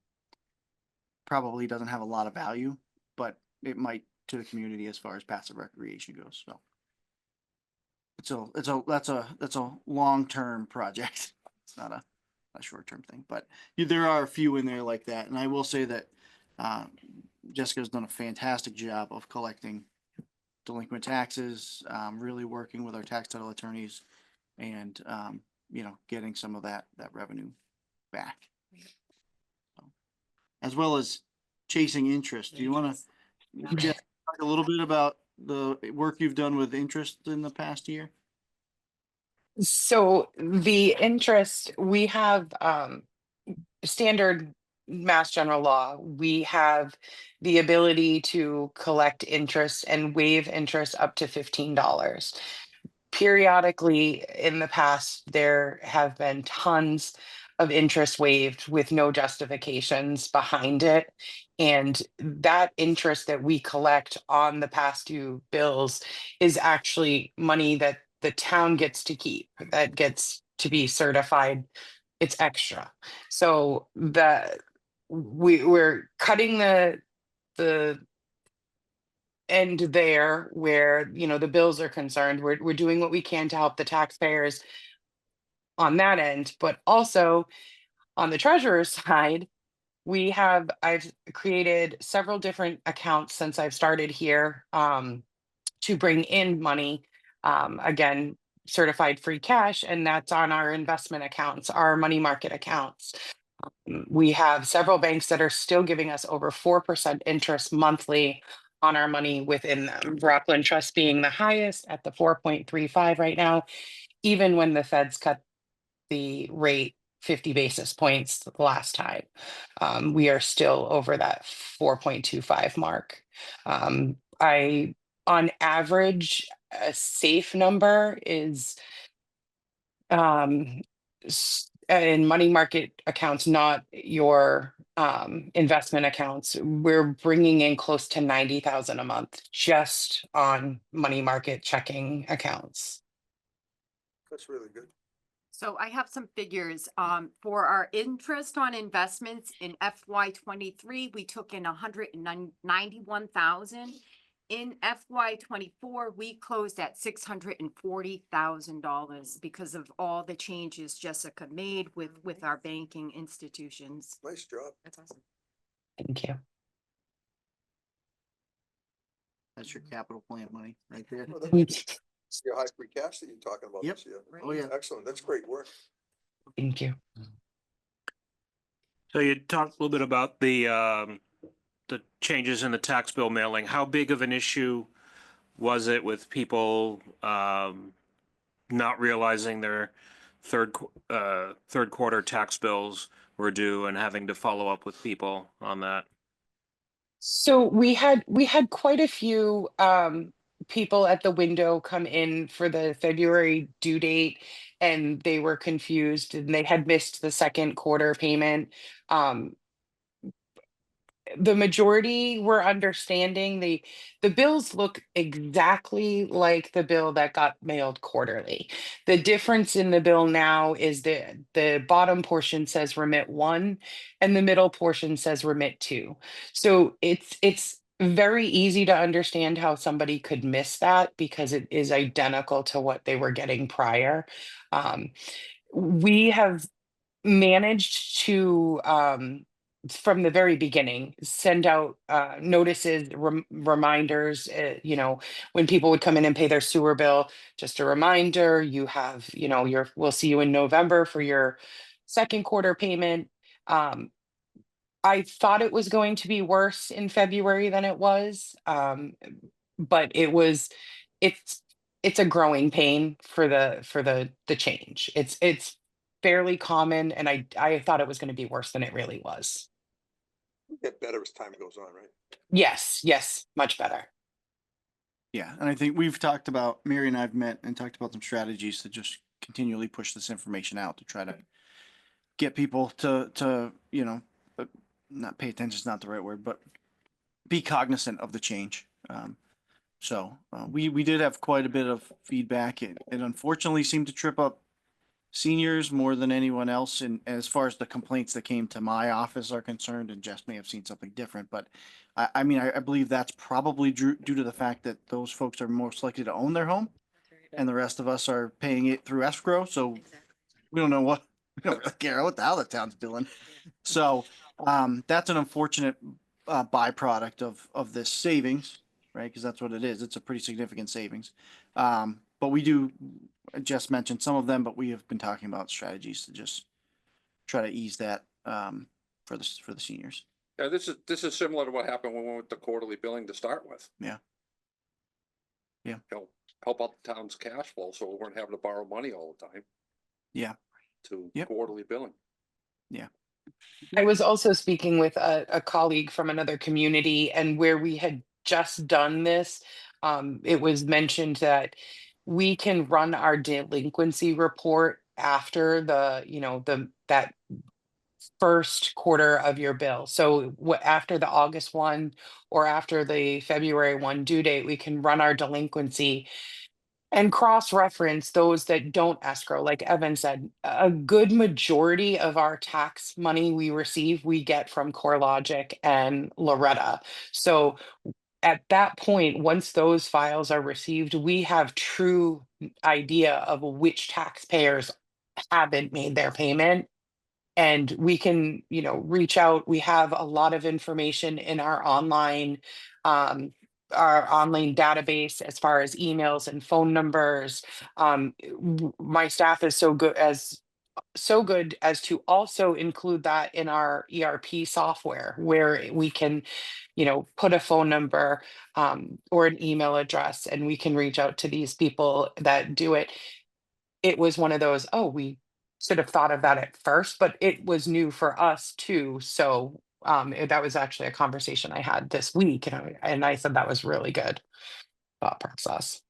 probably doesn't have a lot of value, but it might to the community as far as passive recreation goes. So that's a long-term project. It's not a short-term thing, but there are a few in there like that. And I will say that Jessica's done a fantastic job of collecting delinquent taxes, really working with our tax title attorneys and, you know, getting some of that revenue back. So, as well as chasing interest. Do you want to talk a little bit about the work you've done with interest in the past year? So the interest, we have standard Mass General Law. We have the ability to collect interest and waive interest up to $15. Periodically in the past, there have been tons of interest waived with no justifications behind it. And that interest that we collect on the past due bills is actually money that the town gets to keep, that gets to be certified. It's extra. So we're cutting the end there where, you know, the bills are concerned. We're doing what we can to help the taxpayers on that end, but also on the treasurer's side, I've created several different accounts since I've started here to bring in money. Again, certified free cash, and that's on our investment accounts, our money market accounts. We have several banks that are still giving us over 4% interest monthly on our money within them. Rockland Trust being the highest at the 4.35 right now, even when the feds cut the rate 50 basis points the last time. We are still over that 4.25 mark. On average, a safe number is in money market accounts, not your investment accounts. We're bringing in close to 90,000 a month just on money market checking accounts. That's really good. So I have some figures, for our interest on investments in FY 23, we took in 191,000. In FY 24, we closed at $640,000 because of all the changes Jessica made with our banking institutions. Nice job. That's awesome. Thank you. That's your capital plan money right there. Well, that's your high free cash that you're talking about Yep. this year. Oh, yeah. Excellent. That's great work. Thank you. So you talked a little bit about the changes in the tax bill mailing. How big of an issue was it with people not realizing their third quarter tax bills were due and having to follow up with people on that. So we had quite a few people at the window come in for the February due date, and they were confused and they had missed the second quarter payment. Um, the majority were understanding. The bills look exactly like the bill that got mailed quarterly. The difference in the bill now is the bottom portion says remit 1 and the middle portion says remit 2. So it's very easy to understand how somebody could miss that because it is identical to what they were getting prior. We have managed to from the very beginning send out notices, reminders, when people would come in and pay their sewer bill. Just a reminder, you have, we'll see you in November for your second quarter payment. I thought it was going to be worse in February than it was, but it's it's a growing pain for the change. It's fairly common, and I thought it was going to be worse than it really was. Get better as time goes on, right? Yes, much better. Yeah, and I think we've talked about, Mary and I've met and talked about some strategies to just continually push this information out to try to get people to not pay attention is not the right word, but be cognizant of the change. We did have quite a bit of feedback. It unfortunately seemed to trip up seniors more than anyone else. And as far as the complaints that came to my office are concerned, and Jess may have seen something different, but I believe that's probably due to the fact that those folks are most likely to own their home, and the rest of us are paying it through escrow. So we don't know we don't really care what the hell the town's doing. So that's an unfortunate byproduct of this savings, right? Because that's what it is. It's a pretty significant savings. But we do, Jess mentioned some of them, but we have been talking about strategies to just try to ease that for the seniors. Yeah, this is similar to what happened when we went with the quarterly billing to start with. Yeah. Help out the town's cash flow so we weren't having to borrow money all the time. Yeah. To quarterly billing. Yeah. I was also speaking with a colleague from another community, and where we had just done this, it was mentioned that we can run our delinquency report after that first quarter of your bill. So after the August 1 or after the February 1 due date, we can run our delinquency and cross-reference those that don't escrow. Like Evan said, a good majority of our tax money we receive, we get from CoreLogic and Loretta. So at that point, once those files are received, we have true idea of which taxpayers haven't made their payment. And we can, reach out. We have a lot of information in our online database as far as emails and phone numbers. My staff is so good as to also include that in our ERP software, where we can, put a phone number or an email address, and we can reach out to these people that do it. It was one of those, we should have thought of that at first, but it was new for us too. So that was actually a conversation I had this week, and I said that was really good thought process.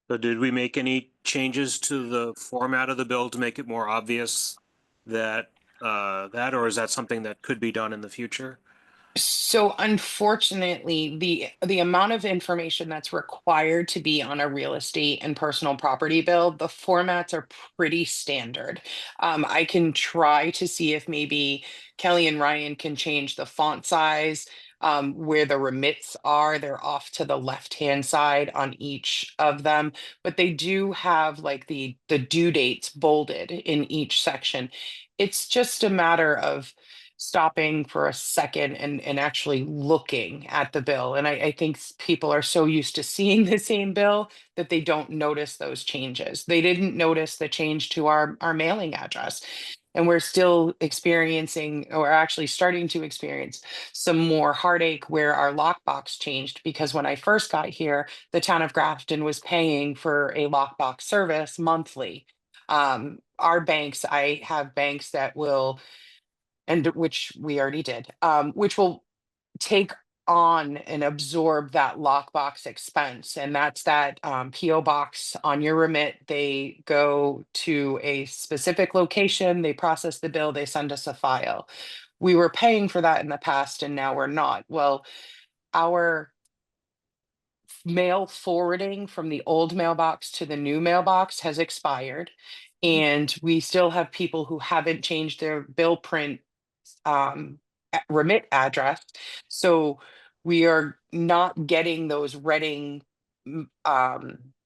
So did we make any changes to the format of the bill to make it more obvious or is that something that could be done in the future? So unfortunately, the amount of information that's required to be on a real estate and personal property bill, the formats are pretty standard. I can try to see if maybe Kelly and Ryan can change the font size. Where the remits are, they're off to the left-hand side on each of them, but they do have like the due dates bolded in each section. It's just a matter of stopping for a second and actually looking at the bill. And I think people are so used to seeing the same bill that they don't notice those changes. They didn't notice the change to our mailing address. And we're still experiencing, or actually starting to experience, some more heartache where our lockbox changed. Because when I first got here, the town of Grafton was paying for a lockbox service monthly. Our banks, I have banks that will, and which we already did, which will take on and absorb that lockbox expense. And that's that PO box on your remit. They go to a specific location, they process the bill, they send us a file. We were paying for that in the past and now we're not. Well, our mail forwarding from the old mailbox to the new mailbox has expired. And we still have people who haven't changed their bill print remit address. So we are not getting those Reading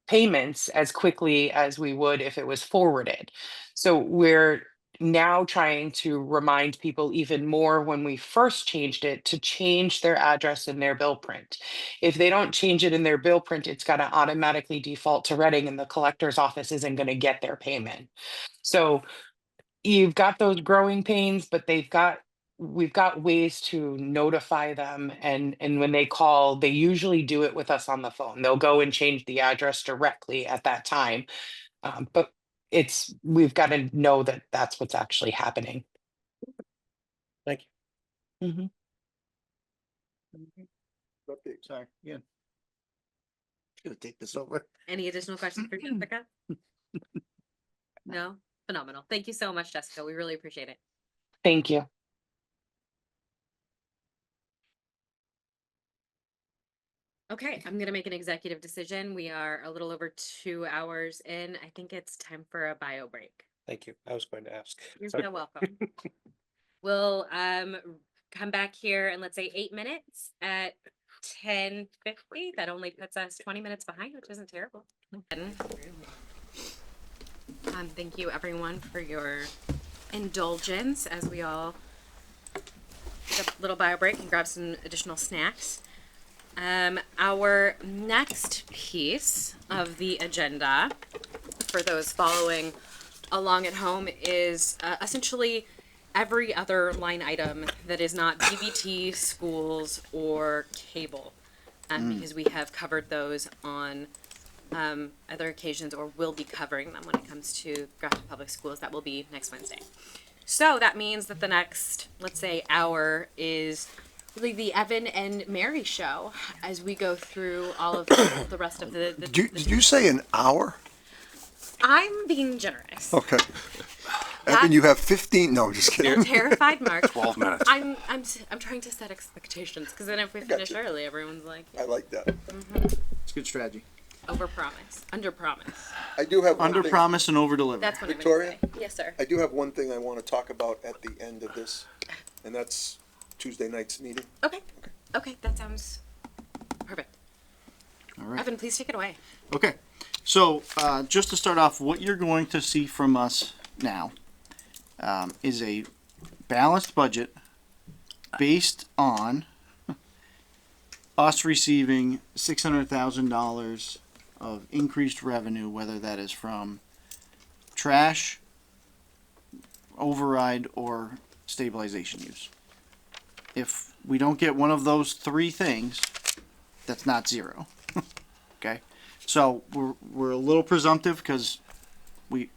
payments as quickly as we would if it was forwarded. So we're now trying to remind people even more when we first changed it to change their address in their bill print. If they don't change it in their bill print, it's got to automatically default to Reading and the collector's office isn't going to get their payment. So you've got those growing pains, but we've got ways to notify them, and when they call, they usually do it with us on the phone. They'll go and change the address directly at that time. But we've got to know that that's what's actually happening. Thank you. Mhm. Update. Sorry, yeah. Gonna take this over. Any additional questions for Jessica? No? Phenomenal. Thank you so much, Jessica. We really appreciate it. Thank you. Okay, I'm gonna make an executive decision. We are a little over 2 hours in. I think it's time for a bio break. Thank you. I was going to ask. You're so welcome. We'll come back here in, let's say, 8 minutes at 10:50. That only puts us 20 minutes behind, which isn't terrible. Thank you everyone for your indulgence as we all take a little bio break and grab some additional snacks. Our next piece of the agenda for those following along at home is essentially every other line item that is not BBT, schools, or cable. Because we have covered those on other occasions, or will be covering them when it comes to Grafton Public Schools. That will be next Wednesday. So that means that the next, let's say, hour is really the Evan and Mary show as we go through all of the rest of the Did you say an hour? I'm being generous. Okay. Evan, you have 15, no, just kidding. Terrified Mark. 12 minutes. I'm trying to set expectations, because then if we finish early, everyone's like, I like that. It's good strategy. over promise, under promise. I do have one Under thing. promise and over deliver. That's what I'm Victoria? gonna say. Yes, sir. I do have one thing I want to talk about at the end of this, and that's Tuesday night's meeting. Okay. Okay, that sounds perfect. All right. Evan, please take it away. Okay, so just to start off, what you're going to see from us now is a balanced budget based on us receiving $600,000 of increased revenue, whether that is from trash, override, or stabilization use. If we don't get one of those three things, that's not zero. Okay, so we're a little presumptive because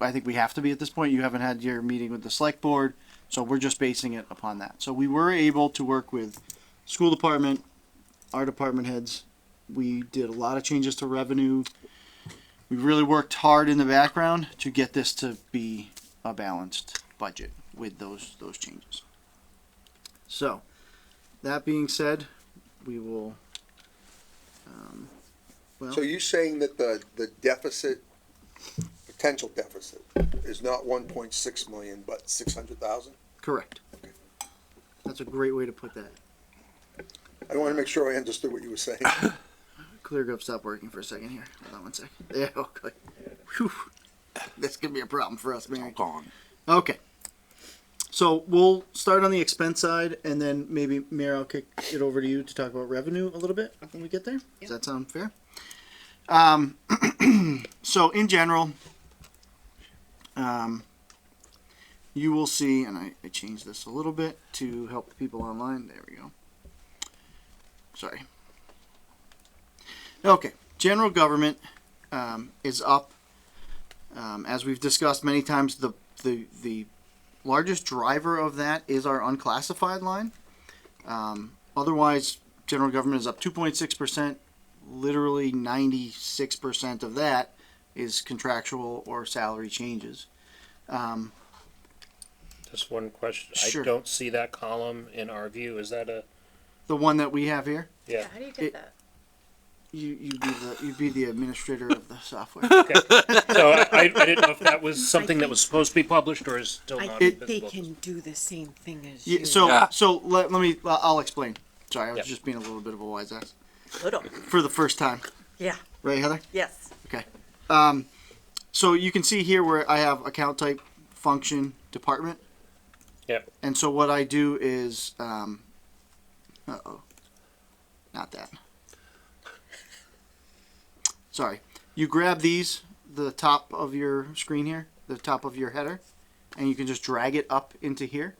I think we have to be at this point. You haven't had your meeting with the select board, so we're just basing it upon that. So we were able to work with school department, our department heads. We did a lot of changes to revenue. We really worked hard in the background to get this to be a balanced budget with those changes. So that being said, we will. So you're saying that the deficit, potential deficit, is not 1.6 million, but 600,000? Correct. That's a great way to put that. I want to make sure I understood what you were saying. ClearGov stopped working for a second here. Hold on one second. Yeah, okay. Whew. This could be a problem for us, Mary. Gone. Okay. So we'll start on the expense side, and then maybe, Mary, I'll kick it over to you to talk about revenue a little bit when we get there. Does that sound fair? So in general, you will see, and I changed this a little bit to help the people online. There we go. Sorry. Okay, general government is up. As we've discussed many times, the largest driver of that is our unclassified line. Otherwise, general government is up 2.6%. Literally 96% of that is contractual or salary changes. Just one question. Sure. I don't see that column in our view. Is that The one that we have here, yeah? How do you get that? you'd be the administrator of the software. Okay. So I didn't know if that was something that was supposed to be published or is still not visible. do the same thing as Yeah, so let me, I'll explain. Sorry, I was just being a little bit of a wise ass. Little. For the first time. Yeah. Right, Heather? Yes. Okay. So you can see here where I have account type, function, department. Yep. And so what I do is, not that. Sorry. You grab these, the top of your screen here, the top of your header, and you can just drag it up into here.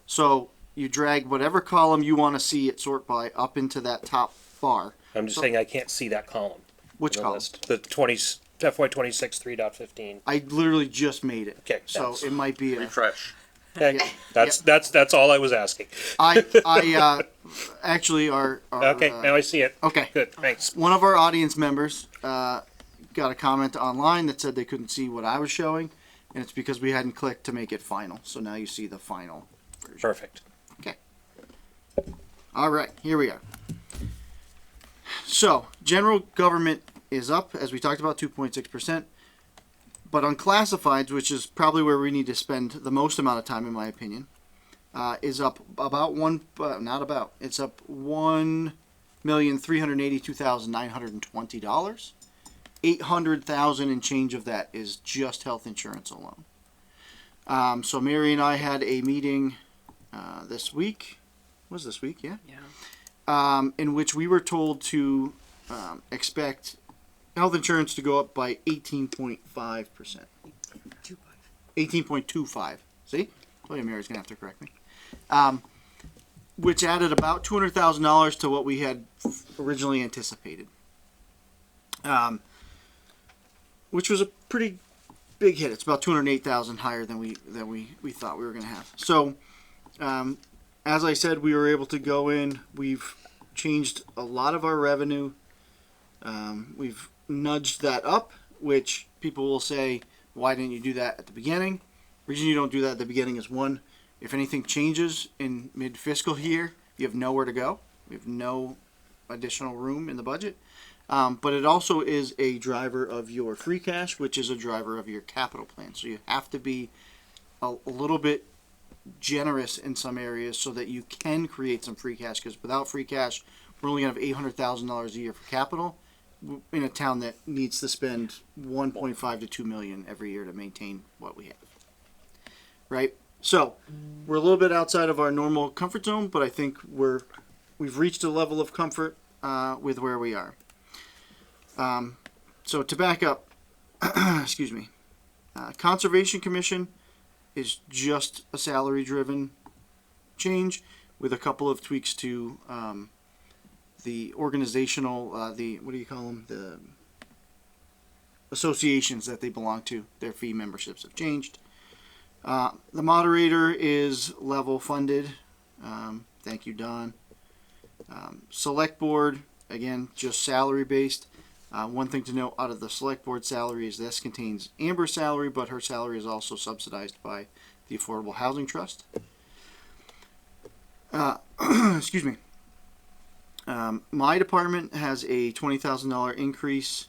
So you drag whatever column you want to see it sort by up into that top bar. I'm just saying I can't see that column. Which in the column? list. The FY26 3.15. I literally just made it. Okay. So that's- it might be a, Refresh. Okay. That's all I was asking. I actually our Okay. Now I see it. Okay. Good. Thanks. One of our audience members got a comment online that said they couldn't see what I was showing, and it's because we hadn't clicked to make it final. So now you see the final version. Perfect. Okay. All right, here we are. So general government is up, as we talked about, 2.6%. But unclassifieds, which is probably where we need to spend the most amount of time, in my opinion, is up about it's up $1,382,920. 800,000 and change of that is just health insurance alone. So Mary and I had a meeting this week. Was this week? Yeah. Yeah. In which we were told to expect health insurance to go up by 18.5%. 18.25. See? Told you Mary's gonna have to correct me. Which added about $200,000 to what we had originally anticipated. Which was a pretty big hit. It's about 208,000 higher than we thought we were gonna have. So, as I said, we were able to go in. We've changed a lot of our revenue. We've nudged that up, which people will say, why didn't you do that at the beginning? The reason you don't do that at the beginning is, one, if anything changes in mid-fiscal year, you have nowhere to go. We have no additional room in the budget. But it also is a driver of your free cash, which is a driver of your capital plan. So you have to be a little bit generous in some areas so that you can create some free cash, because without free cash, we're only gonna have $800,000 a year for capital in a town that needs to spend 1.5 to 2 million every year to maintain what we have. Right? So we're a little bit outside of our normal comfort zone, but I think we've reached a level of comfort with where we are. So to back up, excuse me, Conservation Commission is just a salary driven change with a couple of tweaks to the organizational, what do you call them? The associations that they belong to. Their fee memberships have changed. The moderator is level funded. Thank you, Don. Select board, again, just salary based. One thing to note out of the select board salary is this contains Amber's salary, but her salary is also subsidized by the Affordable Housing Trust. Excuse me. My department has a $20,000 increase.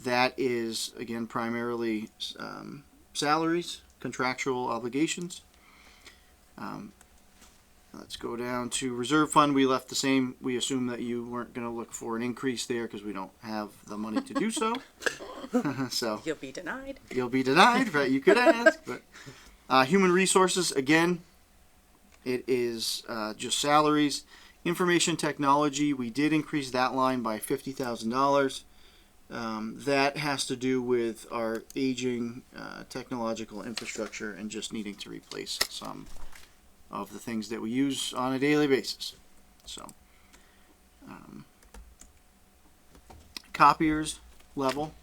That is, again, primarily salaries, contractual obligations. Let's go down to reserve fund. We left the same. We assume that you weren't going to look for an increase there because we don't have the money to do so. So You'll be denied. You'll be denied, right? You could ask, but human resources, again, it is just salaries. Information technology, we did increase that line by $50,000. That has to do with our aging technological infrastructure and just needing to replace some of the things that we use on a daily basis. So, copiers level.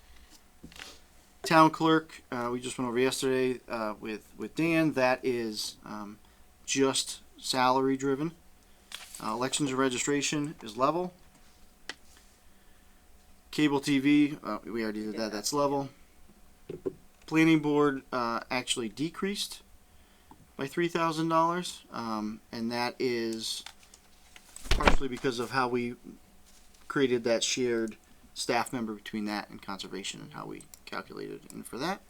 Town clerk, we just went over yesterday with Dan. That is just salary driven. Elections and registration is level. Cable TV, we already did that. That's level. Planning board actually decreased by $3,000, and that is partially because of how we created that shared staff member between that and conservation and how we calculated in for that.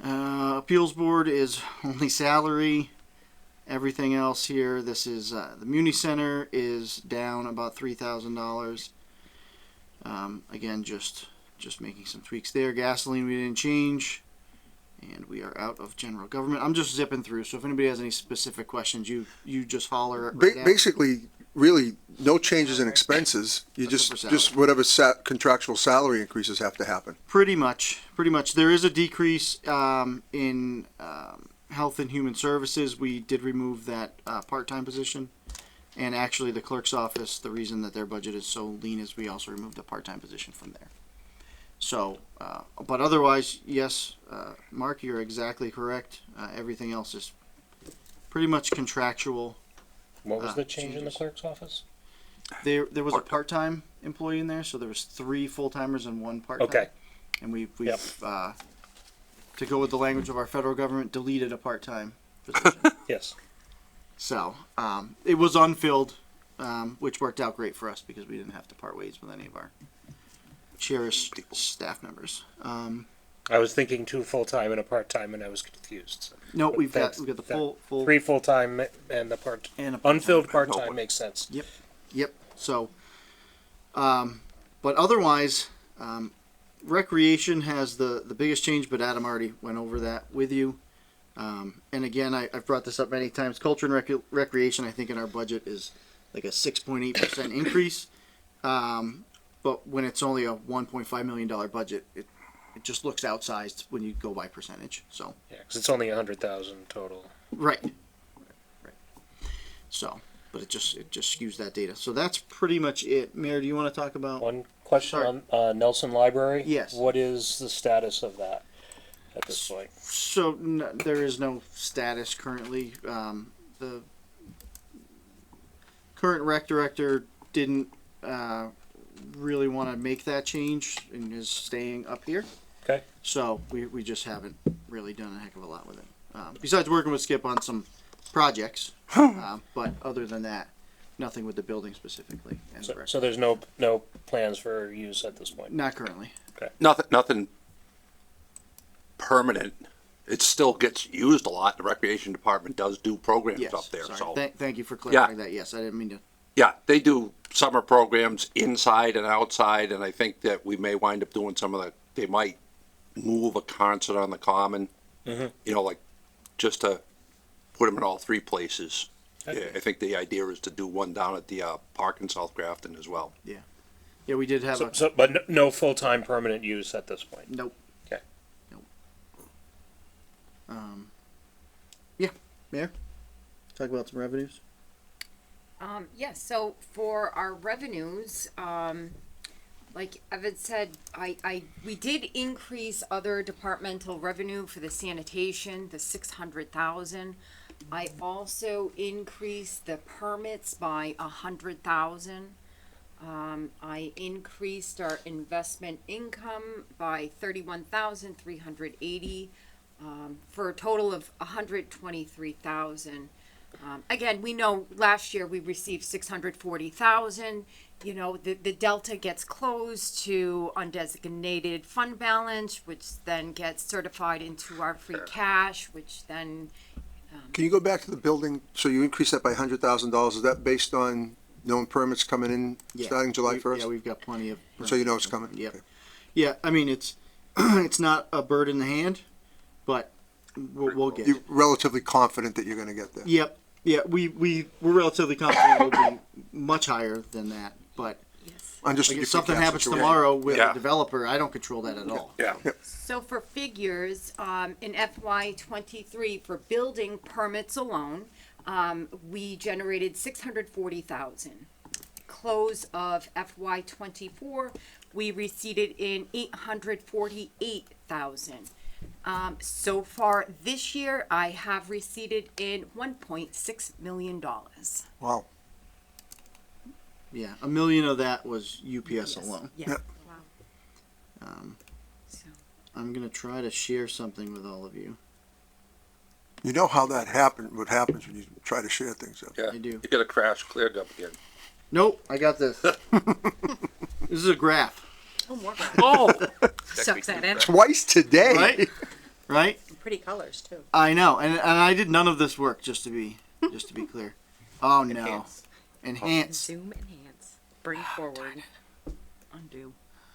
Appeals board is only salary. Everything else here, this is the Muni Center is down about $3,000. Again, just making some tweaks there. Gasoline we didn't change, and we are out of general government. I'm just zipping through, so if anybody has any specific questions, you just holler. Right now. Basically, really, no changes in expenses. You Except for just whatever contractual salary increases have to happen. Pretty much. There is a decrease in health and human services. We did remove that part-time position. And actually, the clerk's office, the reason that their budget is so lean is we also removed a part-time position from there. So, but otherwise, yes, Mark, you're exactly correct. Everything else is pretty much contractual. What was the change in the changes. clerk's office? There was a part-time employee in there, so there was 3 full-timers and 1 part-time. Okay. And we've Yep. To go with the language of our federal government, deleted a part-time position. Yes. So, it was unfilled, which worked out great for us because we didn't have to part ways with any of our cherished staff members. I was thinking 2 full-time and a part-time and I was confused. No, we've got That's- the that- full 3 full-time and the part, and a part-time. unfilled part-time makes sense. Yep. So, but otherwise, recreation has the biggest change, but Adam already went over that with you. And again, I've brought this up many times. Culture and recreation, I think, in our budget is like a 6.8% increase. But when it's only a $1.5 million budget, it just looks outsized when you go by percentage. So Yeah, because it's only 100,000 total. right. So, but it just skews that data. So that's pretty much it. Mayor, do you want to talk about? One question on Nelson Library? Yes. What is the status of that at this point? So there is no status currently. The current rec director didn't really want to make that change and is staying up here. Okay. So we just haven't really done a heck of a lot with it. Besides working with Skip on some projects, but other than that, nothing with the building specifically. And the rec. So there's no plans for use at this point? Not currently. Nothing permanent. It still gets used a lot. The recreation department does do programs Yes. up there, Sorry. so. Thank you for clarifying that. Yes, I didn't mean to. Yeah, they do summer programs inside and outside, and I think that we may wind up doing they might move a concert on the common, you know, like, just to put them in all 3 places. Yeah, I think the idea is to do one down at the park in South Grafton as well. Yeah, we did have But no full-time permanent use at this point? Nope. Okay. Nope. Yeah, Mayor, talk about some revenues. Yes, so for our revenues, like Evan said, we did increase other departmental revenue for the sanitation, the 600,000. I also increased the permits by 100,000. I increased our investment income by 31,380, for a total of 123,000. Again, we know last year we received 640,000. You know, the delta gets closed to undesignated fund balance, which then gets certified into our free cash, which then. Can you go back to the building? So you increased that by $100,000. Is that based on known permits coming in starting July 1st? Yeah, we've got plenty of. So you know it's coming? Yep. Okay. Yeah, I mean, it's it's not a bird in the hand, but we'll get You're it. relatively confident that you're gonna get there? Yep. Yeah, we're relatively confident it'll be much higher than that, but Understood. Like your if free something cash happens situation. tomorrow with Yeah. a developer, I don't control that at all. Yeah. So for figures, in FY twenty-three, for building permits alone, we generated 640,000. Close of FY twenty-four, we receipted in 848,000. So far this year, I have receipted in $1.6 million. Wow. Yeah, $1 million of that was UPS alone. Yeah. Yep. So. I'm gonna try to share something with all of you. You know how that happened, what happens when you try to share things. Yeah. I do. You get a crash cleared up again. Nope, I got this. This is a graph, Oh, more grass. Oh. So excited. Twice today. right? Right? Pretty colors too. I know, and I did none of this work just to be clear. Oh no, Enhance. enhance. Zoom, enhance, bring forward, undo.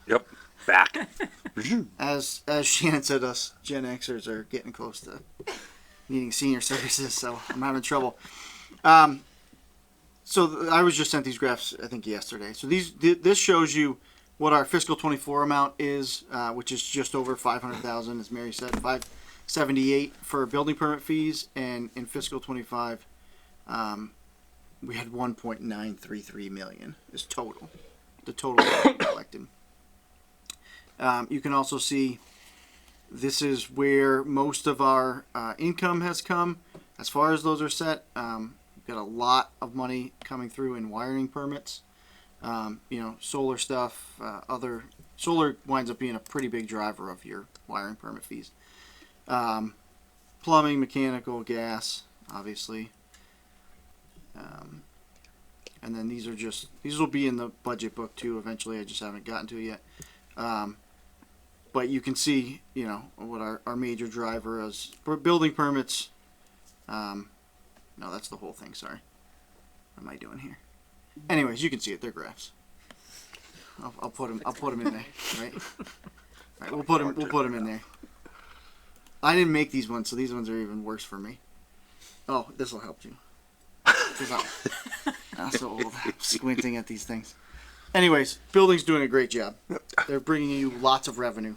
Yep. Back. As Shannon said, us Gen Xers are getting close to needing senior services, so I'm having trouble. So I was just sent these graphs, I think yesterday. So this shows you what our fiscal 24 amount is, which is just over 500,000, as Mary said, 578 for building permit fees, and in fiscal 25, we had 1.933 million is total, the total collected. You can also see this is where most of our income has come. As far as those are set, we've got a lot of money coming through in wiring permits. Solar stuff, solar winds up being a pretty big driver of your wiring permit fees. Plumbing, mechanical, gas, obviously. And then these will be in the budget book too eventually. I just haven't gotten to it yet. But you can see, what our major driver is for building permits. No, that's the whole thing. Sorry. What am I doing here? Anyways, you can see it. They're graphs. I'll put them in there, right? All right, we'll put them in there. I didn't make these ones, so these ones are even worse for me. Oh, this will help you. 'Cause I'm so old. I'm squinting at these things. Anyways, building's doing a great job. They're bringing you lots of revenue,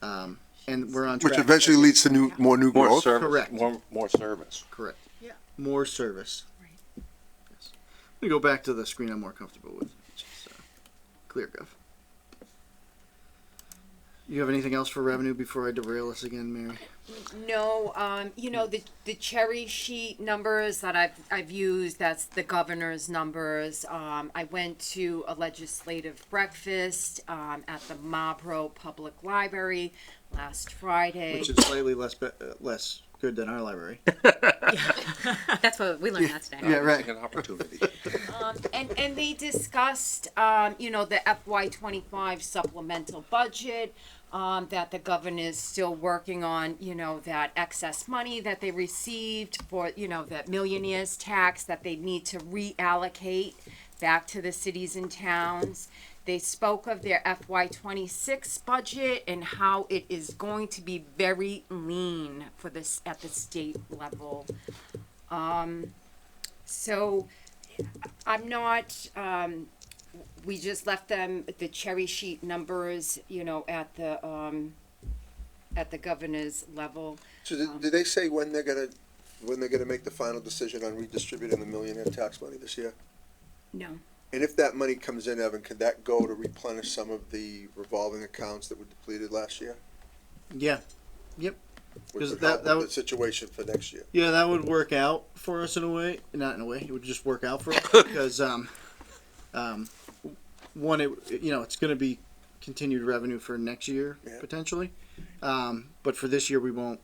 and we're on track. Which eventually leads to more new More growth. service. Correct. More service. Correct. Yeah. More service. Yes. Let me go back to the screen I'm more comfortable with, which is ClearGov. You have anything else for revenue before I derail us again, Mary? No, the cherry sheet numbers that I've used, that's the governor's numbers. I went to a legislative breakfast, at the Marlboro Public Library last Friday. Which is slightly less good than our library. That's what we learned that today. Yeah, right. An opportunity. And they discussed, the FY 25 supplemental budget, that the governor is still working on, that excess money that they received for, that millionaire's tax that they need to reallocate back to the cities and towns. They spoke of their FY 26 budget and how it is going to be very lean for this at the state level. So I'm not, we just left them the cherry sheet numbers, at the governor's level. So did they say when they're gonna make the final decision on redistributing the millionaire tax money this year? No. And if that money comes in, Evan, could that go to replenish some of the revolving accounts that were depleted last year? Yeah. Yep. Which 'Cause would that help with the would- situation for next year. Yeah, that would work out for us in a way. Not in a way. It would just work out for us because one, it's going to be continued revenue for next year potentially, but for this year we won't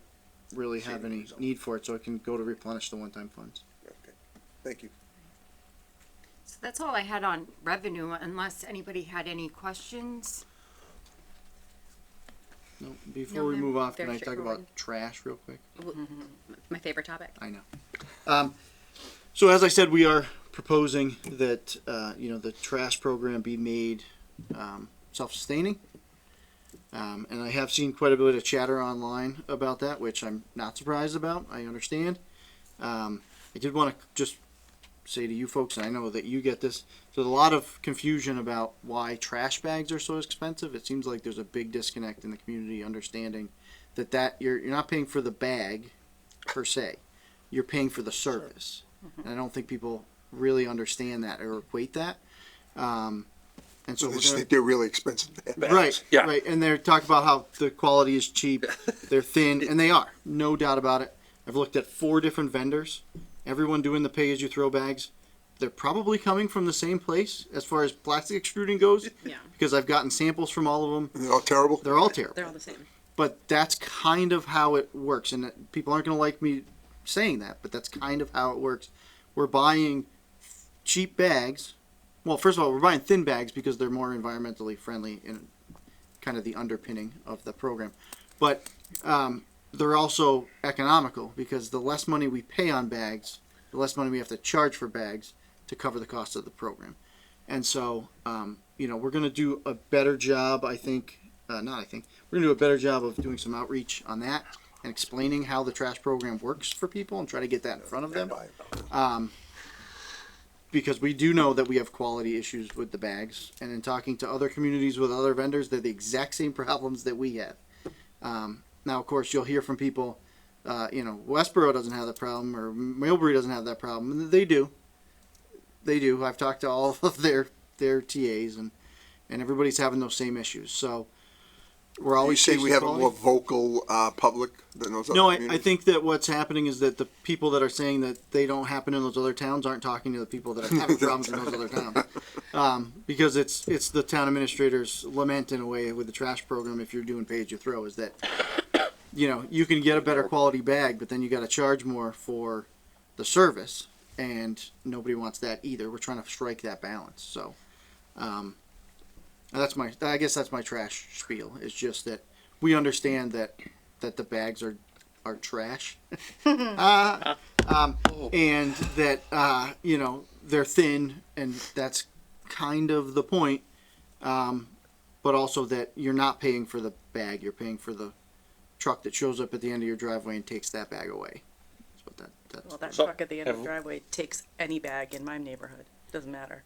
really have any need for it, so it can go to replenish the one-time funds. Okay, thank you. So that's all I had on revenue, unless anybody had any questions. No, before No, we ma'am. move off, Very can I talk straightforward. about trash real quick? My favorite topic. I know. So as I said, we are proposing that the trash program be made self-sustaining, and I have seen quite a bit of chatter online about that, which I'm not surprised about. I understand. I did want to just say to you folks, and I know that you get this, there's a lot of confusion about why trash bags are so expensive. It seems like there's a big disconnect in the community understanding that you're not paying for the bag per se, you're paying for the service. And I don't think people really understand that or equate that. And so They we're just gonna, think they're really expensive. right, right, and they're talking about how the quality is cheap, they're thin, and they are, no doubt about it. I've looked at 4 different vendors, everyone doing the pay-as-you-throw bags. They're probably coming from the same place as far as plastic extruding goes, Yeah. because I've gotten samples from all of them. They're all terrible. They're all terrible. They're all the same. But that's kind of how it works, and people aren't going to like me saying that, but that's kind of how it works. We're buying cheap bags. Well, first of all, we're buying thin bags because they're more environmentally friendly and kind of the underpinning of the program. But they're also economical because the less money we pay on bags, the less money we have to charge for bags to cover the cost of the program. And so, we're going to do a better job, we're going to do a better job of doing some outreach on that and explaining how the trash program works for people and try to get that in front of them. Because we do know that we have quality issues with the bags, and in talking to other communities with other vendors, they're the exact same problems that we have. Now, of course, you'll hear from people, Westboro doesn't have that problem, or Millbury doesn't have that problem, and they do. They do. I've talked to all of their TAs, and everybody's having those same issues. So we're You always say we chasing have a quality. more vocal public than those other No, I communities? think that what's happening is that the people that are saying that they don't happen in those other towns aren't talking to the people that are having problems in those other towns. Because it's the town administrator's lament in a way with the trash program, if you're doing pay as you throw, is that, you can get a better quality bag, but then you gotta charge more for the service, and nobody wants that either. We're trying to strike that balance, so, I guess that's my trash spiel, is just that we understand that the bags are trash. And that, they're thin, and that's kind of the point. But also that you're not paying for the bag, you're paying for the truck that shows up at the end of your driveway and takes that bag away. Well, that So- truck at the end of the driveway takes any bag in my neighborhood. Doesn't matter.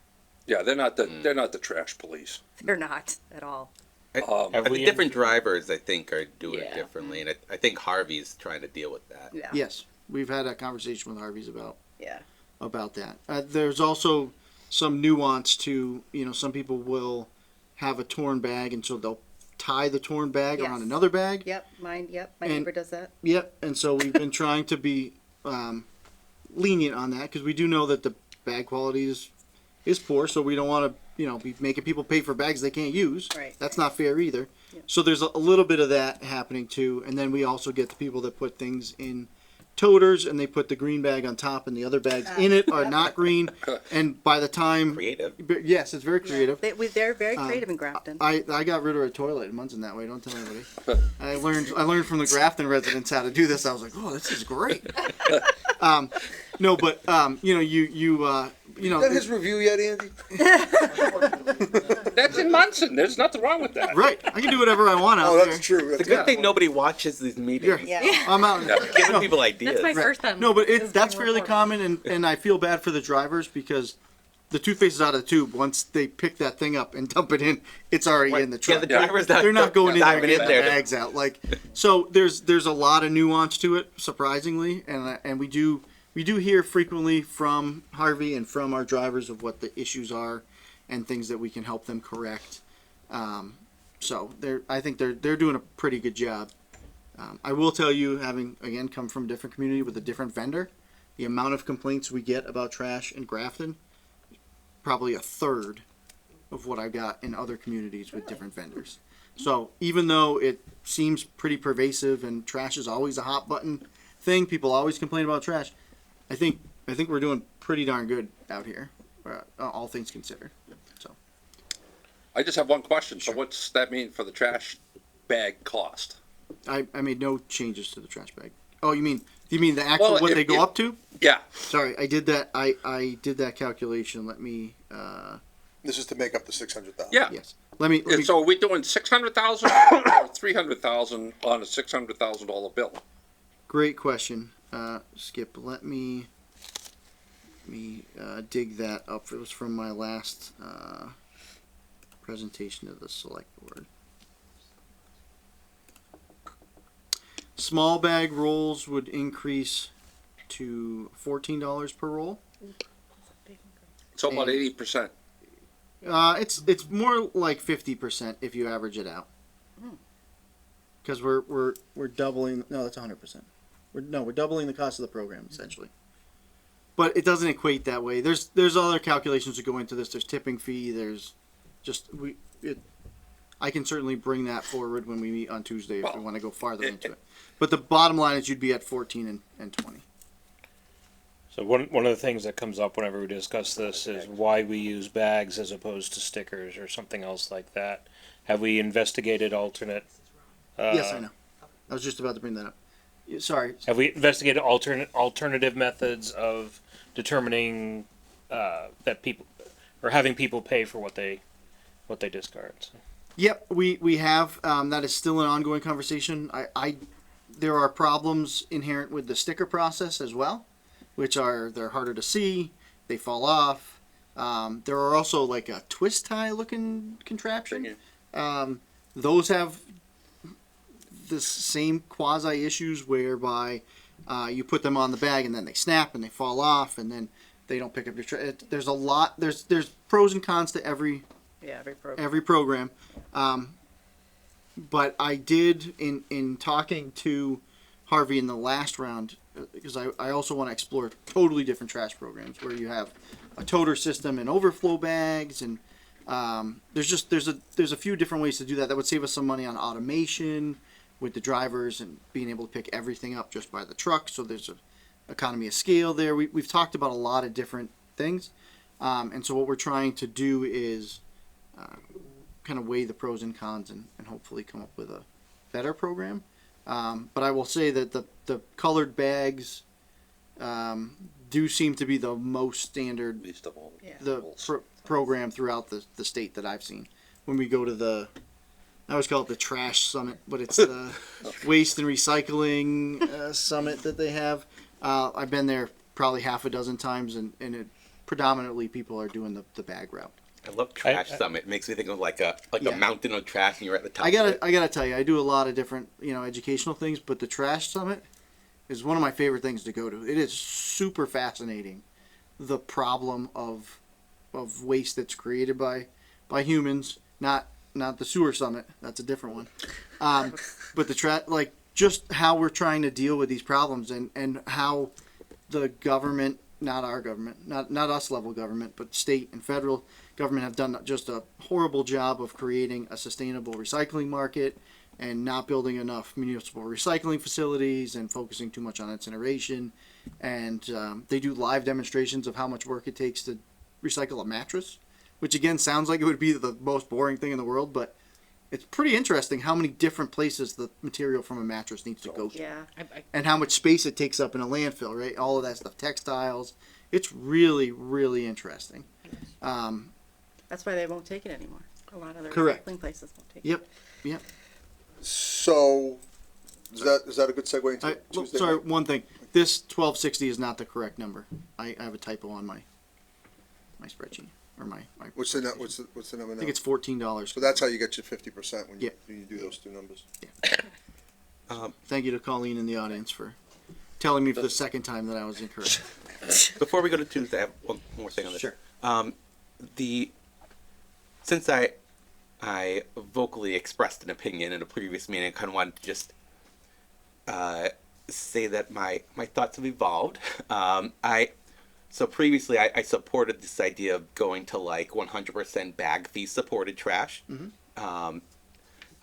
Yeah, they're not the trash police. They're not at all. I think different drivers, I think, are doing it differently, and I think Harvey's trying to deal with that. Yeah. Yes, we've had a conversation with Harvey's about Yeah. that. There's also some nuance to, some people will have a torn bag, and so they'll tie the torn bag around Yes. another bag. Yep, my And- neighbor does that. Yep, and so we've been trying to be lenient on that, because we do know that the bag quality is poor, so we don't want to, be making people pay for bags they can't use. Right. That's not fair either. Yep. So there's a little bit of that happening too, and then we also get the people that put things in toters, and they put the green bag on top, and the other bags in it are not green, and by the time. Creative. Yes, it's very creative. They're very creative in Grafton. I got rid of a toilet in Munson that way. Don't tell anybody. I learned from the Grafton residents how to do this. I was like, oh, this is great. No, but Got his review yet, Andy? That's in Munson. There's nothing wrong with that. Right, I can do whatever I want out Oh, there. that's true. It's a good thing nobody watches these meetings. Yeah. I'm out. Giving No, people ideas. That's my Right. first time. No, but that's fairly common, and I feel bad for the drivers because the toothpaste is out of the tube. Once they pick that thing up and dump it in, it's already in the Yeah, truck. the driver's not They're not going in there and diving in getting the there. bags out. So there's a lot of nuance to it, surprisingly, and we do hear frequently from Harvey and from our drivers of what the issues are and things that we can help them correct. So I think they're doing a pretty good job. I will tell you, having again come from a different community with a different vendor, the amount of complaints we get about trash in Grafton, probably a third of what I got in other communities with different vendors. So even though it seems pretty pervasive and trash is always a hot button thing, people always complain about trash. I think we're doing pretty darn good out here, all things considered. So I just have one question. So what's that mean for the trash bag cost? I made no changes to the trash bag. Oh, you mean the actual Well, what if- they go if- up to? Yeah. Sorry, I did that. I did that calculation. Let me. This is to make up the 600,000. Yeah. Yes. Let me. So are we doing 600,000 or 300,000 on a $600,000 bill? Great question, Skip. Let me. Let me dig that up. It was from my last presentation to the select board. Small bag rolls would increase to $14 per roll. So about And- 80%. It's more like 50% if you average it out. Because we're doubling. No, that's 100%. We're doubling the cost of the program essentially. But it doesn't equate that way. There's other calculations that go into this. There's tipping fee. There's just I can certainly bring that forward when we meet on Tuesday if we want to go farther into it. But the bottom line is you'd be at 14 and 20. So one of the things that comes up whenever we discuss this is why we use bags as opposed to stickers or something else like that. Have we investigated alternate? Yes, I know. I was just about to bring that up. Sorry. Have we investigated alternative methods of determining that people or having people pay for what they discard? So. Yep, we have. That is still an ongoing conversation. There are problems inherent with the sticker process as well, which they're harder to see. They fall off. There are also like a twist tie looking contraption. Those have the same quasi issues whereby you put them on the bag and then they snap and they fall off and then they don't pick up your there's a lot. There's pros and cons to every program. But I did in talking to Harvey in the last round, because I also want to explore totally different trash programs where you have a toter system and overflow bags and there's a few different ways to do that would save us some money on automation with the drivers and being able to pick everything up just by the truck. So there's a economy of scale there. We've talked about a lot of different things. And so what we're trying to do is kind of weigh the pros and cons and hopefully come up with a better program. But I will say that the colored bags do seem to be the most standard program throughout the state that I've seen. When we go to I always call it the trash summit, but it's the waste and recycling summit that they have. I've been there probably half a dozen times, and predominantly people are doing the bag route. I love Trash Summit. It makes me think of like a mountain of trash, and you're at the top. I gotta tell you, I do a lot of different educational things, but the Trash Summit is one of my favorite things to go to. It is super fascinating, the problem of waste that's created by humans, not the sewer summit. That's a different one. But just how we're trying to deal with these problems and how the government, not our government, not us level government, but state and federal government have done just a horrible job of creating a sustainable recycling market and not building enough municipal recycling facilities and focusing too much on incineration. And they do live demonstrations of how much work it takes to recycle a mattress, which again sounds like it would be the most boring thing in the world, but it's pretty interesting how many different places the material from a mattress needs to go to. Yeah. And how much space it takes up in a landfill, right? All of that stuff, textiles. It's really, really interesting. That's why they won't take it anymore. A lot of the Correct. recycling places won't take it. Yep. So, is that a good segue into Tuesday? Sorry, night? one thing. This 1260 is not the correct number. I have a typo on my spreadsheet or my. What's the number now? I think it's $14. So that's how you get your 50% when you Yeah. do those two numbers. Thank you to Colleen in the audience for telling me for the second time that I was incorrect. Before we go to Tuesday, I have one more thing on this. Sure. Since I vocally expressed an opinion in a previous meeting, I kind of wanted to just say that my thoughts have evolved. So previously I supported this idea of going to like 100% bag fee supported trash. Mm-hmm.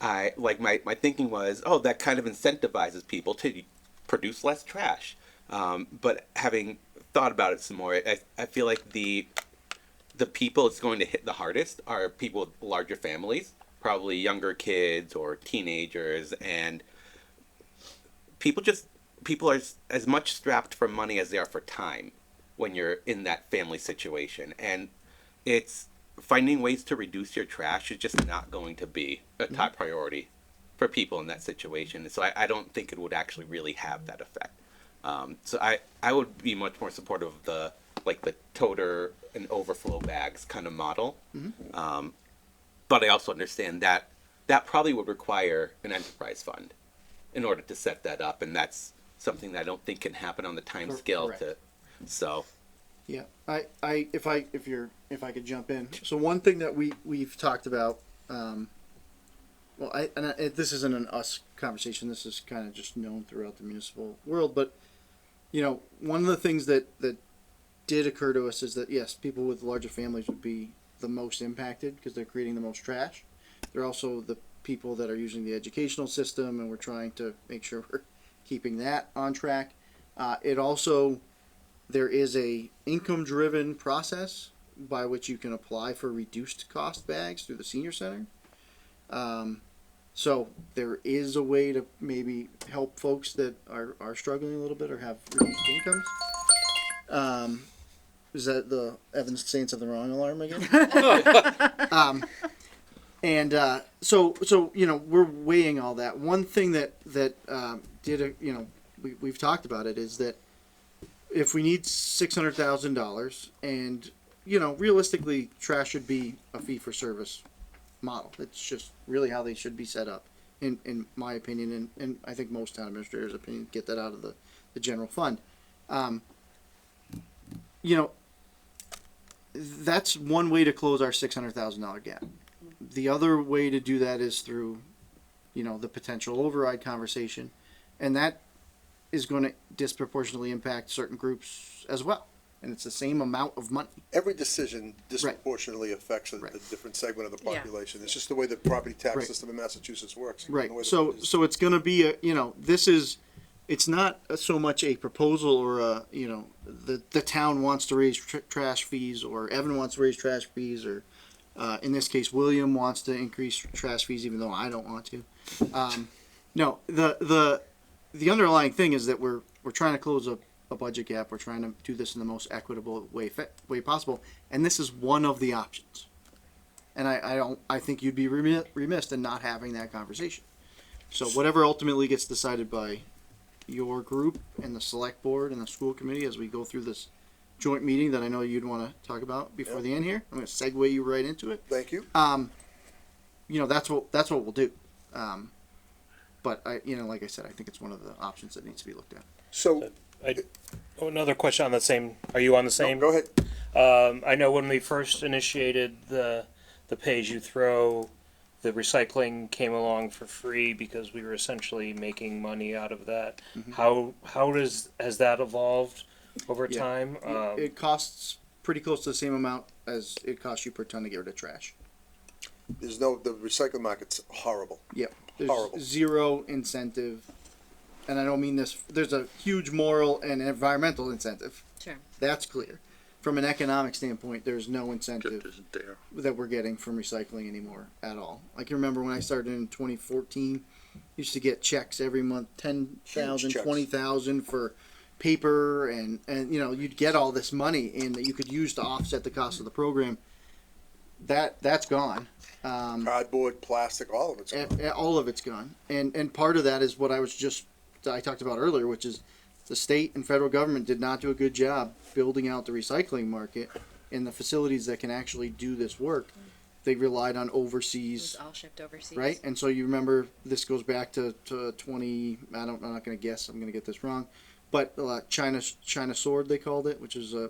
My thinking was, that kind of incentivizes people to produce less trash. But having thought about it some more, I feel like the people it's going to hit the hardest are people with larger families, probably younger kids or teenagers, and people are as much strapped for money as they are for time when you're in that family situation. And it's finding ways to reduce your trash is just not going to be a top priority for people in that situation. So I don't think it would actually really have that effect. So I would be much more supportive of the like the toter and overflow bags kind of model. Mhm. But I also understand that that probably would require an enterprise fund in order to set that up, and that's something that I don't think can happen on the time scale correct. to, so. Yeah, if I could jump in. So one thing that we've talked about, this isn't an us conversation. This is kind of just known throughout the municipal world. But you know, one of the things that did occur to us is that yes, people with larger families would be the most impacted because they're creating the most trash. They're also the people that are using the educational system, and we're trying to make sure we're keeping that on track. It also there is a income driven process by which you can apply for reduced cost bags through the senior center. So there is a way to maybe help folks that are struggling a little bit or have reduced incomes. Is that the Evan's saying something wrong alarm again? So you know, we're weighing all that. One thing that we've talked about it is that if we need $600,000, and you know, realistically, trash should be a fee for service model. It's just really how they should be set up, in my opinion, and I think most town administrators' opinion. Get that out of the general fund. You know, that's one way to close our $600,000 gap. The other way to do that is through, you know, the potential override conversation, and that is going to disproportionately impact certain groups as well. And it's the same amount of money. Every decision disproportionately affects a different segment of the population. It's just the way the property tax system in Massachusetts works. Right. So it's going to be a, you know, it's not so much a proposal or a, you know, the town wants to raise trash fees, or Evan wants to raise trash fees, or in this case, William wants to increase trash fees, even though I don't want to. No, the underlying thing is that we're trying to close a budget gap. We're trying to do this in the most equitable way possible, and this is one of the options. And I think you'd be remiss in not having that conversation. So whatever ultimately gets decided by your group and the select board and the school committee as we go through this joint meeting that I know you'd want to talk about before the end here, I'm going to segue you right into it. Thank you. You know, that's what we'll do. But you know, like I said, I think it's one of the options that needs to be looked at. So, Another question on the same, are you on the same? go ahead. I know when we first initiated the pay-as-you-throw, the recycling came along for free because we were essentially making money out of that. How has that evolved over time? It costs pretty close to the same amount as it costs you per ton to get rid of trash. the recycling market's horrible. Yep. There's Horrible. zero incentive. And I don't mean this, there's a huge moral and environmental incentive. Sure. That's clear. From an economic standpoint, there's no incentive there. that we're getting from recycling anymore at all. I can remember when I started in 2014, used to get checks every month, 10,000, checks. 20,000 for paper, and you know, you'd get all this money in that you could use to offset the cost of the program. That's gone. Cardboard, plastic, all of it's gone. All of it's gone. And part of that is what I talked about earlier, which is the state and federal government did not do a good job building out the recycling market and the facilities that can actually do this work. They relied on It was overseas, all shipped overseas. right? And so you remember, this goes back to 20, I'm not going to guess, I'm going to get this wrong, but China sword, they called it, which is a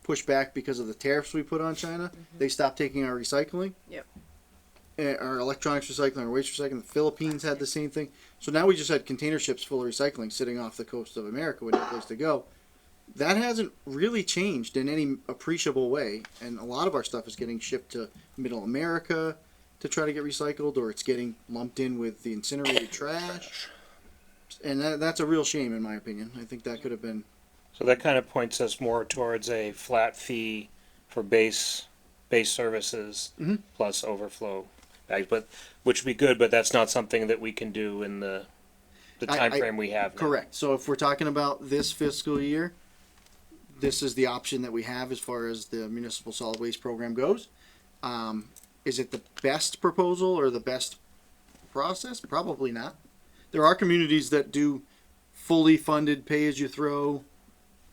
pushback because of the tariffs we put on China. They stopped taking our recycling. Yep. Our electronics recycling, our waste recycling. The Philippines had the same thing. So now we just had container ships full of recycling sitting off the coast of America with no place to go. That hasn't really changed in any appreciable way, and a lot of our stuff is getting shipped to Middle America to try to get recycled, or it's getting lumped in with the incinerated trash. And that's a real shame, in my opinion. I think that could have been. So that kind of points us more towards a flat fee for base services plus overflow bags, but which would be good, but that's not something that we can do in the time frame we have now. Correct. So if we're talking about this fiscal year, this is the option that we have as far as the municipal solid waste program goes. Is it the best proposal or the best process? Probably not. There are communities that do fully funded pay-as-you-throw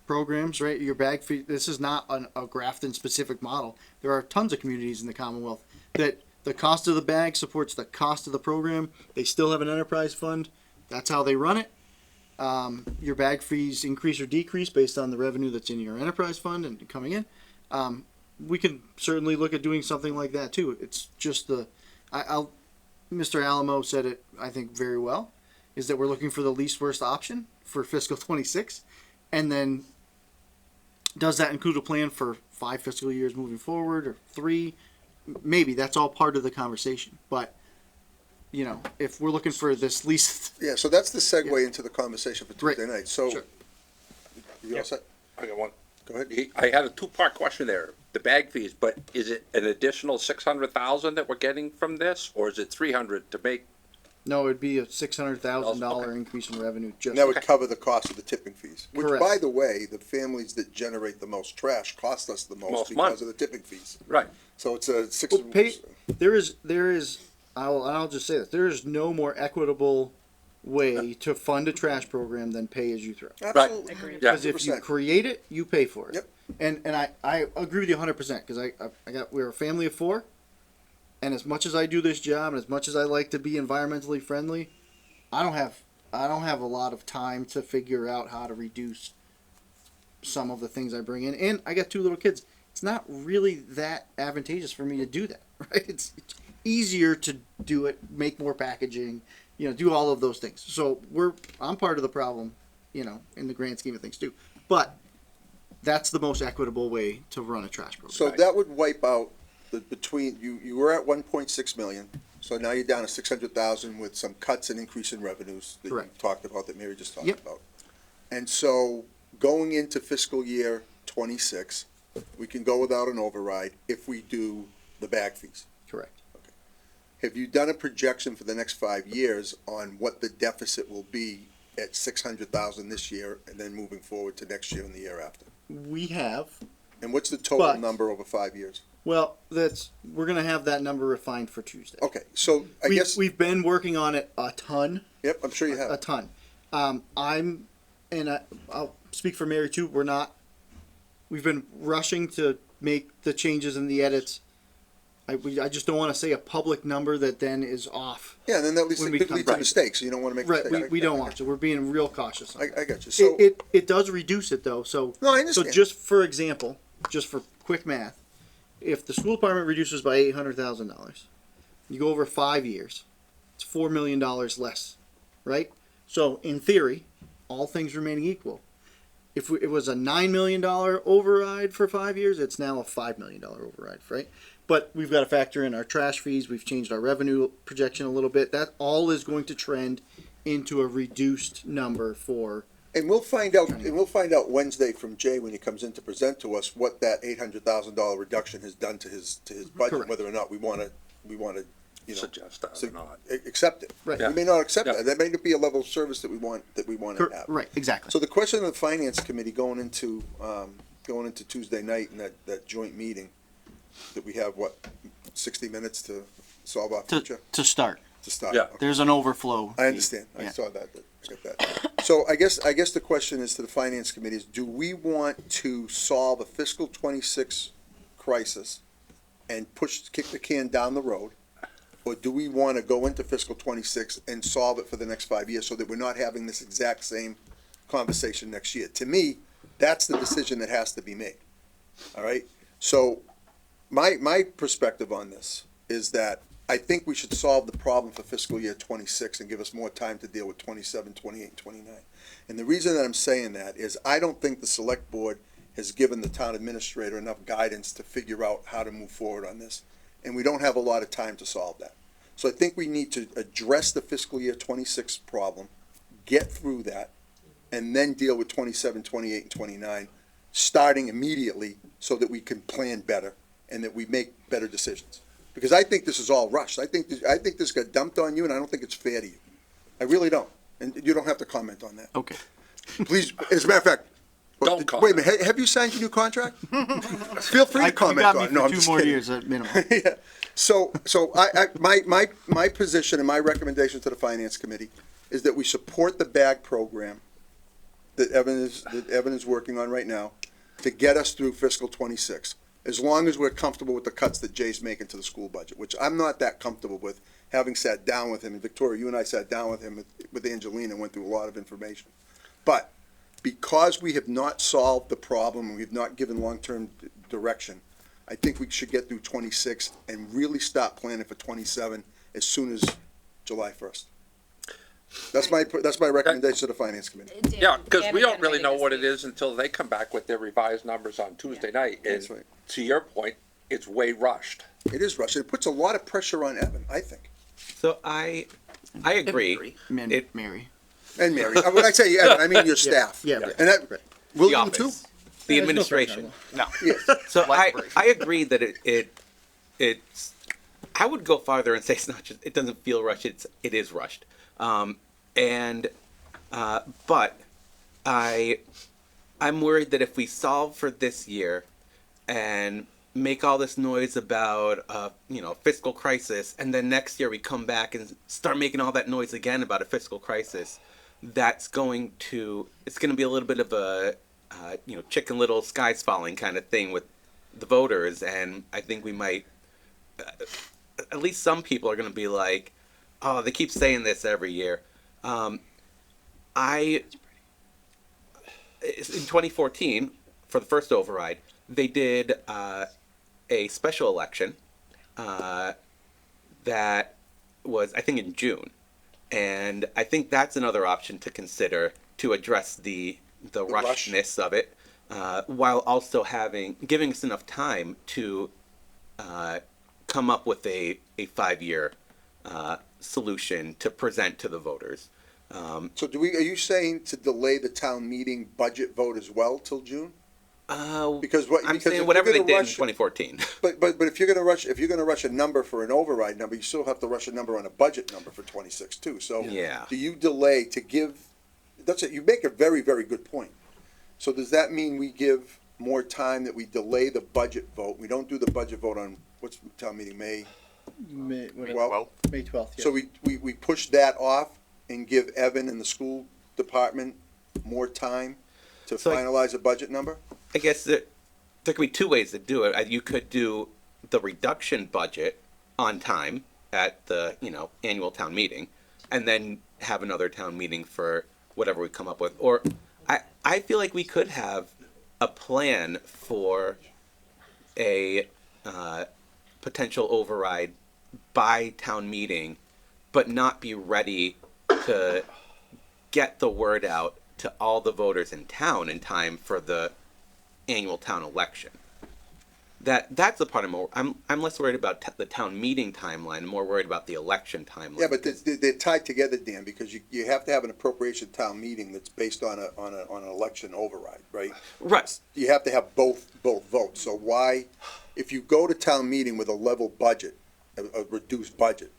programs, right? Your bag fee, this is not a Grafton specific model. There are tons of communities in the Commonwealth that the cost of the bag supports the cost of the program. They still have an enterprise fund. That's how they run it. Your bag fees increase or decrease based on the revenue that's in your enterprise fund and coming in. We can certainly look at doing something like that too. It's just Mr. Alamo said it, I think, very well, is that we're looking for the least worst option for fiscal 26. And then does that include a plan for 5 fiscal years moving forward or 3? Maybe that's all part of the conversation. But, you know, if we're looking for this least. Yeah, so that's the segue into the conversation for Tuesday night. So, Sure. you all set? I got one. Go ahead. I had a two-part question there, the bag fees, but is it an additional 600,000 that we're getting from this, or is it 300 to make? No, it'd be a $600,000 increase in revenue. Just And that would cover the cost of the tipping fees, which, Correct. by the way, the families that generate the most trash cost us the most Most money. because of the tipping fees. Right. So it's a six. Well, there is. I'll just say this: there is no more equitable way to fund a trash program than pay as you throw. Absolutely. Agreed. Yeah. Because if you create it, you pay for it. Yep. And I agree with you 100% because we're a family of 4, and as much as I do this job and as much as I like to be environmentally friendly, I don't have a lot of time to figure out how to reduce some of the things I bring in. And I got 2 little kids. It's not really that advantageous for me to do that, right? It's easier to do it, make more packaging, you know, do all of those things. So I'm part of the problem, you know, in the grand scheme of things too. But that's the most equitable way to run a trash program. So that would wipe out you were at 1.6 million, so now you're down to 600,000 with some cuts and increase in revenues that you Correct. talked about, that Mary just talked Yep. about. And so going into fiscal year 26, we can go without an override if we do the bag fees. Correct. Have you done a projection for the next 5 years on what the deficit will be at 600,000 this year and then moving forward to next year and the year after? We have. And what's the total But- number over 5 years? Well, we're gonna have that number refined for Tuesday. Okay, so I guess, we've been working on it a ton. yep, I'm sure you have. A ton. I'll speak for Mary too. We've been rushing to make the changes and the edits. I just don't want to say a public number that then is off. Yeah, and then that leads when to, we could come lead to back. mistakes, so you don't wanna make Right, mistakes. we don't want to. We're being real cautious on that. I got you, so, It does reduce it though, so. no, I So understand. just for example, just for quick math, if the school department reduces by $800,000, you go over 5 years, it's $4 million less, right? So in theory, all things remaining equal, if it was a $9 million override for 5 years, it's now a $5 million override, right? But we've got to factor in our trash fees. We've changed our revenue projection a little bit. That all is going to trend into a reduced number for. And we'll find out Wednesday from Jay when he comes in to present to us what that $800,000 reduction has done to his budget, Correct. whether or not we wanna, you know, Suggest that or not. accept it. Right. We may not accept Yeah. that. That may not be a level of service that we want to have. Right, exactly. So the question of the finance committee going into Tuesday night in that joint meeting, that we have, 60 minutes to solve our future? To start. To start. Yeah. Okay. There's an overflow. I understand. I Yeah. saw that. I get that. So I guess the question is to the finance committee is, do we want to solve a fiscal 26 crisis and kick the can down the road? Or do we want to go into fiscal 26 and solve it for the next 5 years so that we're not having this exact same conversation next year? To me, that's the decision that has to be made. All right? So my perspective on this is that I think we should solve the problem for fiscal year 26 and give us more time to deal with 27, 28, and 29. And the reason that I'm saying that is I don't think the select board has given the town administrator enough guidance to figure out how to move forward on this. And we don't have a lot of time to solve that. So I think we need to address the fiscal year 26 problem, get through that, and then deal with 27, 28, and 29, starting immediately so that we can plan better and that we make better decisions. Because I think this is all rushed. I think this got dumped on you, and I don't think it's fair to you. I really don't. And you don't have to comment on that. Okay. Please, as a matter of fact, Don't wait a comment. minute, have you signed your new contract? Feel free to You comment got on me it. No, for I'm 2 just more kidding. years at minimum. Yeah. So my position and my recommendation to the finance committee is that we support the bag program that Evan is working on right now to get us through fiscal 26. As long as we're comfortable with the cuts that Jay's making to the school budget, which I'm not that comfortable with, having sat down with him. And Victoria, you and I sat down with him with Angelina and went through a lot of information. But because we have not solved the problem and we've not given long-term direction, I think we should get through 26 and really start planning for 27 as soon as July 1st. That's my recommendation to the finance committee. Yeah, because we don't really know what it is until they come back with their revised numbers on Tuesday night. And That's right. to your point, it's way rushed. It is rushed. It puts a lot of pressure on Evan, I think. So I agree. Mary. And Mary. When I say Evan, I mean your staff. Yeah. And that, The William too? office, the administration. No. Yes. So I agree that it's, I would go farther and say it's not just, it doesn't feel rushed, it is rushed. But I'm worried that if we solve for this year and make all this noise about fiscal crisis, and then next year we come back and start making all that noise again about a fiscal crisis, it's going to be a little bit of a Chicken Little skies falling kind of thing with the voters, and I think we might at least some people are going to be like, oh, they keep saying this every year. In 2014, for the first override, they did a special election that was, I think, in June. And I think that's another option to consider to address the rushness of it, while also giving us enough time to come up with a 5-year solution to present to the voters. So are you saying to delay the town meeting budget vote as well till June? Because I'm saying whatever they did in 2014. But if you're gonna rush a number for an override number, you still have to rush a number on a budget number for 26 too. So Yeah. do you delay to give? That's it. You make a very, very good point. So does that mean we give more time, that we delay the budget vote? We don't do the budget vote on what's the town meeting, May 12th. So we push that off and give Evan and the school department more time to finalize a budget number? I guess there could be two ways to do it. You could do the reduction budget on time at the annual town meeting, and then have another town meeting for whatever we come up with. Or I feel like we could have a plan for a potential override by town meeting, but not be ready to get the word out to all the voters in town in time for the annual town election. That's the part I'm less worried about the town meeting timeline, more worried about the election timeline. Yeah, but they're tied together, Dan, because you have to have an appropriation town meeting that's based on an election override, right? Right. You have to have both votes. So why, if you go to town meeting with a level budget, a reduced budget,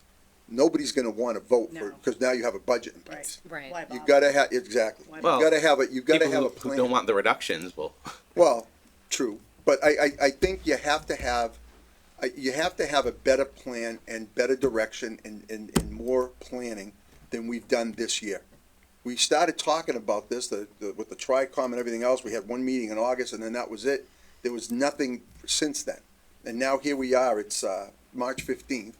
nobody's gonna wanna vote for, because now you have a budget in place. Right. You gotta have, exactly. Well, You gotta have a People who plan. don't want the reductions will. Well, true, but I think you have to have a better plan and better direction and more planning than we've done this year. We started talking about this, with the TRICOM and everything else. We had one meeting in August and then that was it. There was nothing since then. And now here we are, it's March 15th.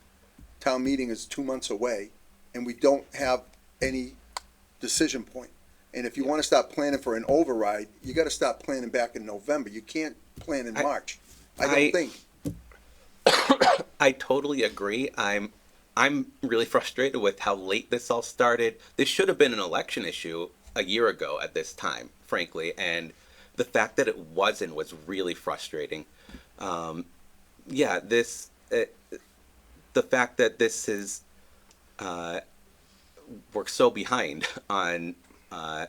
Town meeting is 2 months away and we don't have any decision point. And if you want to start planning for an override, you got to start planning back in November. You can't plan in March. I don't think. I totally agree. I'm really frustrated with how late this all started. This should have been an election issue a year ago at this time, frankly, and the fact that it wasn't was really frustrating. The fact that this is we're so behind on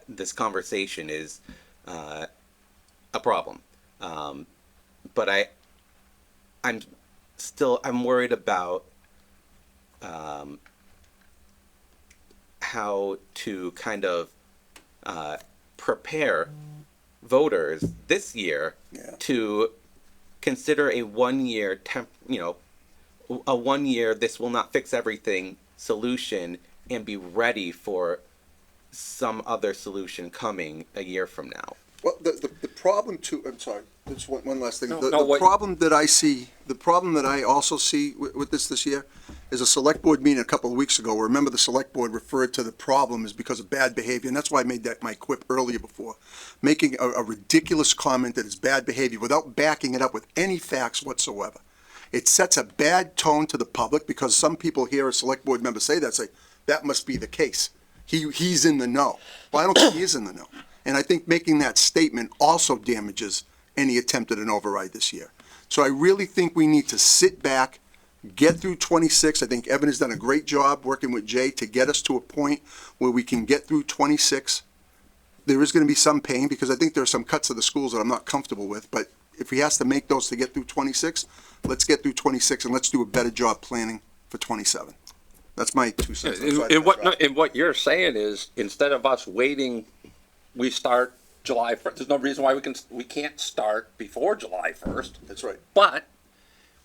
this conversation is a problem. But I'm worried about how to kind of prepare voters this year to consider a 1 year a 1 year this will not fix everything solution, and be ready for some other solution coming a year from now. Well, the problem too, I'm sorry, just one last thing. No, The what- problem that I see, the problem that I also see with this year is a select board meeting a couple of weeks ago. Remember, the select board referred to the problem is because of bad behavior, and that's why I made that my quip earlier before. Making a ridiculous comment that is bad behavior without backing it up with any facts whatsoever. It sets a bad tone to the public because some people hear a select board member say that, say, that must be the case. He's in the know. Well, I don't think he is in the know. And I think making that statement also damages any attempt at an override this year. So I really think we need to sit back, get through 26. I think Evan has done a great job working with Jay to get us to a point where we can get through 26. There is going to be some pain because I think there are some cuts of the schools that I'm not comfortable with, but if he has to make those to get through 26, let's get through 26 and let's do a better job planning for 27. That's my 2 cents. I'm sorry to cut you off. And what you're saying is, instead of us waiting, we start July 1st. There's no reason why we can't start before July 1st. That's right. But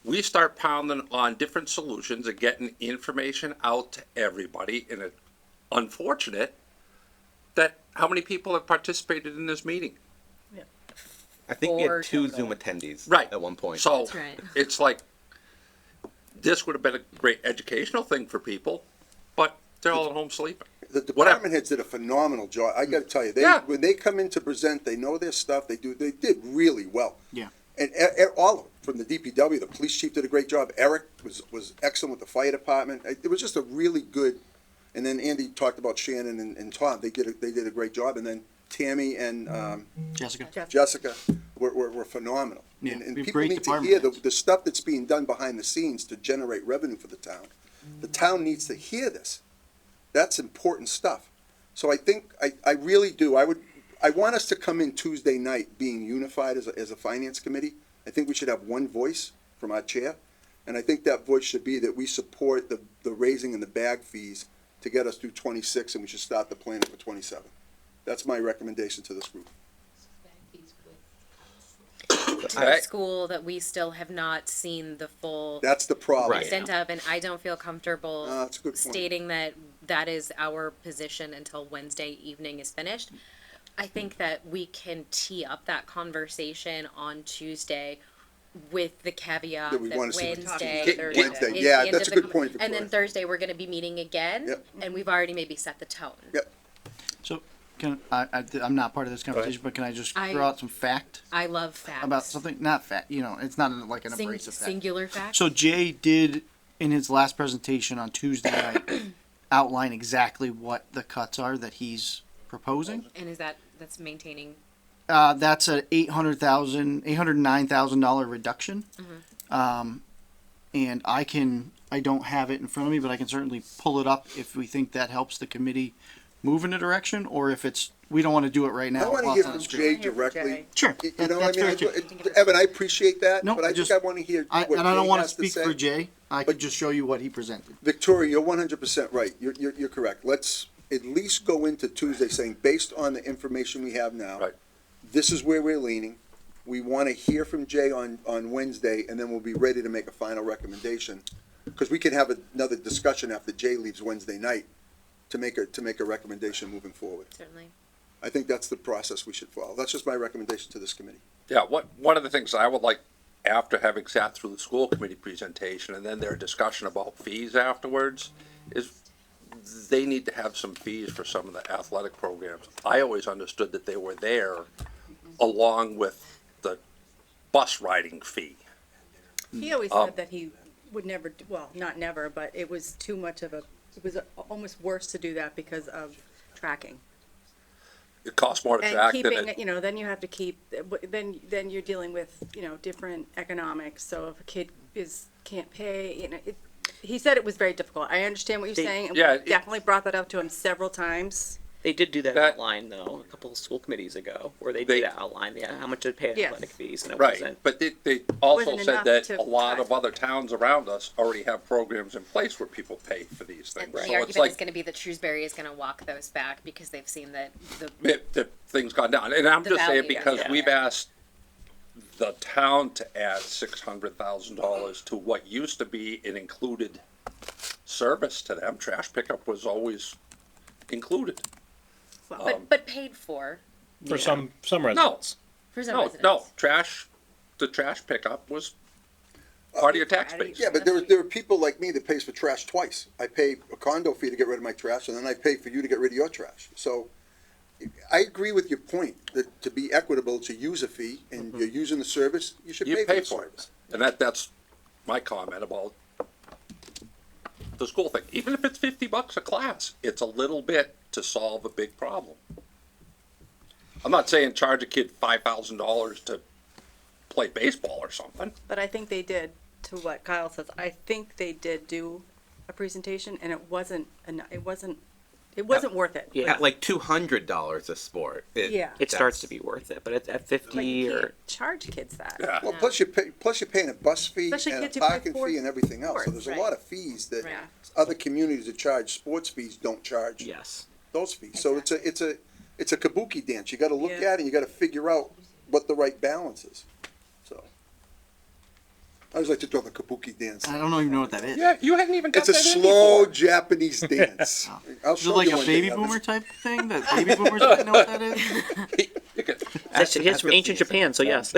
we start pounding on different solutions and getting information out to everybody. And it's unfortunate that how many people have participated in this meeting? I think we had 4 2 total. Zoom attendees Right. at one point. So That's right. it's like, this would have been a great educational thing for people, but they're all at home sleeping. The department heads did a phenomenal job. I gotta tell you, when they come in to present, they know their stuff, they did really well. Yeah. And all of them, from the DPW, the police chief did a great job, Eric was excellent with the fire department, it was just a really good, and then Andy talked about Shannon and Tom, they did a great job, and then Tammy and, Jessica were phenomenal. Yeah, And we have people great need to department hear heads. the stuff that's being done behind the scenes to generate revenue for the town. The town needs to hear this. That's important stuff. So I think, I really do, I want us to come in Tuesday night being unified as a finance committee. I think we should have one voice from our chair. And I think that voice should be that we support the raising and the bag fees to get us through 26, and we should start the planning for 27. That's my recommendation to this group. To a school that we still have not seen the full That's the problem. extent of, and I don't feel comfortable That's a good point. stating that that is our position until Wednesday evening is finished. I think that we can tee up that conversation on Tuesday with the caveat That we that wanna see what Wednesday, Tuesday- Thursday Wednesday, is yeah, the end that's of a the good point, And then Victoria. Thursday, we're gonna be meeting again, Yep. and we've already maybe set the tone. Yep. So I'm not part of this conversation, but can I just throw out some fact I love facts. about something? Not fact, it's not like an Sing- abrasive fact. singular fact. So Jay did, in his last presentation on Tuesday night, outline exactly what the cuts are that he's proposing. And that's maintaining, That's a $809,000 reduction. And I don't have it in front of me, but I can certainly pull it up if we think that helps the committee move in a direction, or if we don't want to do it right now. I want to while hear it's on from the Jay screen. directly. Sure. You know, That's I mean, fair, too. Evan, I appreciate that, No, but I think I want to hear what and I don't Jay want to has to speak say. for Jay. I could just show you what he presented. Victoria, you're 100% right. You're correct. Let's at least go into Tuesday saying, based on the information we have now, this is where we're leaning. We want to hear from Jay on Wednesday, and then we'll be ready to make a final recommendation. Because we can have another discussion after Jay leaves Wednesday night to make a recommendation moving forward. certainly. I think that's the process we should follow. That's just my recommendation to this committee. Yeah, one of the things I would like, after having sat through the school committee presentation and then their discussion about fees afterwards, is they need to have some fees for some of the athletic programs. I always understood that they were there along with the bus riding fee. He always Um, said that he would never, well, not never, but it was too much of it was almost worse to do that because of tracking. It costs more to And track than keeping, it. then you have to keep, then you're dealing with, different economics. So if a kid can't pay, he said it was very difficult. I understand what you're saying. And we definitely brought that up to him several times. They did do that outline though, a couple of school committees ago, where they did outline, how much to pay Yes. athletic fees and it Right, wasn't. but they also Wasn't said enough that to a lot of other towns around us already have programs in place where people pay for these things. The So it's argument is like, gonna be that Shrewsbury is gonna walk those back because they've seen that the thing's gone down, and I'm The just saying value, because yeah. we've asked the town to add $600,000 to what used to be an included service to them. Trash pickup was always included. But paid for. For some No, residents. For some no, residents. no, the trash pickup was part of your tax base. Yeah, but there are people like me that pays for trash twice. I pay a condo fee to get rid of my trash, and then I pay for you to get rid of your trash. So I agree with your point, that to be equitable, it's a user fee, and you're using the service, you should You pay for pay the for it. service. And that's my comment about the school thing. Even if it's $50 a class, it's a little bit to solve a big problem. I'm not saying charge a kid $5,000 to play baseball or something. But I think they did, to what Kyle says, I think they did do a presentation and it wasn't worth it. Yeah. At like $200 a sport. Yeah. It starts to be worth it, but at 50 But you or can't charge kids that. Well, plus you're paying a bus fee Especially and a kids who play parking fee and everything else. So sports, there's a lot of fees that Right. other communities that charge sports fees don't charge yes. those fees. So it's a kabuki dance. You gotta look Yeah. at it and you gotta figure out what the right balance is. So. I always like to draw the kabuki dance. I don't even know what that is. Yeah, you hadn't even got It's a that in slow before. Japanese dance. I'll Is it show like you a one day, baby Evan. boomer type thing that baby boomers don't know what that is? Actually, it's from ancient Japan, so yes.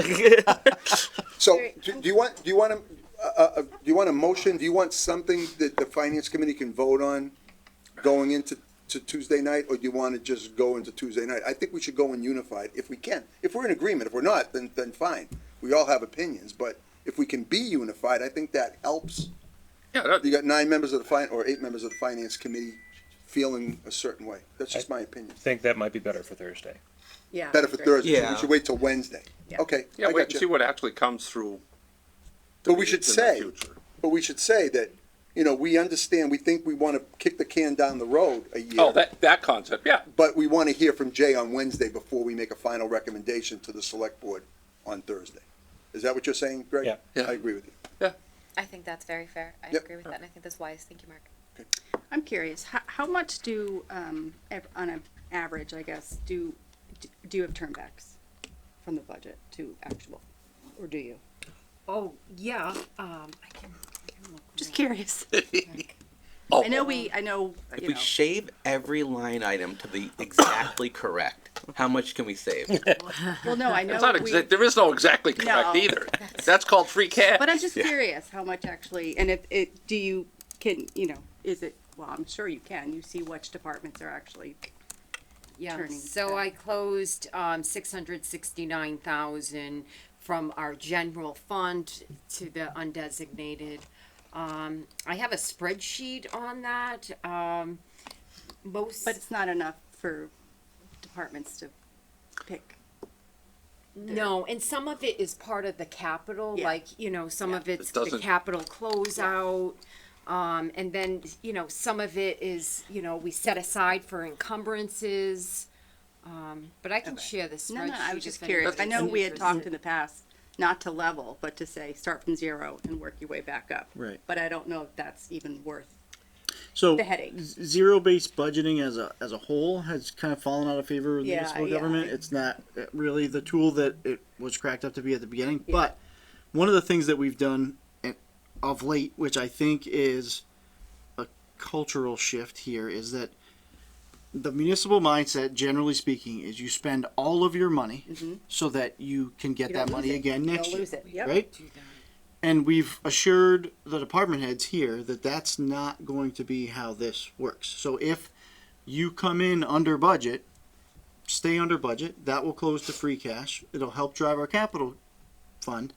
So, do you want a motion? Do you want something that the finance committee can vote on going into Tuesday night, or do you want to just go into Tuesday night? I think we should go in unified if we can. If we're in agreement, if we're not, then fine. We all have opinions, but if we can be unified, I think that helps. Yeah, You got 9 members of the or 8 members of the finance committee feeling a certain way. That's just my opinion. I think that might be better for Thursday. Yeah. Better for Thursday, so Yeah. we should wait till Wednesday. Yeah. Okay, Yeah, I wait got and you. see what actually comes through. But we should in the say, future. that, we understand, we think we want to kick the can down the road a year. Oh, that concept, yeah. But we want to hear from Jay on Wednesday before we make a final recommendation to the select board on Thursday. Is that what you're saying, Greg? Yeah. Yeah. I agree with you. I think that's very fair. I Yep. agree with that, and I think that's wise. Thank you, Mark. I'm curious, how much do, on an average, I guess, do you have turnbacks from the budget to actual, or do you? Oh, yeah, I can look Just now. curious. Oh, I know, If we shave every line item to be exactly correct, how much can we save? well, no, I know. It's not there is no exactly correct No. either. That's called free cash. But I'm just curious how much actually, and is it, well, I'm sure you can, you see which departments are actually, Yeah, turning so back. I closed 669,000 from our general fund to the undesignated. I have a spreadsheet on that. Most, but it's not enough for departments to pick. no, and some of it is part of the capital, Yeah. like, some of it's It the doesn't- capital closeout. And then, some of it is, we set aside for encumbrances. But I can share the spreadsheet. No, I was just if curious. I anybody's know we had interested. talked in the past, not to level, but to say, start from 0 and work your way back up. Right. But I don't know if that's even worth So the headache. zero-based budgeting as a whole has kind of fallen out of favor with Yeah, municipal yeah. government. It's not really the tool that it was cracked up to be at the beginning. But one of the things that we've done of late, which I think is a cultural shift here, is that the municipal mindset, generally speaking, is you spend all of your money so that you can get You that don't lose money it. again You next don't year. lose it. Yep. Right? And we've assured the department heads here that that's not going to be how this works. So if you come in under budget, stay under budget. That will close to free cash. It'll help drive our capital fund.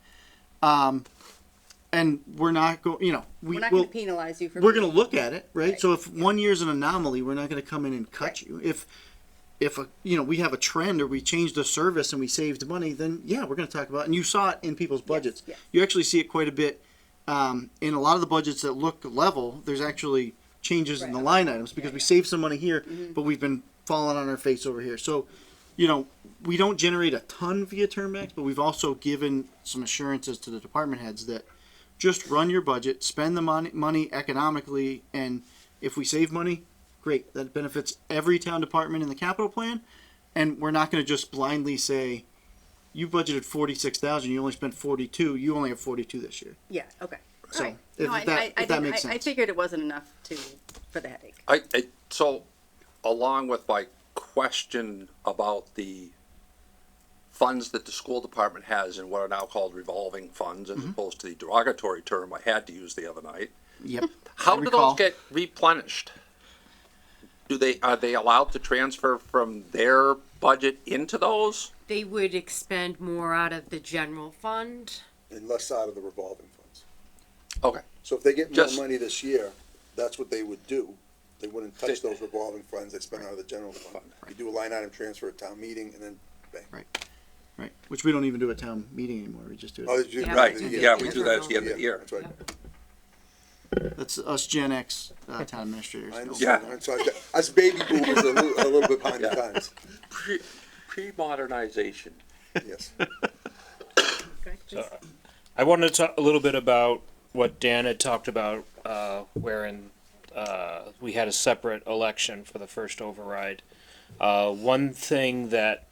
And we're not going, We're not gonna penalize you for. we're being- going to look at it, right? Right. So if 1 year's an anomaly, we're not going to come in and cut you. If we have a trend or we changed a service and we saved money, then yeah, we're going to talk about it. And you saw it in people's budgets. yeah. You actually see it quite a bit in a lot of the budgets that look level. There's actually changes in the line items because we saved some money here, but we've been falling on our face over here. So, we don't generate a ton via turnbacks, but we've also given some assurances to the department heads that just run your budget, spend the money economically, and if we save money, great. That benefits every town department in the capital plan, and we're not going to just blindly say, you budgeted 46,000, you only spent 42, you only have 42 this year. Yeah, okay. So, Alright. if No, that- if that didn't- makes I sense. figured it wasn't enough for the headache. So along with my question about the funds that the school department has in what are now called revolving funds, as opposed to the derogatory term I had to use the other night. Yep. How I do recall. those get replenished? Are they allowed to transfer from their budget into those? They would expend more out of the general fund. And less out of the revolving funds. Okay. So if they get more Just- money this year, that's what they would do. They wouldn't touch those revolving funds, they spend out of the general fund. You do a line item transfer at town meeting and then bang. Right, which we don't even do at town meeting anymore, we just do Oh, it. you do it Right, at the end of the yeah, year. we do that at the end of the year. That's right. That's us Gen X, town administrators. I know. understand. I'm sorry. Us baby boomers are a little bit behind the times. Pre-modernization. Yes. So, I wanted to talk a little bit about what Dan had talked about, wherein we had a separate election for the first override. One thing that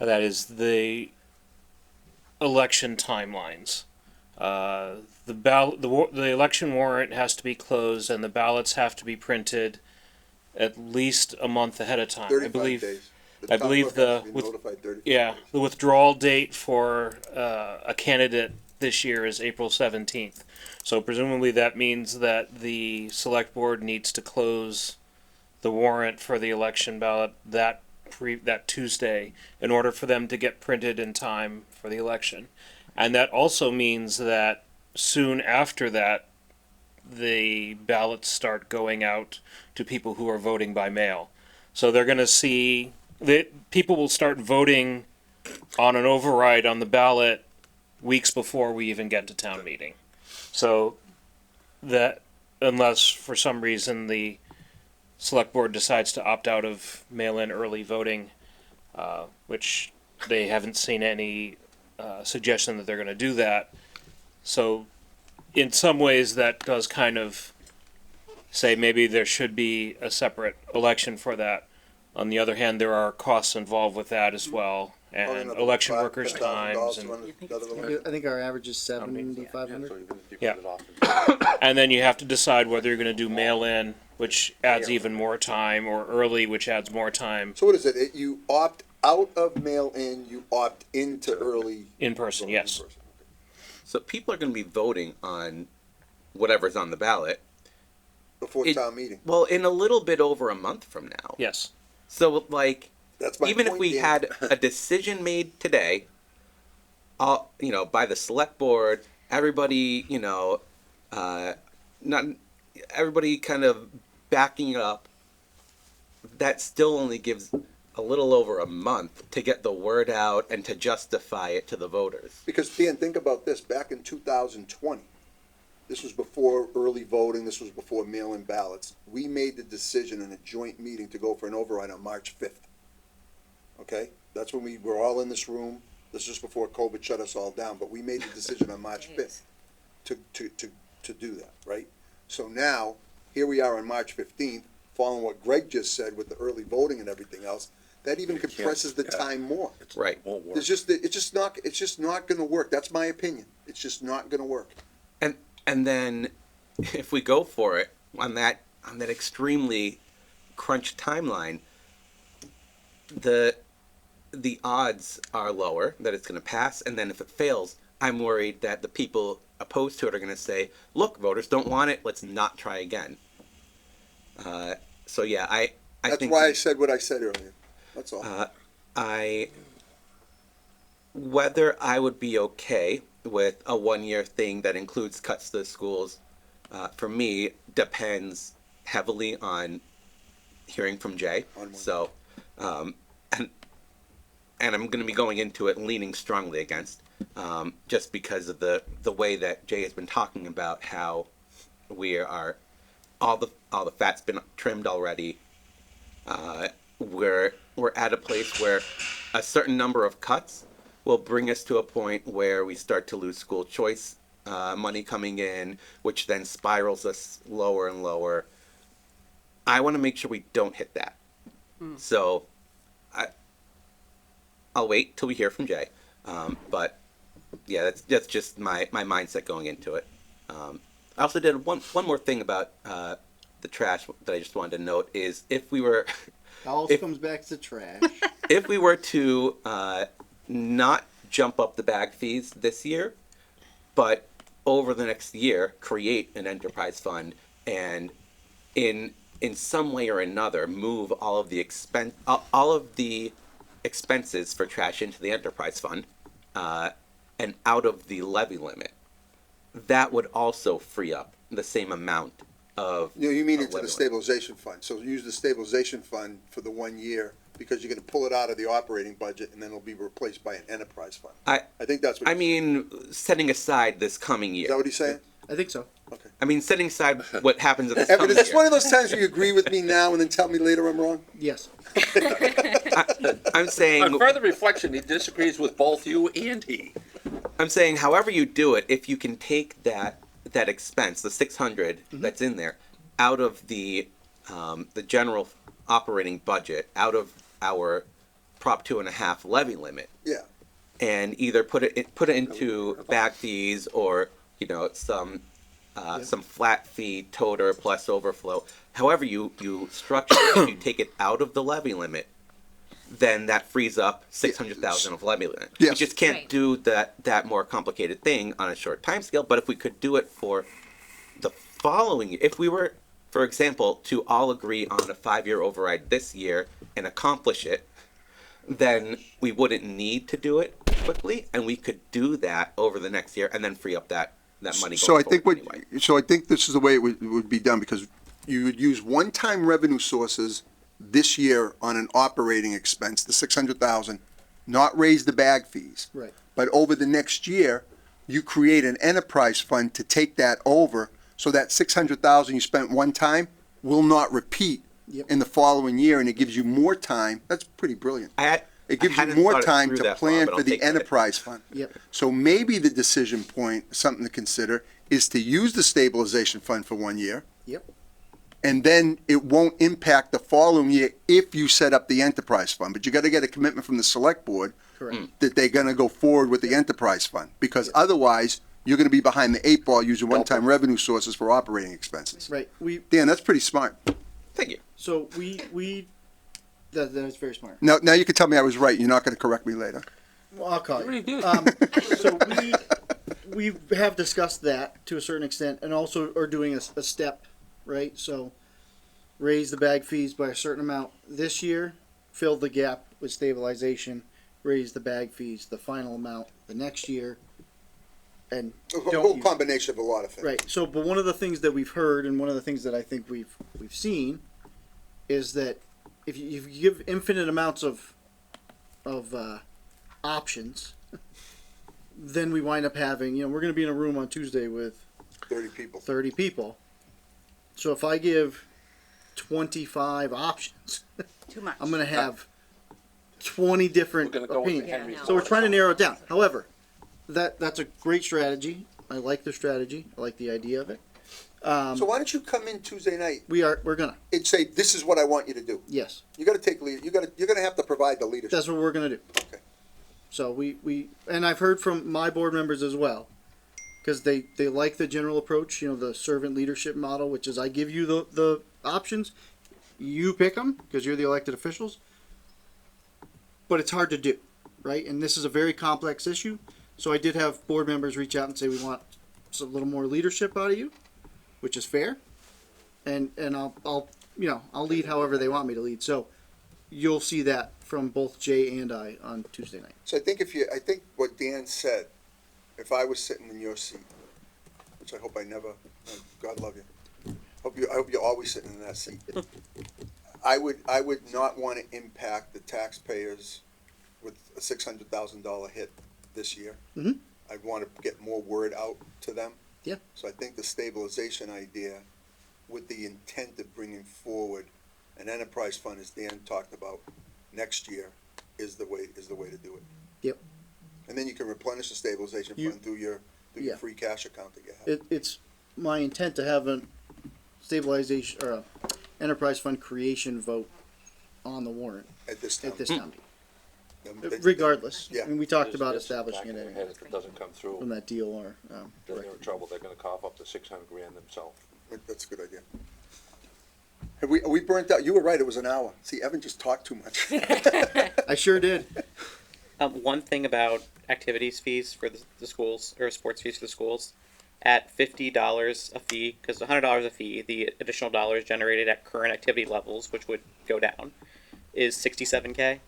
is the election timelines. The election warrant has to be closed and the ballots have to be printed at least a month ahead of time. I 35 believe. days. The I town believe clerk has to be with notified 35 yeah, days. the withdrawal date for a candidate this year is April 17th. So presumably that means that the select board needs to close the warrant for the election ballot that Tuesday in order for them to get printed in time for the election. And that also means that soon after that, the ballots start going out to people who are voting by mail. So they're going to see that people will start voting on an override on the ballot weeks before we even get to town meeting. So that unless for some reason the select board decides to opt out of mail-in early voting, which they haven't seen any suggestion that they're going to do that. So in some ways that does kind of say maybe there should be a separate election for that. On the other hand, there are costs involved with that as well, Probably and another election $5,000 workers' to times and run another election. I think our average is 7,500. yeah. And then you have to decide whether you're going to do mail-in, which adds even more time, or early, which adds more time. So what is it? You opt out of mail-in, you opt into early. In person, yes. So people are gonna be voting on whatever's on the ballot. Before town meeting. Well, in a little bit over a month from now. Yes. So like, That's my even if point, we Dan. had a decision made today, by the select board, everybody, not everybody kind of backing it up, that still only gives a little over a month to get the word out and to justify it to the voters. Because Dan, think about this, back in 2020, this was before early voting, this was before mail-in ballots. We made the decision in a joint meeting to go for an override on March 5th. Okay? That's when we were all in this room. This was before COVID shut us all down, but we made the decision on March 5th to do that, right? So now, here we are on March 15th, following what Greg just said with the early voting and everything else. That even compresses the time more. Right. It's just not gonna work. That's my opinion. It's just not gonna work. And then if we go for it on that extremely crunched timeline, the odds are lower that it's going to pass. And then if it fails, I'm worried that the people opposed to it are going to say, look, voters don't want it. Let's not try again. So yeah, I That's think why I said what I said earlier. That's all. whether I would be okay with a 1-year thing that includes cuts to the schools, for me, depends heavily on hearing from Jay. So, and I'm going to be going into it leaning strongly against, just because of the way that Jay has been talking about how we are all the fat's been trimmed already. We're at a place where a certain number of cuts will bring us to a point where we start to lose school choice money coming in, which then spirals us lower and lower. I want to make sure we don't hit that. So I'll wait till we hear from Jay. But yeah, that's just my mindset going into it. I also did one more thing about the trash that I just wanted to note is if we were All If- comes back to trash. If we were to not jump up the bag fees this year, but over the next year create an enterprise fund and in some way or another move all of the expenses for trash into the enterprise fund and out of the levy limit, that would also free up the same amount of. You mean of into the levy limit. stabilization fund, so use the stabilization fund for the 1 year, because you're gonna pull it out of the operating budget and then it'll be replaced by an enterprise fund. I think that's what. I mean, setting aside this coming year. Is that what he's saying? I think so. Okay. I mean, setting aside what happens at this Evan, coming is this year. one of those times where you agree with me now and then tell me later I'm wrong? Yes. I'm saying. On further reflection, he disagrees with both you and he. I'm saying, however you do it, if you can take that expense, the 600 that's in there, out of the general operating budget, out of our Prop 2.5 levy limit, Yeah. and either put it into back fees or some flat fee toter plus overflow. However you structure it, if you take it out of the levy limit, then that frees up 600,000 of levy limit. Yes. We just can't Right. do that more complicated thing on a short time scale. But if we could do it for the following year, if we were, for example, to all agree on a 5-year override this year and accomplish it, then we wouldn't need to do it quickly, and we could do that over the next year and then free up that money. So I going think forward anyway. so I think this is the way it would be done, because you would use one-time revenue sources this year on an operating expense, the 600,000, not raise the bag fees. Right. But over the next year, you create an enterprise fund to take that over, so that 600,000 you spent one time will not repeat Yep. in the following year, and it gives you more time. That's pretty brilliant. It gives you hadn't more thought it time through to that far, plan but for I'll the take credit. enterprise fund. Yep. So maybe the decision point, something to consider, is to use the stabilization fund for 1 year. Yep. And then it won't impact the following year if you set up the enterprise fund. But you gotta get a commitment from the select board Correct. that they're gonna go forward with the enterprise fund. Because otherwise, you're gonna be behind the 8 ball using one-time revenue sources for operating expenses. Right. Dan, that's pretty smart. Thank you. So that is very smart. Now you can tell me I was right. You're not gonna correct me later. Well, I'll call What do you. you do? So we have discussed that to a certain extent, and also are doing a step, right? So raise the bag fees by a certain amount this year, fill the gap with stabilization, raise the bag fees the final amount the next year, and A don't whole use- combination of a lot of things. Right. So, but one of the things that we've heard, and one of the things that I think we've seen, is that if you give infinite amounts of options, then we wind up having, we're going to be in a room on Tuesday with 30 people. 30 people. So if I give 25 options, Too much. I'm going to have 20 different We're gonna go with opinions. Henry's Yeah, no. So we're trying to narrow it down. However, that's a great strategy. I like the strategy. I like the idea of it. So why don't you come in Tuesday night We're gonna. and say, this is what I want you to do? Yes. You gotta take lead, you're gonna have to provide the leadership. That's what we're gonna do. Okay. So we and I've heard from my board members as well, because they like the general approach, the servant leadership model, which is I give you the options, you pick them because you're the elected officials. But it's hard to do, right? And this is a very complex issue. So I did have board members reach out and say we want a little more leadership out of you, which is fair. And I'll lead however they want me to lead. So you'll see that from both Jay and I on Tuesday night. So I think what Dan said, if I was sitting in your seat, which I hope I never, God love you. I hope you're always sitting in that seat. I would not want to impact the taxpayers with a $600,000 hit this year. Mhm. I'd want to get more word out to them. Yeah. So I think the stabilization idea, with the intent of bringing forward an enterprise fund, as Dan talked about, next year, is the way to do it. Yep. And then you can replenish the stabilization You- fund through your Yeah. free cash account that you have. It's my intent to have a stabilization or a enterprise fund creation vote on the warrant At this time. at this time. That- Regardless, Yeah. I mean, we talked about Just establishing back it in their anyway head if it doesn't come through, from that deal or then they're in directly. trouble. They're gonna cough up the 600 grand themselves. That's a good idea. We burnt out, you were right, it was an hour. See, Evan just talked too much. I sure did. One thing about activities fees for the schools, or sports fees for the schools, at $50 a fee, because $100 a fee, the additional dollars generated at current activity levels, which would go down, is $67K.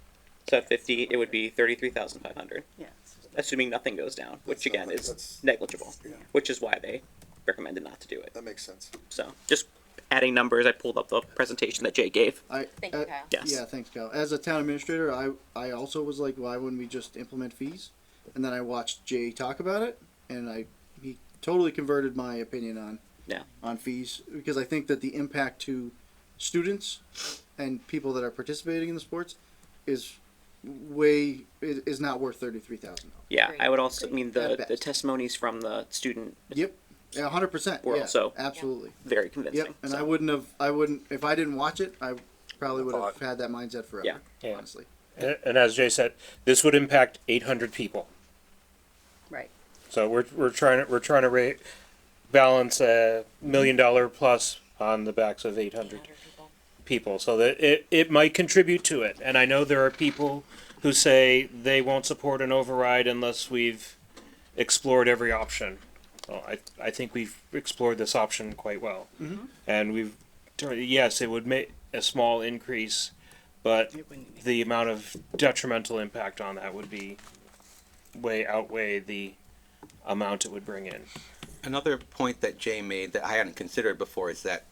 So at 50, it would be 33,500. Yes. Assuming nothing goes down, which again is negligible, which is why they recommended not to do it. That makes sense. So just adding numbers, I pulled up the presentation that Jay gave. Thank you, Kyle. Yes. Yeah, thanks, Kyle. As a town administrator, I also was like, why wouldn't we just implement fees? And then I watched Jay talk about it, and he totally converted my opinion on fees, because I think that the impact to students and people that are participating in the sports is not worth $33,000. Yeah, I would also mean the testimonies from the student. Yep. Yeah, 100%. Were yeah, also absolutely very convincing. Yep. And so. I wouldn't if I didn't watch it, I probably would have had that mindset forever. Yeah. Honestly. And as Jay said, this would impact 800 people. Right. So we're trying to balance $1 million plus on the backs of 800 people, so that it might contribute to it. And I know there are people who say they won't support an override unless we've explored every option. Well, I think we've explored this option quite well, and yes, it would make a small increase, but the amount of detrimental impact on that would be outweigh the amount it would bring in. Another point that Jay made that I hadn't considered before is that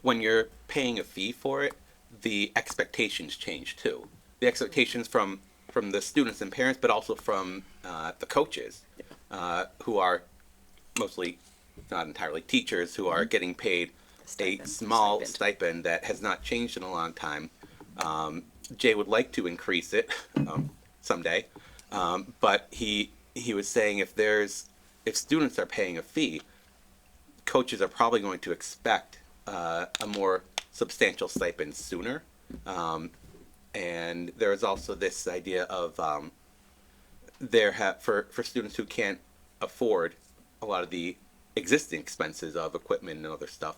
when you're paying a fee for it, the expectations change too. The expectations from the students and parents, but also from the coaches, who are mostly, not entirely, teachers who are getting paid a small stipend that has not changed in a long time. Jay would like to increase it someday, but he was saying if students are paying a fee, coaches are probably going to expect a more substantial stipend sooner. And there is also this idea of for students who can't afford a lot of the existing expenses of equipment and other stuff,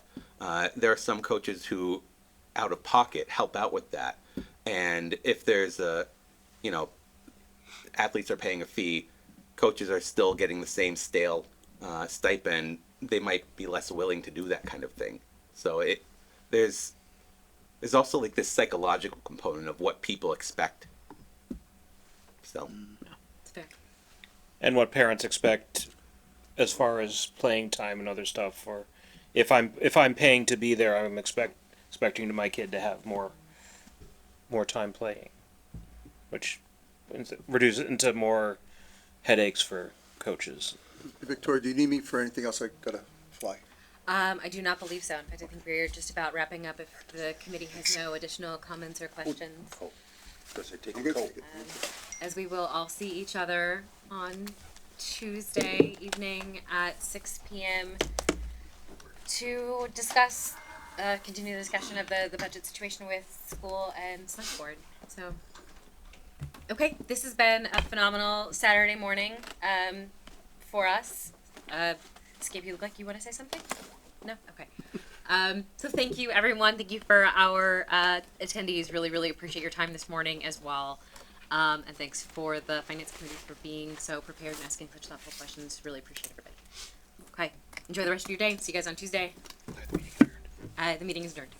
there are some coaches who out of pocket help out with that. And if there's athletes are paying a fee, coaches are still getting the same stale stipend, they might be less willing to do that kind of thing. So there's also like this psychological component of what people expect. So It's fair. And what parents expect as far as playing time and other stuff. Or if I'm paying to be there, I'm expecting my kid to have more time playing, which reduces it into more headaches for coaches. Victoria, do you need me for anything else? I gotta fly. I do not believe so. In fact, I think we're just about wrapping up if the committee has no additional comments or questions. Does it take a coat? As we will all see each other on Tuesday evening at 6 p.m. to discuss, continue the discussion of the budget situation with school and select board. So, okay, this has been a phenomenal Saturday morning for us. Skip, you look like you want to say something? No? Okay. So thank you, everyone. Thank you for our attendees. Really, really appreciate your time this morning as well. And thanks for the Finance Committee for being so prepared and asking such thoughtful questions. Really appreciate everybody. Okay. Enjoy the rest of your day. See you guys on Tuesday. The meeting is adjourned.